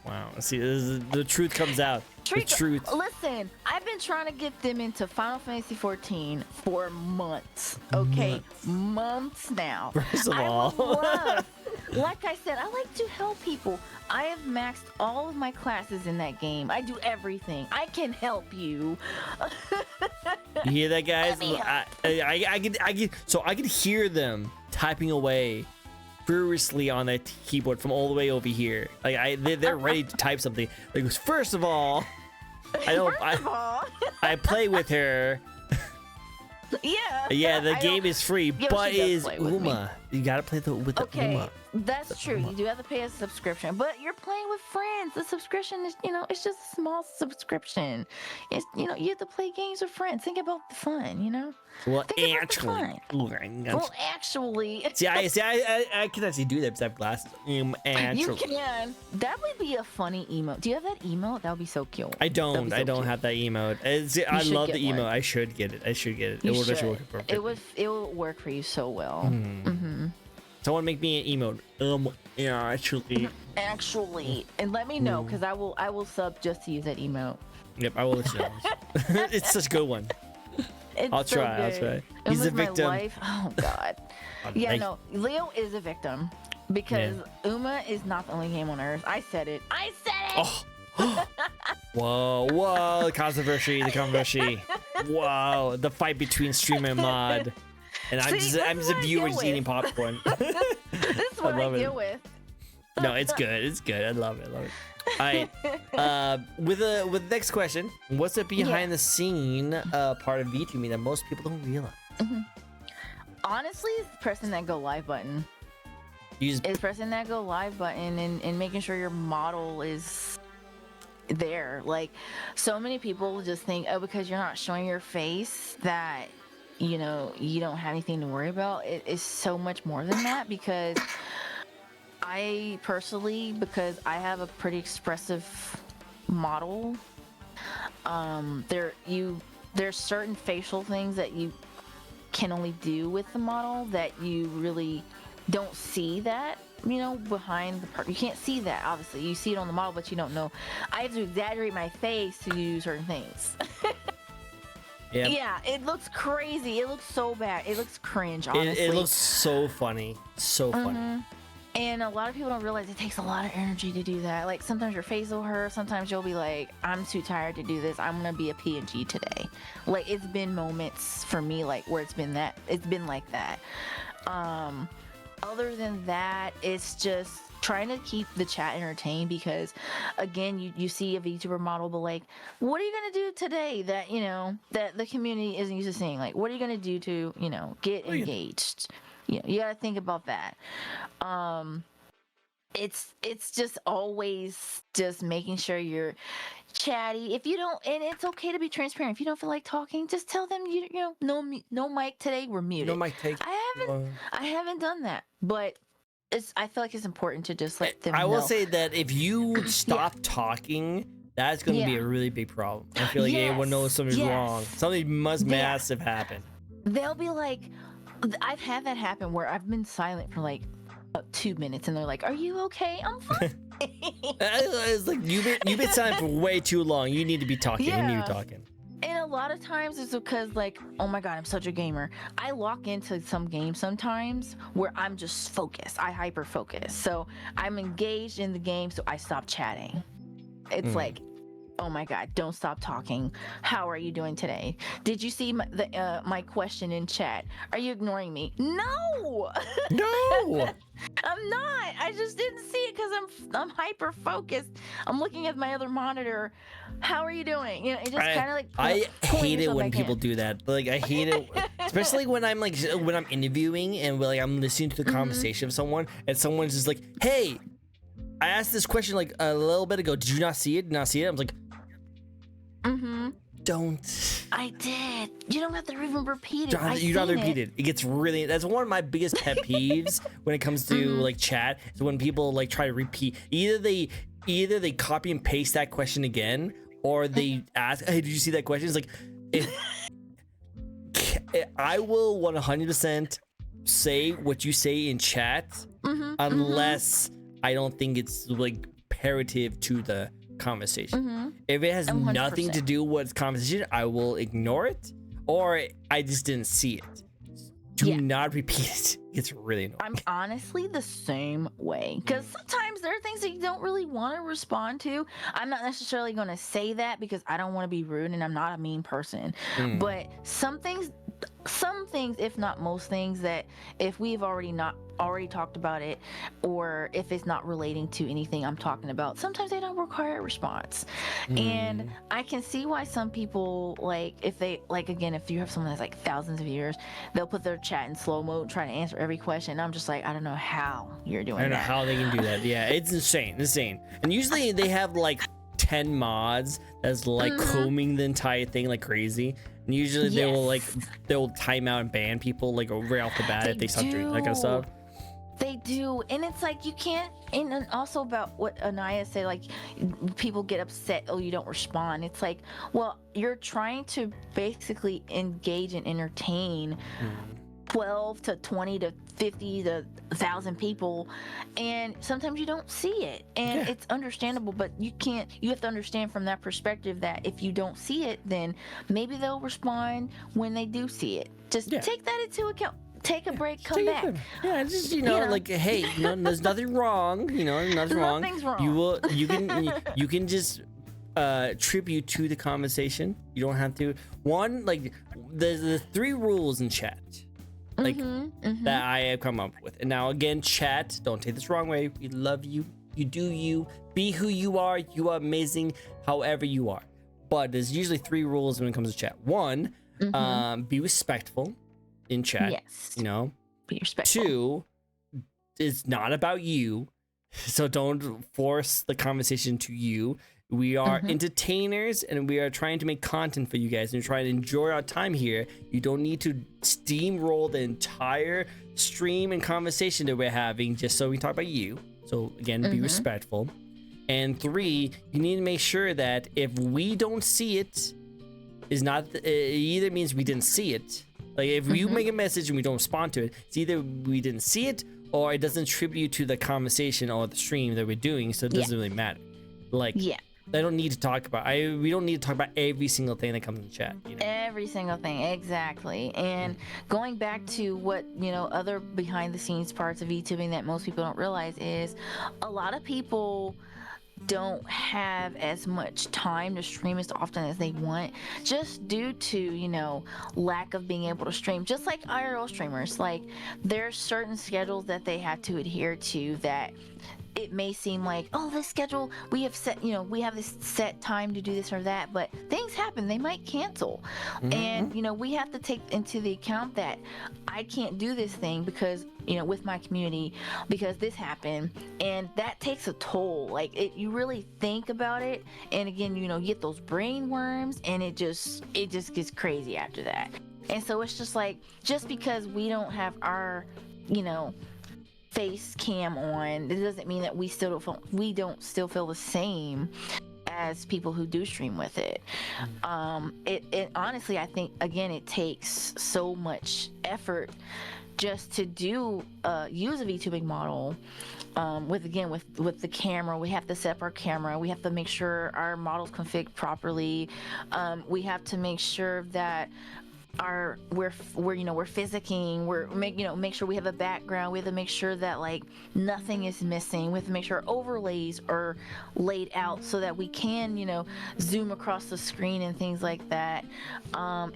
Wow. See, the truth comes out. The truth. Listen, I've been trying to get them into Final Fantasy 14 for months. Okay, months now. First of all, like I said, I like to help people. I have maxed all of my classes in that game. I do everything. I can help you. You hear that, guys? I can hear them typing away furiously on that keyboard from all the way over here. Like they're ready to type something. Like, first of all, I play with her. Yeah, the game is free, but is Uma. You gotta play with the Uma. That's true. You do have to pay a subscription, but you're playing with friends. The subscription is, it's just a small subscription. It's, you have to play games with friends. Think about the fun, Well, actually, see, I can actually do that because I have glasses. You can. That would be a funny emote. Do you have that emote? That would be so cute. I don't. I don't have that emote. I love the emote. I should get it. It will actually work perfect. It will work for you so well. Someone make me an emote. Yeah, actually, and let me know, because I will sub just to use that emote. Yep, I will let you know. It's such a good one. I'll try. He's a victim. Oh God. Yeah, no, Leo is a victim, because Uma is not the only game on Earth. I said it. Oh. Whoa, the controversy. Whoa, the fight between streamer and mod. And I'm just a viewer just eating popcorn. This is what I deal with. No, it's good. I love it. All right. With the next question, what's the behind the scene part of VTuber that most people don't realize? Honestly, it's pressing that go live button. It's pressing that go live button and making sure your model is there. Like, so many people just think, because you're not showing your face, that you don't have anything to worry about. It is so much more than that, because I personally, because I have a pretty expressive model, there's certain facial things that you can only do with the model that you really don't see that, behind the part. You can't see that, obviously. You see it on the model, but you don't know. I have to exaggerate my face to do certain things. Yep. Yeah, it looks crazy. It looks so bad. It looks cringe, honestly. It looks so funny. So funny. And a lot of people don't realize it takes a lot of energy to do that. Like, sometimes your face will hurt. Sometimes you'll be like, I'm too tired to do this. I'm going to be a PNG today. Like, it's been moments for me, like, where it's been like that. Other than that, it's just trying to keep the chat entertained, because again, you see a VTuber model, but like, what are you gonna do today that that the community isn't used to seeing? Like, what are you gonna do to get engaged? You gotta think about that. It's just always just making sure you're chatty. If you don't, and it's okay to be transparent. If you don't feel like talking, just tell them no mic today, we're muted. No mic take. I haven't done that, but I feel like it's important to just let them know. I will say that if you stop talking, that's going to be a really big problem. I feel like everyone knows something's wrong. Something massive happen. They'll be like, I've had that happen where I've been silent for like 2 minutes, and they're like, "Are you okay?" I'm fine. It's like you've been silent for way too long. You need to be talking. You need to be talking. And a lot of times it's because, like, oh my God, I'm such a gamer. I lock into some games sometimes where I'm just focused. I hyper focus. So I'm engaged in the game, so I stop chatting. It's like, oh my God, don't stop talking. How are you doing today? Did you see my question in chat? Are you ignoring me? No! No! I'm not. I just didn't see it because I'm hyper focused. I'm looking at my other monitor. How are you doing? You know, it just kind of like I hate it when people do that. Like I hate it, especially when I'm interviewing and like I'm listening to the conversation of someone and someone's just like, "Hey, I asked this question like a little bit ago. Did you not see it? Did not see it?" I'm like, don't. I did. You don't have to even repeat it. You don't have to repeat it. It gets really. That's one of my biggest pet peeves when it comes to like chat. Is when people like try to repeat. Either they copy and paste that question again, or they ask, "Hey, did you see that question?" It's like, I will 100% say what you say in chat, unless I don't think it's like imperative to the conversation. If it has 100%. nothing to do with conversation, I will ignore it, or I just didn't see it. Do not repeat it. It's really annoying. I'm honestly the same way, because sometimes there are things that you don't really want to respond to. I'm not necessarily going to say that because I don't want to be rude and I'm not a mean person, but some things, if not most things, that if we've already talked about it, or if it's not relating to anything I'm talking about, sometimes they don't require a response. And I can see why some people, like, if they, like, again, if you have someone that's like thousands of viewers, they'll put their chat in slow mode trying to answer every question. I'm just like, I don't know how you're doing that. I don't know how they can do that. Yeah, it's insane. And usually they have like 10 mods that's like combing the entire thing like crazy. And usually they will time out and ban people like right off the bat if they start doing that kind of stuff. They do, and it's like you can't. And also about what Anaya said, like people get upset. Oh, you don't respond. It's like, well, you're trying to basically engage and entertain 12 to 20 to 50 to 1,000 people, and sometimes you don't see it, and it's understandable. But you have to understand from that perspective that if you don't see it, then maybe they'll respond when they do see it. Just take that into account. Take a break, come back. Yeah, just like, hey, there's nothing wrong. Nothing wrong. Nothing's wrong. You can just tribute to the conversation. You don't have to. One, like the 3 rules in chat, like that I have come up with. And now again, chat, don't take this wrong way. We love you. You do you. Be who you are. You are amazing, however you are. But there's usually 3 rules when it comes to chat. One, be respectful in chat. Yes. Be respectful. 2, it's not about you, so don't force the conversation to you. We are entertainers, and we are trying to make content for you guys and try to enjoy our time here. You don't need to steamroll the entire stream and conversation that we're having just so we talk about you. So again, be respectful. And 3, you need to make sure that if we don't see it, it either means we didn't see it. Like if you make a message and we don't respond to it, it's either we didn't see it or it doesn't tribute to the conversation or the stream that we're doing, so it doesn't really matter. Like, I don't need to talk about. We don't need to talk about every single thing that comes in the chat. Every single thing, exactly. And going back to what other behind the scenes parts of VTubing that most people don't realize is a lot of people don't have as much time to stream as often as they want, just due to lack of being able to stream. Just like IRL streamers, like there's certain schedules that they have to adhere to that it may seem like, oh, this schedule we have set, we have this set time to do this or that, but things happen, they might cancel. And we have to take into the account that I can't do this thing because with my community because this happened, and that takes a toll. Like you really think about it, and again, you get those brain worms, and it just gets crazy after that. And so it's just like, just because we don't have our face cam on, it doesn't mean that we don't still feel the same as people who do stream with it. It honestly, I think again, it takes so much effort just to use a VTubing model. With the camera, we have to set up our camera. We have to make sure our model's configured properly. We have to make sure that we're physicking, make sure we have a background, we have to make sure that like nothing is missing, we have to make sure overlays are laid out so that we can zoom across the screen and things like that.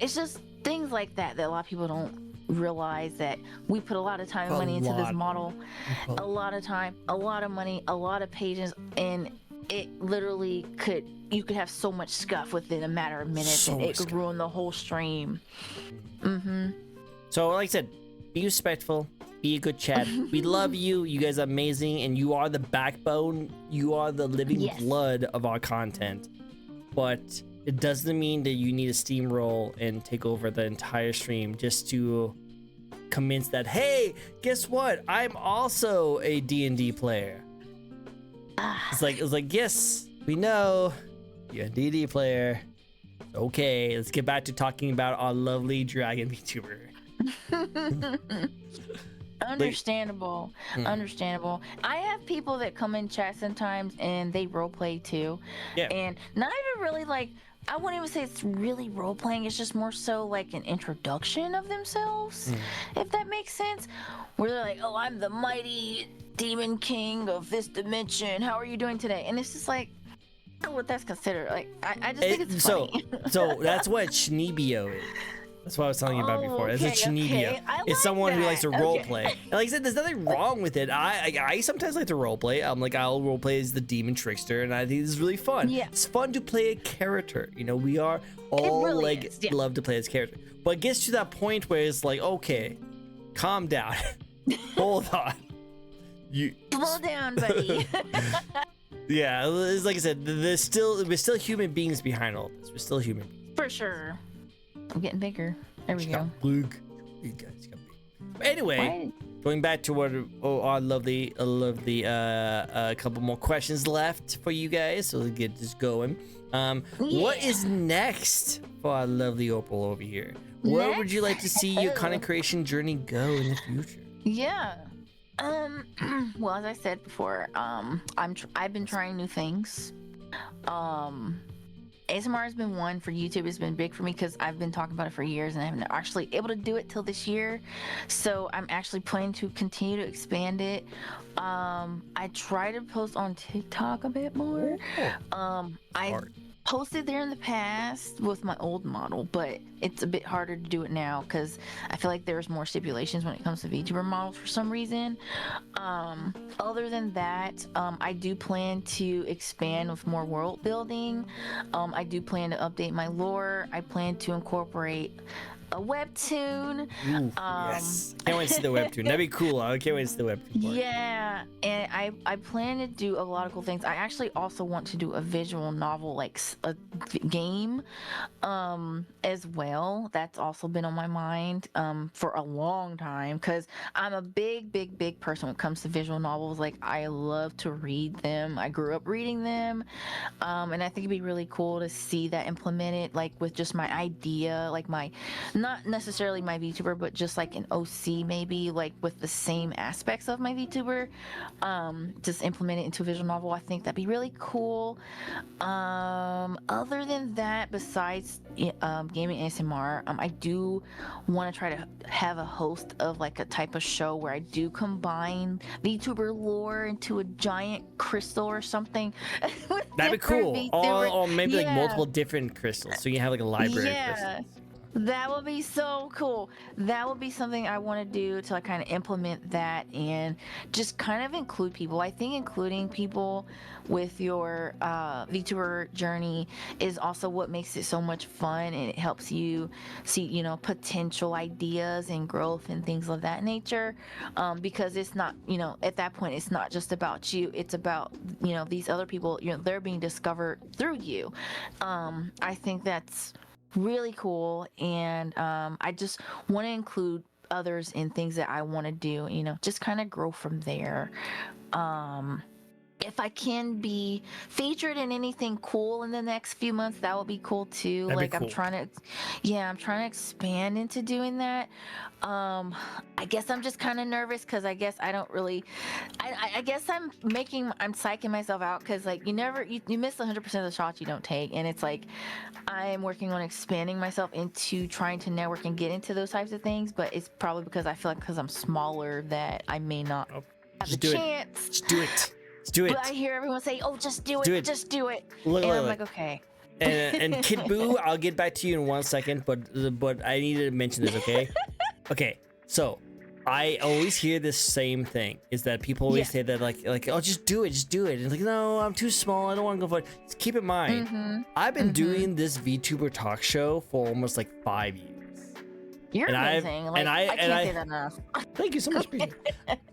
It's just things like that that a lot of people don't realize, that we put a lot of time and money into this model, a lot of time, a lot of money, a lot of pages, and it literally you could have so much scuff within a matter of minutes, and it could ruin the whole stream. So like I said, be respectful, be a good chat. We love you. You guys are amazing, and you are the backbone. You are the living blood of our content. But it doesn't mean that you need to steamroll and take over the entire stream just to convince that, hey, guess what? I'm also a D&D player. It's like, yes, we know you're a D&D player. Okay, let's get back to talking about our lovely dragon VTuber. Understandable. Understandable. I have people that come in chat sometimes and they roleplay too. Yeah. And not even really like, I wouldn't even say it's really role playing. It's just more so like an introduction of themselves, if that makes sense. Where they're like, "Oh, I'm the mighty demon king of this dimension. How are you doing today?" And it's just like, I don't know what that's considered. Like, I just think it's funny. So that's what Schnebio is. That's what I was telling you about before. It's a Schnebio. It's someone who likes to role play. And like I said, there's nothing wrong with it. I sometimes like to role play. I'll role play as the demon trickster, and I think this is really fun. Yeah. It's fun to play a character. We are all really love to play as character. But it gets to that point where it's like, okay, calm down. Hold on. Slow down, buddy. Yeah, it's like I said, we're still human beings behind all this. We're still human beings. For sure. I'm getting bigger. There we go. Big guys got big. But anyway, going back to what our lovely couple more questions left for you guys, so let's get this going. What is next for our lovely Opal over here? Where would you like to see your content creation journey go in the future? Yeah. Well, as I said before, I've been trying new things. ASMR has been one for YouTube. It's been big for me because I've been talking about it for years and I haven't actually able to do it till this year. So I'm actually planning to continue to expand it. I try to post on TikTok a bit more. I posted there in the past with my old model, but it's a bit harder to do it now because I feel like there's more stipulations when it comes to VTuber models for some reason. Other than that, I do plan to expand with more world building. I do plan to update my lore. I plan to incorporate a webtoon. Yes. Can't wait to see the webtoon. That'd be cool. I can't wait to see the webtoon part. Yeah, and I plan to do a lot of cool things. I actually also want to do a visual novel, like a game, as well. That's also been on my mind for a long time because I'm a big person when it comes to visual novels. Like, I love to read them. I grew up reading them, and I think it'd be really cool to see that implemented, like with just my idea, like not necessarily my VTuber, but just like an OC maybe, like with the same aspects of my VTuber, just implement it into a visual novel. I think that'd be really cool. Other than that, besides gaming ASMR, I do want to try to have a host of like a type of show where I do combine VTuber lore into a giant crystal or something. That'd be cool. Or maybe like multiple different crystals, so you have like a library of crystals. That would be so cool. That would be something I want to do to like kind of implement that and just kind of include people. I think including people with your VTuber journey is also what makes it so much fun, and it helps you see, potential ideas and growth and things of that nature. Because it's not, at that point, it's not just about you. It's about, these other people, they're being discovered through you. I think that's really cool, and I just want to include others in things that I want to do, just kind of grow from there. if I can be featured in anything cool in the next few months, that would be cool too. That'd be Like cool. I'm trying to expand into doing that. I guess I'm just kind of nervous because I guess I don't really, I guess I'm psyching myself out because like you miss 100% of the shots you don't take. And it's like, I am working on expanding myself into trying to network and get into those types of things. But it's probably because I feel like because I'm smaller that I may not have the chance. Just do it. Just do it. But I hear everyone say, "Oh, just do it. Just do it." Look, and I'm like, okay. And Kid Boo, I'll get back to you in 1 second, but I need to mention this, okay? Okay, so I always hear this same thing is that people always say that like oh just do it. And it's like no, I'm too small. I don't want to go for it. Just keep in mind, I've been doing this VTuber talk show for almost like 5 years. You're amazing. I can't say that enough. Thank you so much.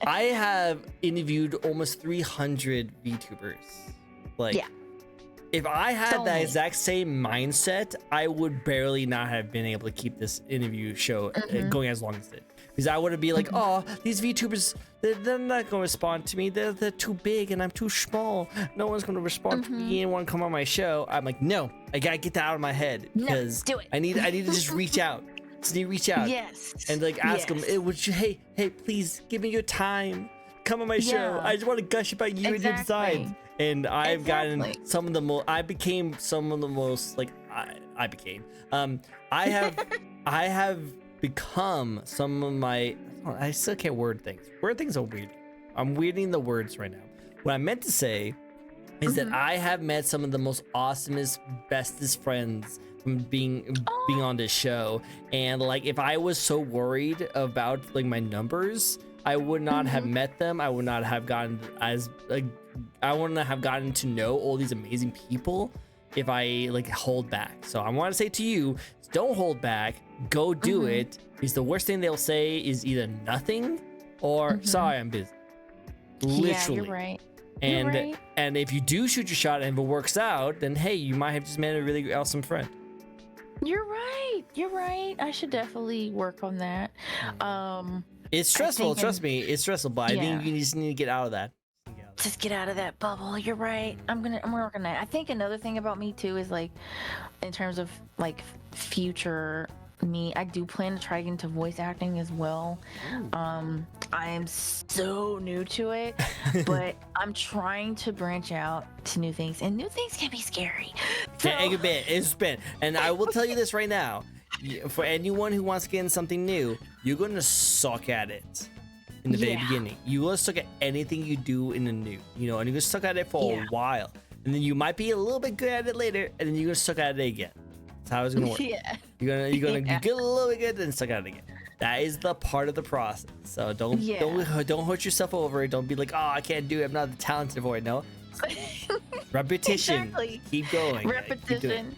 I have interviewed almost 300 VTubers. Like, if I had that exact same mindset, I would barely not have been able to keep this interview show going as long as it did. Because I would be like, oh, these VTubers, they're not going to respond to me. They're too big and I'm too small. No one's going to respond to me and want to come on my show. I'm like, no, I got to get that out of my head. Because do it. I need to just reach out. So you reach out, and like ask them, would you, hey, please give me your time, come on my show. I just want to gush about you and your designs. And I've gotten some of the most. I became some of the most like I became. I have become some of my. I still can't word things. Word things are weird. I'm weirding the words right now. What I meant to say is that I have met some of the most awesomest, bestest friends from being on this show. And like if I was so worried about like my numbers, I would not have met them. I would not have gotten I wouldn't have gotten to know all these amazing people if I like hold back. So I want to say to you, don't hold back, go do it, because the worst thing they'll say is either nothing or sorry, I'm busy. Literally. Yeah, you're right. And if you do shoot your shot and if it works out, then hey, you might have just met a really awesome friend. You're right. I should definitely work on that. It's stressful, trust me, it's stressful, but I think you just need to get out of that. Just get out of that bubble. You're right. I'm working on that. I think another thing about me too is like in terms of like future me, I do plan to try to get into voice acting as well. I am so new to it, but I'm trying to branch out to new things, and new things can be scary. So... Yeah, it's been. And I will tell you this right now, for anyone who wants to get in something new, you're going to suck at it in the very beginning. You will suck at anything you do in the new, and you're going to suck at it for a while, and then you might be a little bit good at it later, and then you're going to suck at it again. That's how it's gonna work. You're gonna get a little bit good, then suck at it again. That is the part of the process. So don't hurt yourself over it. Don't be like, oh, I can't do it. I'm not talented for it. No. Repetition. Exactly. Keep going. Repetition.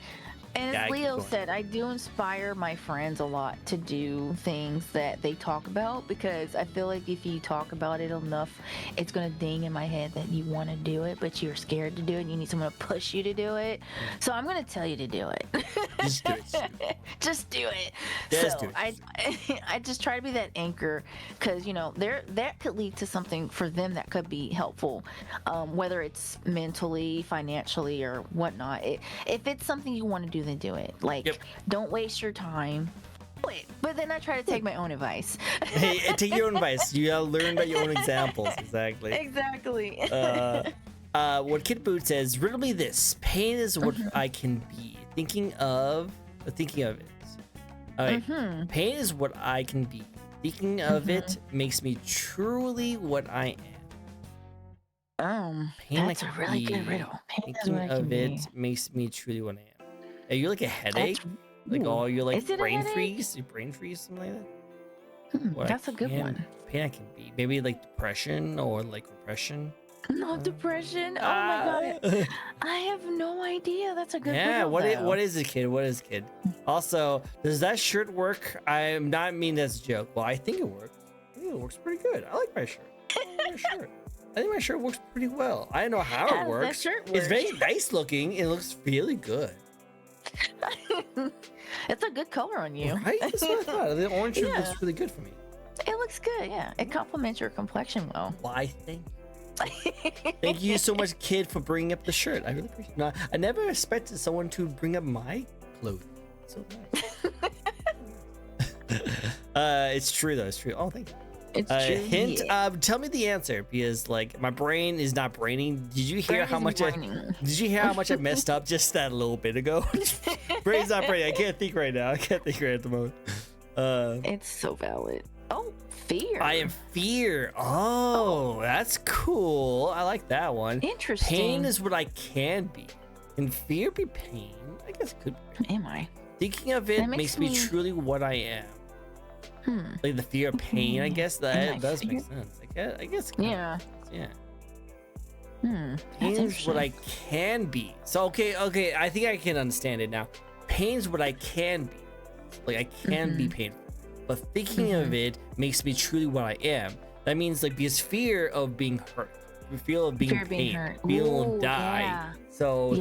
And as Leo said, I do inspire my friends a lot to do things that they talk about, because I feel like if you talk about it enough, it's going to ding in my head that you want to do it, but you're scared to do it and you need someone to push you to do it. So I'm going to tell you to do it. Just do it. Just do it. Just so do it. I just try to be that anchor, because, that could lead to something for them that could be helpful, whether it's mentally, financially, or whatnot. If it's something you want to do, then do it. Don't waste your time. But then I try to take my own advice. Hey, take your own advice. You gotta learn by your own examples. Exactly. What Kid Boot says, riddle me this. Pain is what I can be. Thinking of it. Alright. Pain is what I can be. Thinking of it makes me truly what I am. Pain that's a really good riddle. Thinking of it makes me truly what I am. Are you like a headache? You're like brain freeze? You brain freeze, something like that? That's a good one. Pain I can be. Maybe like depression or like repression. No, depression. Oh my god. I have no idea. That's a good riddle. What is it, kid? What is it, kid? Also, does that shirt work? I'm not mean that's a joke. Well, I think it works. I think it works pretty good. I like my shirt. I think my shirt works pretty well. I don't know how it works. It's very nice looking. It looks really good. It's a good color on you. Right? That's what I thought. The orange shirt looks really good for me. It looks good, yeah. It complements your complexion well. Why, thank you. Thank you so much, kid, for bringing up the shirt. I really appreciate it. No, I never expected someone to bring up my clothing. So nice. It's true though. It's true. Oh, thank you. It's true. Hint. Yeah. Tell me the answer because like my brain is not braining. Did you hear how much? Did you hear how much I messed up just that little bit ago? Brain's not braining. I can't think right now. I can't think right at the moment. It's so valid. Oh, fear. I am fear. Oh, that's cool. I like that one. Interesting. Pain is what I can be. Can fear be pain? I guess it could be. Am I? Thinking of it makes me truly what I am. Like the fear of pain, I guess that does make sense. I guess. Yeah. Yeah. Pain is what I can be. So okay. I think I can understand it now. Pain's what I can be. Like I can be painful. But thinking of it makes me truly what I am. That means like because fear of being hurt, fear of being pain, fear of die. Yeah. So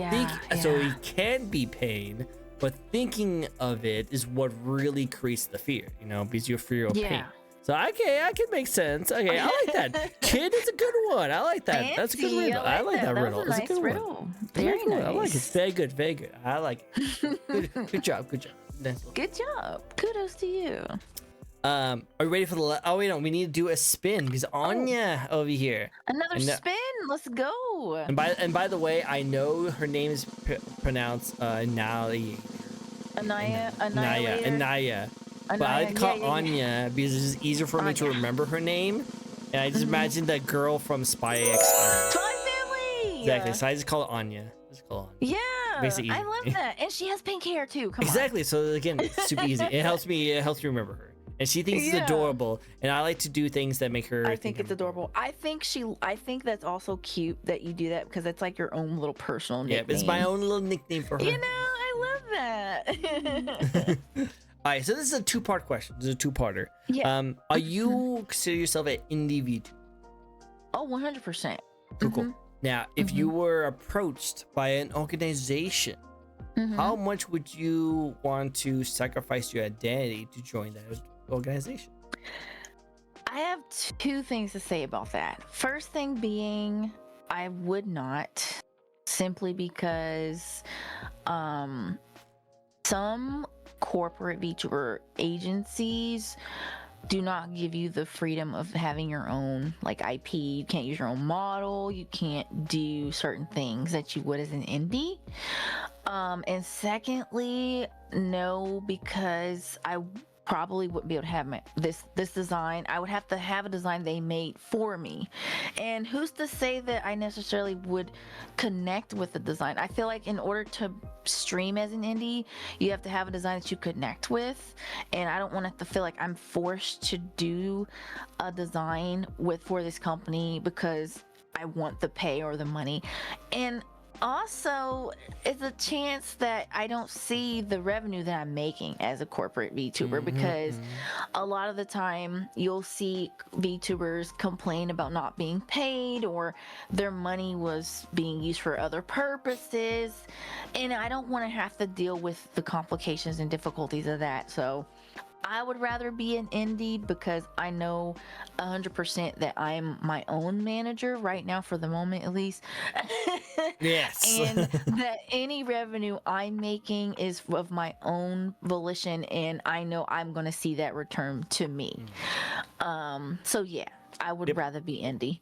so it can be pain. But thinking of it is what really creates the fear, you know, because you're fear of pain. So okay, I can make sense. Okay, I like that. Kid is a good one. I like that. Fancy. That's a good riddle. I like that riddle. That was a It's a good riddle. one. Very nice. I like it. Very good. Very good. I like it. Good job. Good job. Nice. Good job. Kudos to you. Are we ready for the? Oh wait, no. We need to do a spin because Anya over here. Another spin. Let's go. And by the way, I know her name is pronounced Anaya. Anaya. But I call Anya because it's just easier for me to remember her name. And I just imagine that girl from Spy X. Spy Family. Exactly. So I just call it Anya. Yeah. Basically I love that. And she has pink hair too. Come exactly. So again, it's super easy. It helps me remember her. And she thinks it's adorable. And I like to do things that make her. I think it's adorable. I think that's also cute that you do that because it's like your own little personal nickname. Yeah, it's my own little nickname for her. You know, I love that. All right, so this is a two-part question. This is a two-parter. Yeah. Are you consider yourself an indie VTuber? Oh, 100%. Cool. Now, if you were approached by an organization, how much would you want to sacrifice your identity to join that organization? I have two things to say about that. First thing being, I would not, simply because some corporate VTuber agencies do not give you the freedom of having your own like IP. You can't use your own model. You can't do certain things that you would as an indie. And secondly, no, because I probably wouldn't be able to have this design. I would have to have a design they made for me. And who's to say that I necessarily would connect with the design? I feel like in order to stream as an indie, you have to have a design that you connect with. And I don't want it to feel like I'm forced to do a design for this company because I want the pay or the money. And also, it's a chance that I don't see the revenue that I'm making as a corporate VTuber because a lot of the time you'll see VTubers complain about not being paid or their money was being used for other purposes. And I don't want to have to deal with the complications and difficulties of that. So I would rather be an indie because I know 100% that I'm my own manager right now, for the moment at least. Yes. And that any revenue I'm making is of my own volition, and I know I'm going to see that return to me. So yeah, I would rather be indie.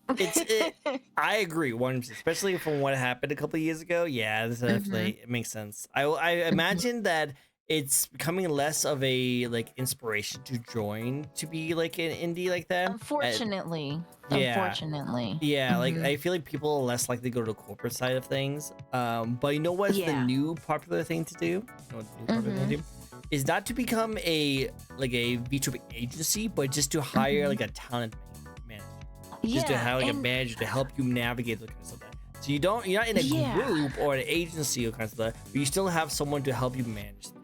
I agree 100%, especially from what happened a couple of years ago. Yeah, this definitely it makes sense. I imagine that it's becoming less of a like inspiration to join to be like an indie like that. Unfortunately. Yeah, like I feel like people are less likely to go to the corporate side of things. But you know what's the new popular thing to do? You know what the new popular thing to do? Is not to become a VTuber agency, but just to hire like a talent manager. Just to have like a manager to help you navigate the kind of stuff. So you're not in a group or an agency or kind of stuff, but you still have someone to help you manage things.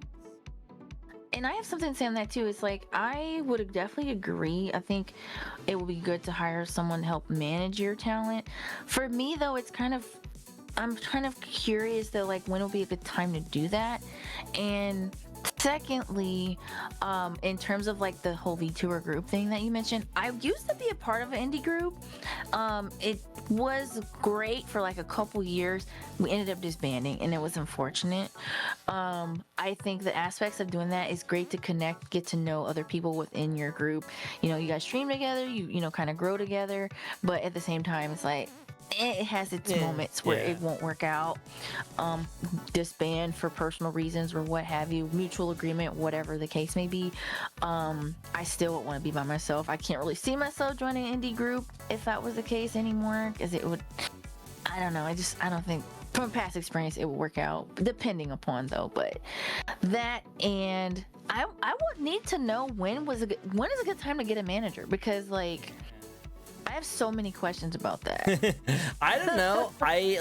And I have something to say on that too. It's like I would definitely agree. I think it would be good to hire someone to help manage your talent. For me though, I'm kind of curious though, like when will be a good time to do that. And Secondly, in terms of like the whole VTuber group thing that you mentioned, I used to be a part of an indie group. It was great for like a couple years. We ended up disbanding, and it was unfortunate. I think the aspects of doing that is great to connect, get to know other people within your group. You know, you guys stream together, you know, kind of grow together, but at the same time, it's like it has its moments where it won't work out, disband for personal reasons or what have you, mutual agreement, whatever the case may be. I still would want to be by myself. I can't really see myself joining an indie group if that was the case anymore, because it would, I don't know, I don't think from past experience it would work out, depending upon though. But that, and I would need to know when is a good time to get a manager, because like I have so many questions about that. I don't know. I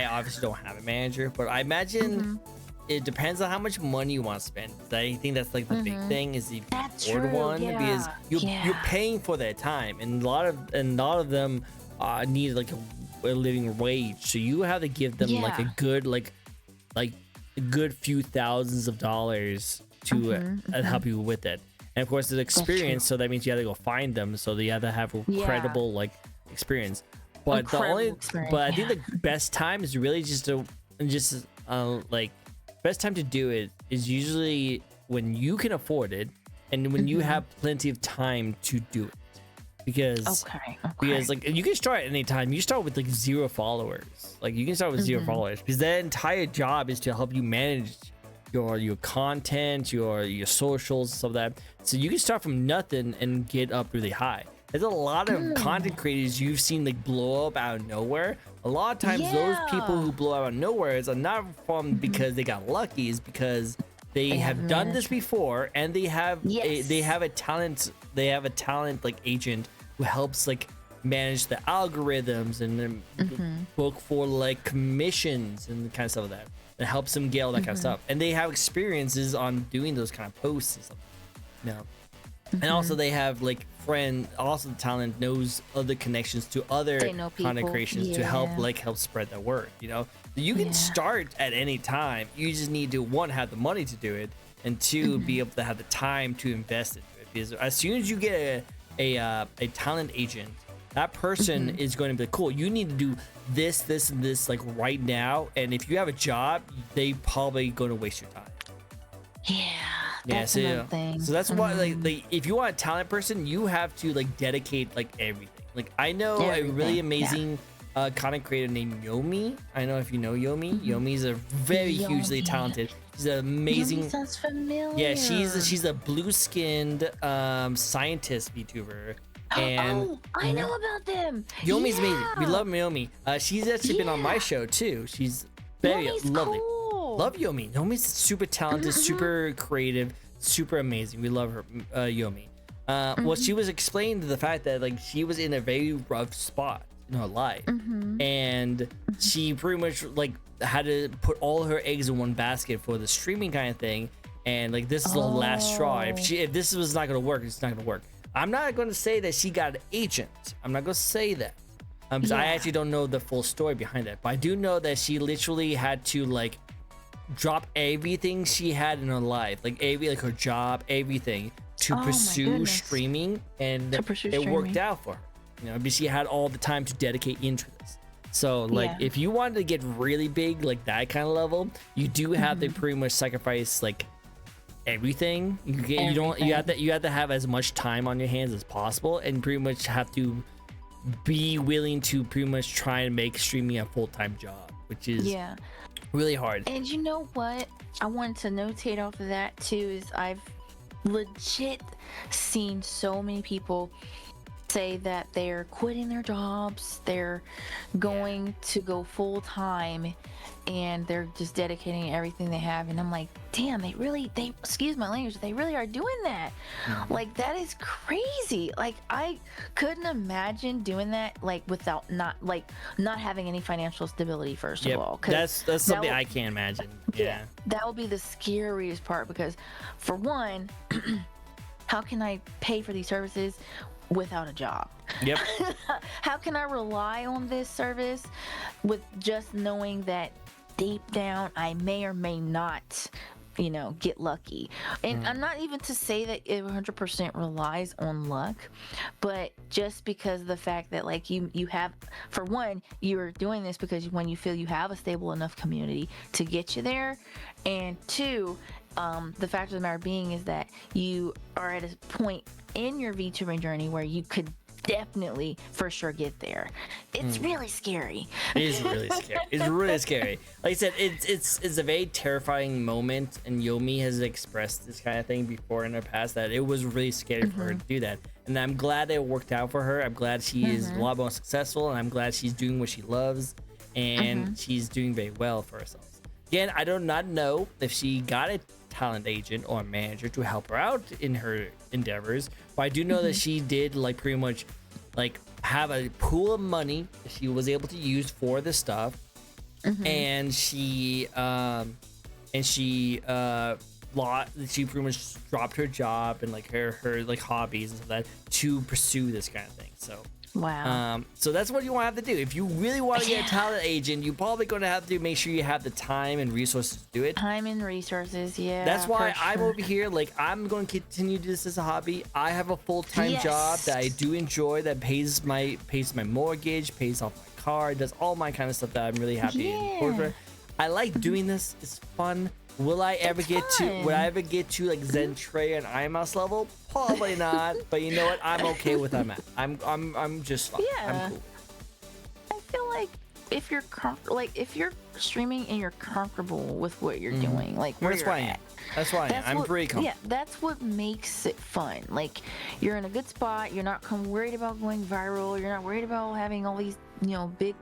obviously don't have a manager, but I imagine it depends on how much money you want to spend. I think that's like the big thing, is if you can afford one, because you're paying for their time, and a lot of them need like a living wage, so you have to give them like a good a good few thousands of dollars to help you with it. And of course, the experience, so that means you have to go find them. So you have to have a credible like experience. But I think the best time is really best time to do it is usually when you can afford it, and when you have plenty of time to do it. Because like you can start at any time. You start with like 0 followers. Like you can start with 0 followers, because their entire job is to help you manage your content, your socials, stuff like that. So you can start from nothing and get up really high. There's a lot of content creators you've seen like blow up out of nowhere. A lot of times those people who blow out of nowhere are not from because they got lucky, is because they have done this before, and they have a talent like agent who helps like manage the algorithms and book for like commissions and kind of stuff like that. It helps them get all that kind of stuff, and they have experiences on doing those kind of posts and stuff. And also they have like also the talent knows other connections to other content creations to help spread their word. You know, you can start at any time. You just need to, one, have the money to do it, and two, be able to have the time to invest into it. Because as soon as you get a talent agent, that person is going to be like, cool, you need to do this, and this like right now. And if you have a job, they probably going to waste your time. That's another thing. So that's why like if you want a talent person, you have to like dedicate like everything. Like I know a really amazing content creator named Yomi. I don't know if you know Yomi. Yomi's a very hugely talented. She's an amazing. Yomi sounds familiar. Yeah, she's a blue-skinned scientist VTuber. And I know about them. Yomi's amazing. We love Yomi. She's actually been on my show too. She's very lovely. Cool. Love Yomi. Yomi's super talented, super creative, super amazing. We love her, Yomi. Well, she was explaining the fact that like she was in a very rough spot in her life, and she pretty much like had to put all her eggs in one basket for the streaming kind of thing. And like this is the last straw. If this was not gonna work, it's not gonna work. I'm not going to say that she got an agent. I'm not going to say that. Because I actually don't know the full story behind that. But I do know that she literally had to like drop everything she had in her life, like her job, everything, to pursue streaming, and it worked out for her. You know, because she had all the time to dedicate into this. So like, if you wanted to get really big, like that kind of level, you do have to pretty much sacrifice like everything. You have to have as much time on your hands as possible, and pretty much have to be willing to pretty much try and make streaming a full-time job, which is really hard. And you know what I wanted to notate off of that too is I've legit seen so many people say that they're quitting their jobs, they're going to go full-time, and they're just dedicating everything they have. And I'm like, damn, they excuse my language, they really are doing that. Like that is crazy. Like I couldn't imagine doing that like without not having any financial stability first of all. That's something I can't imagine. That would be the scariest part, because for one, how can I pay for these services without a job? How can I rely on this service with just knowing that deep down I may or may not get lucky. And I'm not even to say that it 100% relies on luck, but just because of the fact that like you have, for one, you're doing this because when you feel you have a stable enough community to get you there, and two, the fact of the matter being is that you are at a point in your VTubing journey where you could definitely for sure get there. It's really scary. It is really scary. It's really scary. Like I said, it's a very terrifying moment, and Yomi has expressed this kind of thing before in her past, that it was really scary for her to do that. And I'm glad it worked out for her. I'm glad she is a lot more successful, and I'm glad she's doing what she loves, and she's doing very well for herself. Again, I do not know if she got a talent agent or a manager to help her out in her endeavors, but I do know that she did like pretty much like have a pool of money that she was able to use for this stuff, and she pretty much dropped her job and like her like hobbies and stuff like that to pursue this kind of thing. So wow. So that's what you want to have to do. If you really want to get a talent agent, you're probably going to have to make sure you have the time and resources to do it. Time and resources, yeah. That's why I'm over here. Like, I'm going to continue to do this as a hobby. I have a full-time job that I do enjoy, that pays my mortgage, pays off my car, does all my kind of stuff that I'm really happy for. I like doing this. It's fun. Will I ever get to like Zentrey and IMOS level? Probably not. But you know what? I'm okay with where I'm at. I'm just fine. Yeah. I'm cool. I feel like if you're streaming and you're comfortable with what you're doing, like where That's you're why at. That's why I'm pretty comfortable. Yeah, that's what makes it fun. Like you're in a good spot. You're not worried about going viral. You're not worried about having all these big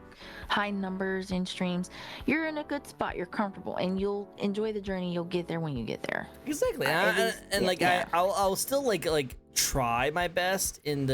high numbers in streams. You're in a good spot. You're comfortable, and you'll enjoy the journey. You'll get there when you get there. Exactly. I'll still like try my best in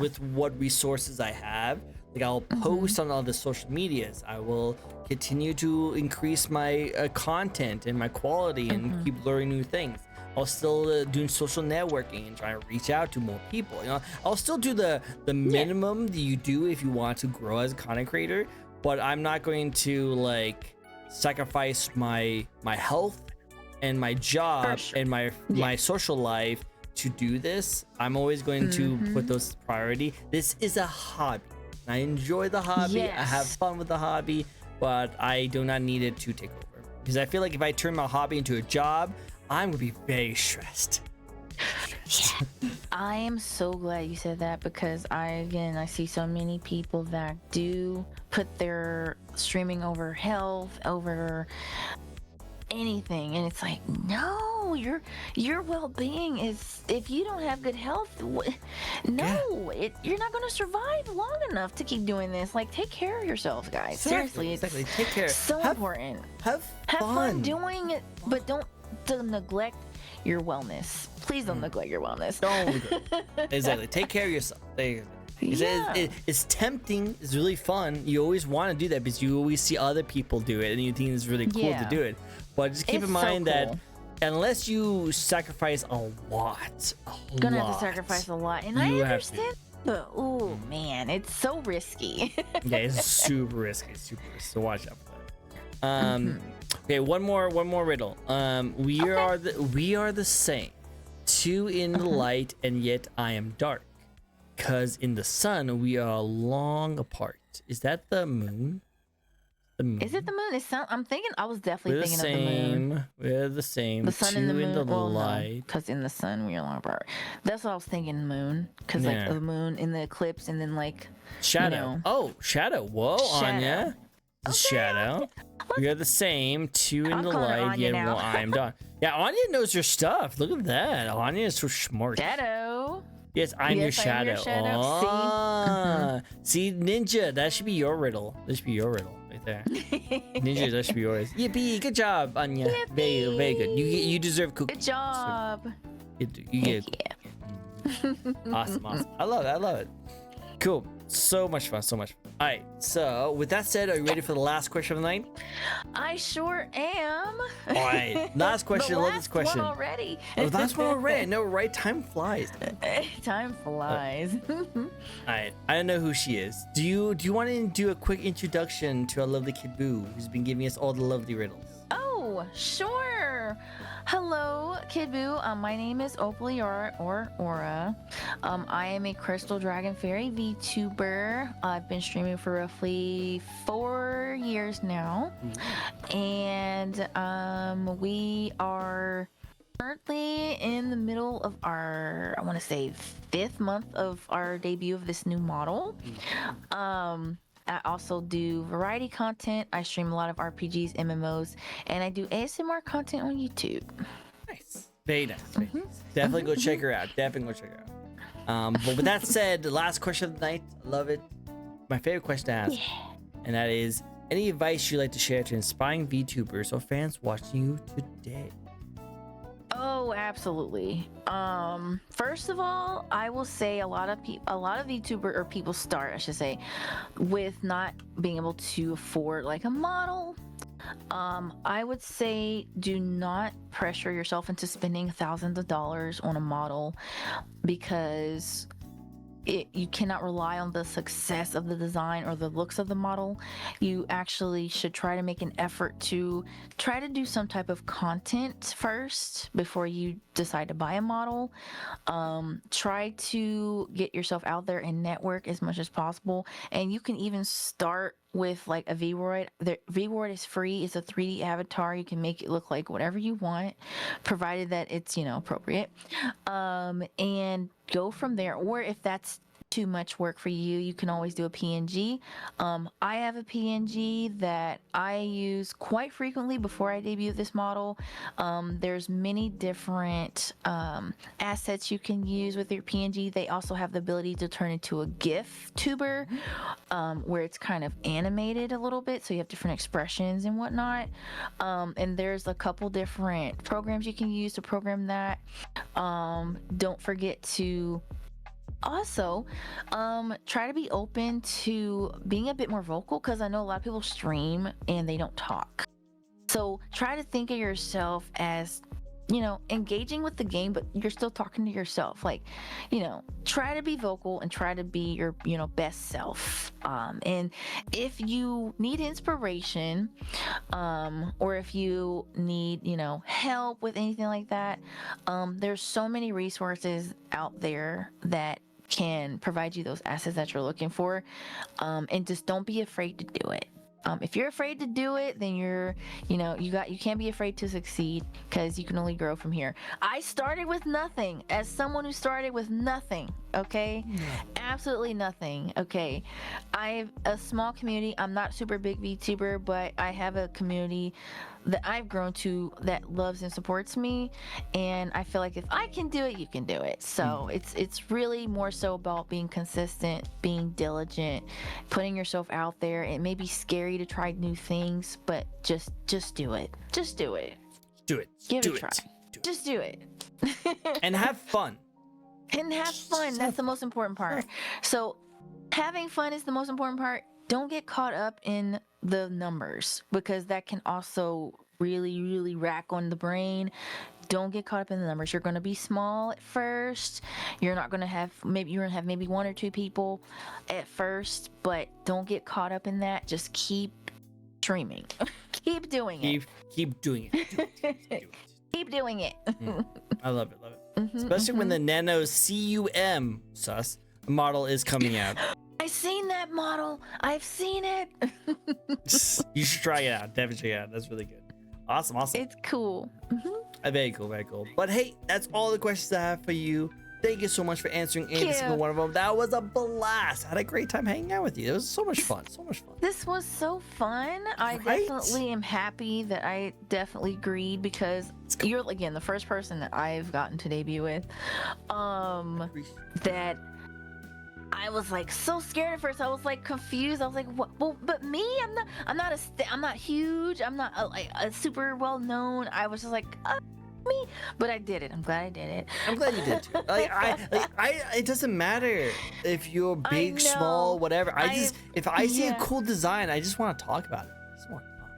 with what resources I have. Like I'll post on all the social medias. I will continue to increase my content and my quality and keep learning new things. I'll still doing social networking and trying to reach out to more people. I'll still do the minimum that you do if you want to grow as a content creator, but I'm not going to like sacrifice my health and my job and my social life to do this. I'm always going to put those priority. This is a hobby. I enjoy the hobby. I have fun with the hobby, but I do not need it to take over, because I feel like if I turn my hobby into a job, I'm gonna be very stressed. I am so glad you said that, because I see so many people that do put their streaming over health, over anything, and it's like, no, your well-being is, if you don't have good health, you're not going to survive long enough to keep doing this. Like, take care of yourself, guys. Seriously, exactly. Take care. So important. Have fun doing it, but don't neglect your wellness. Please don't neglect your wellness. Don't. Exactly. Take care of yourself. There you go. It's tempting. It's really fun. You always want to do that because you always see other people do it, and you think it's really cool to do it. But just keep in mind that unless you sacrifice a lot, gonna have to sacrifice a lot, and I understand. But oh man, it's so risky. Yeah, it's super risky. So watch out for that. Okay, one more riddle. We are the same, two in the light, and yet I am dark. 'Cause in the sun we are long apart. Is that the moon? Is it the moon? I'm thinking. I was definitely thinking of the moon. We're the same. The sun and the moon. Light. Because in the sun we are long apart. That's what I was thinking. Moon. Because like the moon in the eclipse, and then like shadow. Oh, shadow. Whoa, Anya. Okay, shadow. We are the same. Two in the light. Yet I'm dark. Yeah, Anya knows your stuff. Look at that. Anya is so smart. Shadow. Yes, I'm your shadow. See, Ninja, that should be your riddle. That should be your riddle right there. Ninja, that should be yours. Yippee! Good job, Anya. Yippee. Very good. You deserve cookies. Good job. You get Awesome. I love it. Cool. So much fun. All right. So with that said, are you ready for the last question of the night? I sure am. All right. Last question. I love this question. One already. Last one already. No, right? Time flies. Time flies. All right. I don't know who she is. Do you want to do a quick introduction to our lovely kid Boo, who's been giving us all the lovely riddles? Oh, Oh, sure. Hello, Kid Boo. My name is Opaliora or Aura. I am a Crystal Dragon Fairy VTuber. I've been streaming for roughly 4 years now, and we are currently in the middle of our, I want to say, 5th month of our debut of this new model. I also do variety content. I stream a lot of RPGs, MMOs, and I do ASMR content on YouTube. Nice. Very nice. Very nice. Definitely go check her out. Definitely go check her out. But with that said, the last question of the night, I love it. My favorite question to ask. Yeah. And that is, any advice you'd like to share to inspiring VTubers or fans watching you today? Oh, absolutely. First of all, I will say a lot of VTuber or people start, I should say, with not being able to afford like a model. I would say do not pressure yourself into spending thousands of dollars on a model, because you cannot rely on the success of the design or the looks of the model. You actually should try to make an effort to try to do some type of content first before you decide to buy a model. Try to get yourself out there and network as much as possible. And you can even start with like a VRoid. The VRoid is free. It's a 3D avatar. You can make it look like whatever you want, provided that it's, appropriate. And go from there. Or if that's too much work for you, you can always do a PNG. I have a PNG that I use quite frequently before I debut this model. There's many different assets you can use with your PNG. They also have the ability to turn into a GIF tuber, where it's kind of animated a little bit, so you have different expressions and whatnot. And there's a couple different programs you can use to program that. Don't forget to also try to be open to being a bit more vocal, because I know a lot of people stream and they don't talk. So try to think of yourself as, engaging with the game, but you're still talking to yourself. Like, try to be vocal and try to be your, best self. And if you need inspiration, or if you need, help with anything like that, there's so many resources out there that can provide you those assets that you're looking for. And just don't be afraid to do it. If you're afraid to do it, then you can't be afraid to succeed, because you can only grow from here. I started with nothing. As someone who started with nothing, okay? Absolutely nothing, okay? I have a small community. I'm not super big VTuber, but I have a community that I've grown to that loves and supports me, and I feel like if I can do it, you can do it. So it's really more so about being consistent, being diligent, putting yourself out there. It may be scary to try new things, but just do it. Just do it. Do it. Give it a try. Just do it. And have fun. And have fun. That's the most important part. So having fun is the most important part. Don't get caught up in the numbers, because that can also really, really rack on the brain. Don't get caught up in the numbers. You're going to be small at first. You're going to have maybe 1 or 2 people at first, but don't get caught up in that. Just keep streaming. Keep doing it. Keep doing it. Keep doing it. I love it. Especially when the Nano CUM model is coming out. I've seen that model. I've seen it. You should try it out. Definitely check it out. That's really good. Awesome. It's cool. Very cool. But hey, that's all the questions I have for you. Thank you so much for answering every single one of them. That was a blast. I had a great time hanging out with you. It was so much fun. This was so fun. I definitely am happy that I definitely agreed, because you're, again, the first person that I've gotten to debut with. That I was like so scared at first. I was like confused. I was like, "What? Well, but me? I'm not huge. I'm not a super well known." I was just like, me, but I did it. I'm glad I did it. I'm glad you did too. It doesn't matter if you're big, small, whatever. If I see a cool design, I just want to talk about it.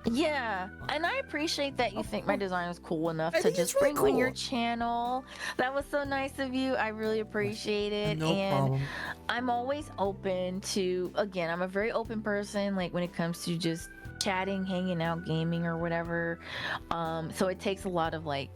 Yeah, and I appreciate that you think my design is cool enough to just bring on your channel. That was so nice of you. I really appreciate it. No problem. I'm always open to, again, I'm a very open person, like when it comes to just chatting, hanging out, gaming, or whatever. So it takes a lot of like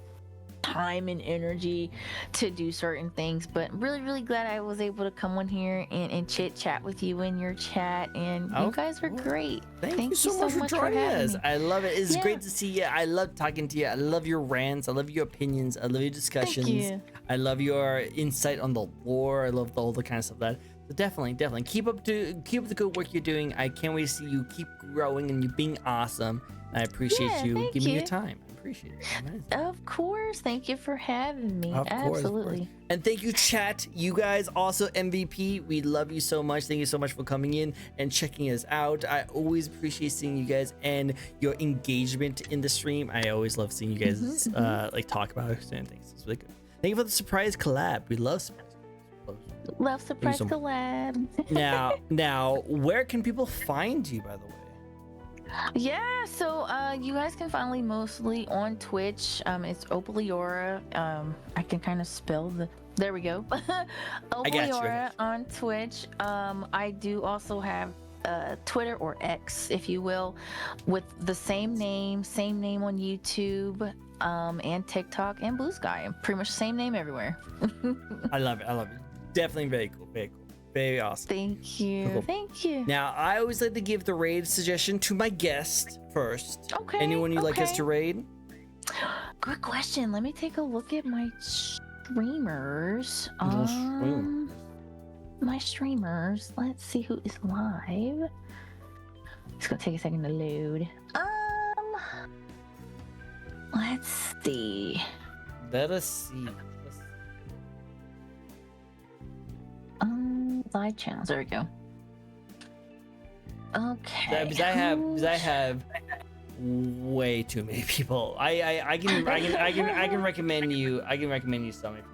time and energy to do certain things, but really, really glad I was able to come on here and chit chat with you in your chat, and you guys were great. Thank you so much for joining us. Me. I love it. It's great to see you. I love talking to you. I love your rants. I love your opinions. I love your discussions. Thank you. I love your insight on the lore. I love all the kind of stuff that. So definitely keep up the good work you're doing. I can't wait to see you keep growing and you being awesome. I appreciate you giving me your time. I appreciate it. Amazing. Of course. Thank you for having me. Absolutely. And thank you, chat. You guys also MVP. We love you so much. Thank you so much for coming in and checking us out. I always appreciate seeing you guys and your engagement in the stream. I always love seeing you guys like talk about certain things. It's really good. Thank you for the surprise collab. We love surprise. Love surprise collab. now, where can people find you, by the way? Yeah, so you guys can find me mostly on Twitch. It's Opaliora. I can kind of spell the. There we go. Opaliora on Twitch. I do also have Twitter, or X, if you will, with the same name on YouTube, and TikTok and Blue Sky. Pretty much same name everywhere. I love it. Definitely very cool. Very awesome. Thank you. Cool. Thank you. Now, I always like to give the raid suggestion to my guest first. Okay. Anyone you'd like us to raid? Good question. Let me take a look at my streamers. My streamers. Let's see who is live. It's gonna take a second to load. Let's see. Let us see. Live channels. There we go. Okay. Because I have way too many people. I can recommend you. I can recommend you some if you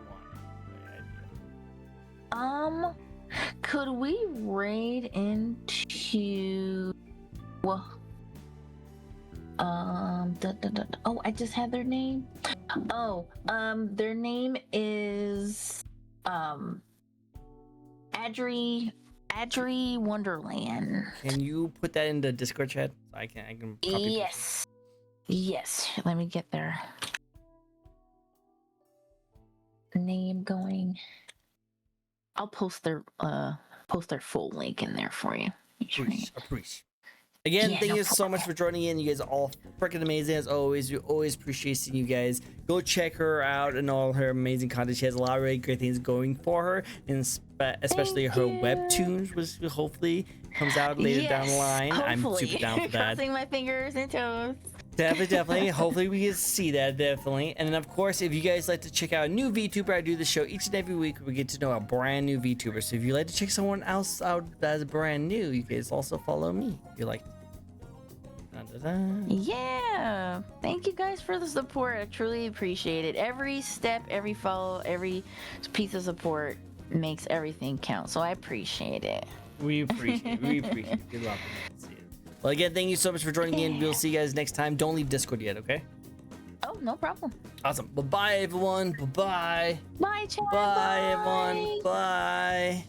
want. Could we raid into? Well. Oh, I just had their name. Oh, their name is Adri Wonderland. Can you put that in the Discord chat? I can copy Yes. Let me get their name going. I'll post their full link in there for you. Appreciate. Again, thank you so much for joining in. You guys are all freaking amazing as always. We always appreciate seeing you guys. Go check her out and all her amazing content. She has a lot of really great things going for her, and especially her webtoons, which hopefully comes out later down the line. Hopefully. I'm super down for that. Crossing my fingers and toes. Definitely. Hopefully we get to see that, definitely. And then, of course, if you guys like to check out a new VTuber, I do the show each and every week. We get to know a brand new VTuber. So if you like to check someone else out that's brand new, you guys also follow me. If you like. Yeah. Thank you guys for the support. I truly appreciate it. Every step, every follow, every piece of support makes everything count. So I appreciate it. We appreciate it. We love it. Well, again, thank you so much for joining in. We'll see you guys next time. Don't leave Discord yet, okay? Oh, no problem. Awesome. Bye-bye, everyone. Bye-bye. Bye, chat. Bye, everyone. Bye.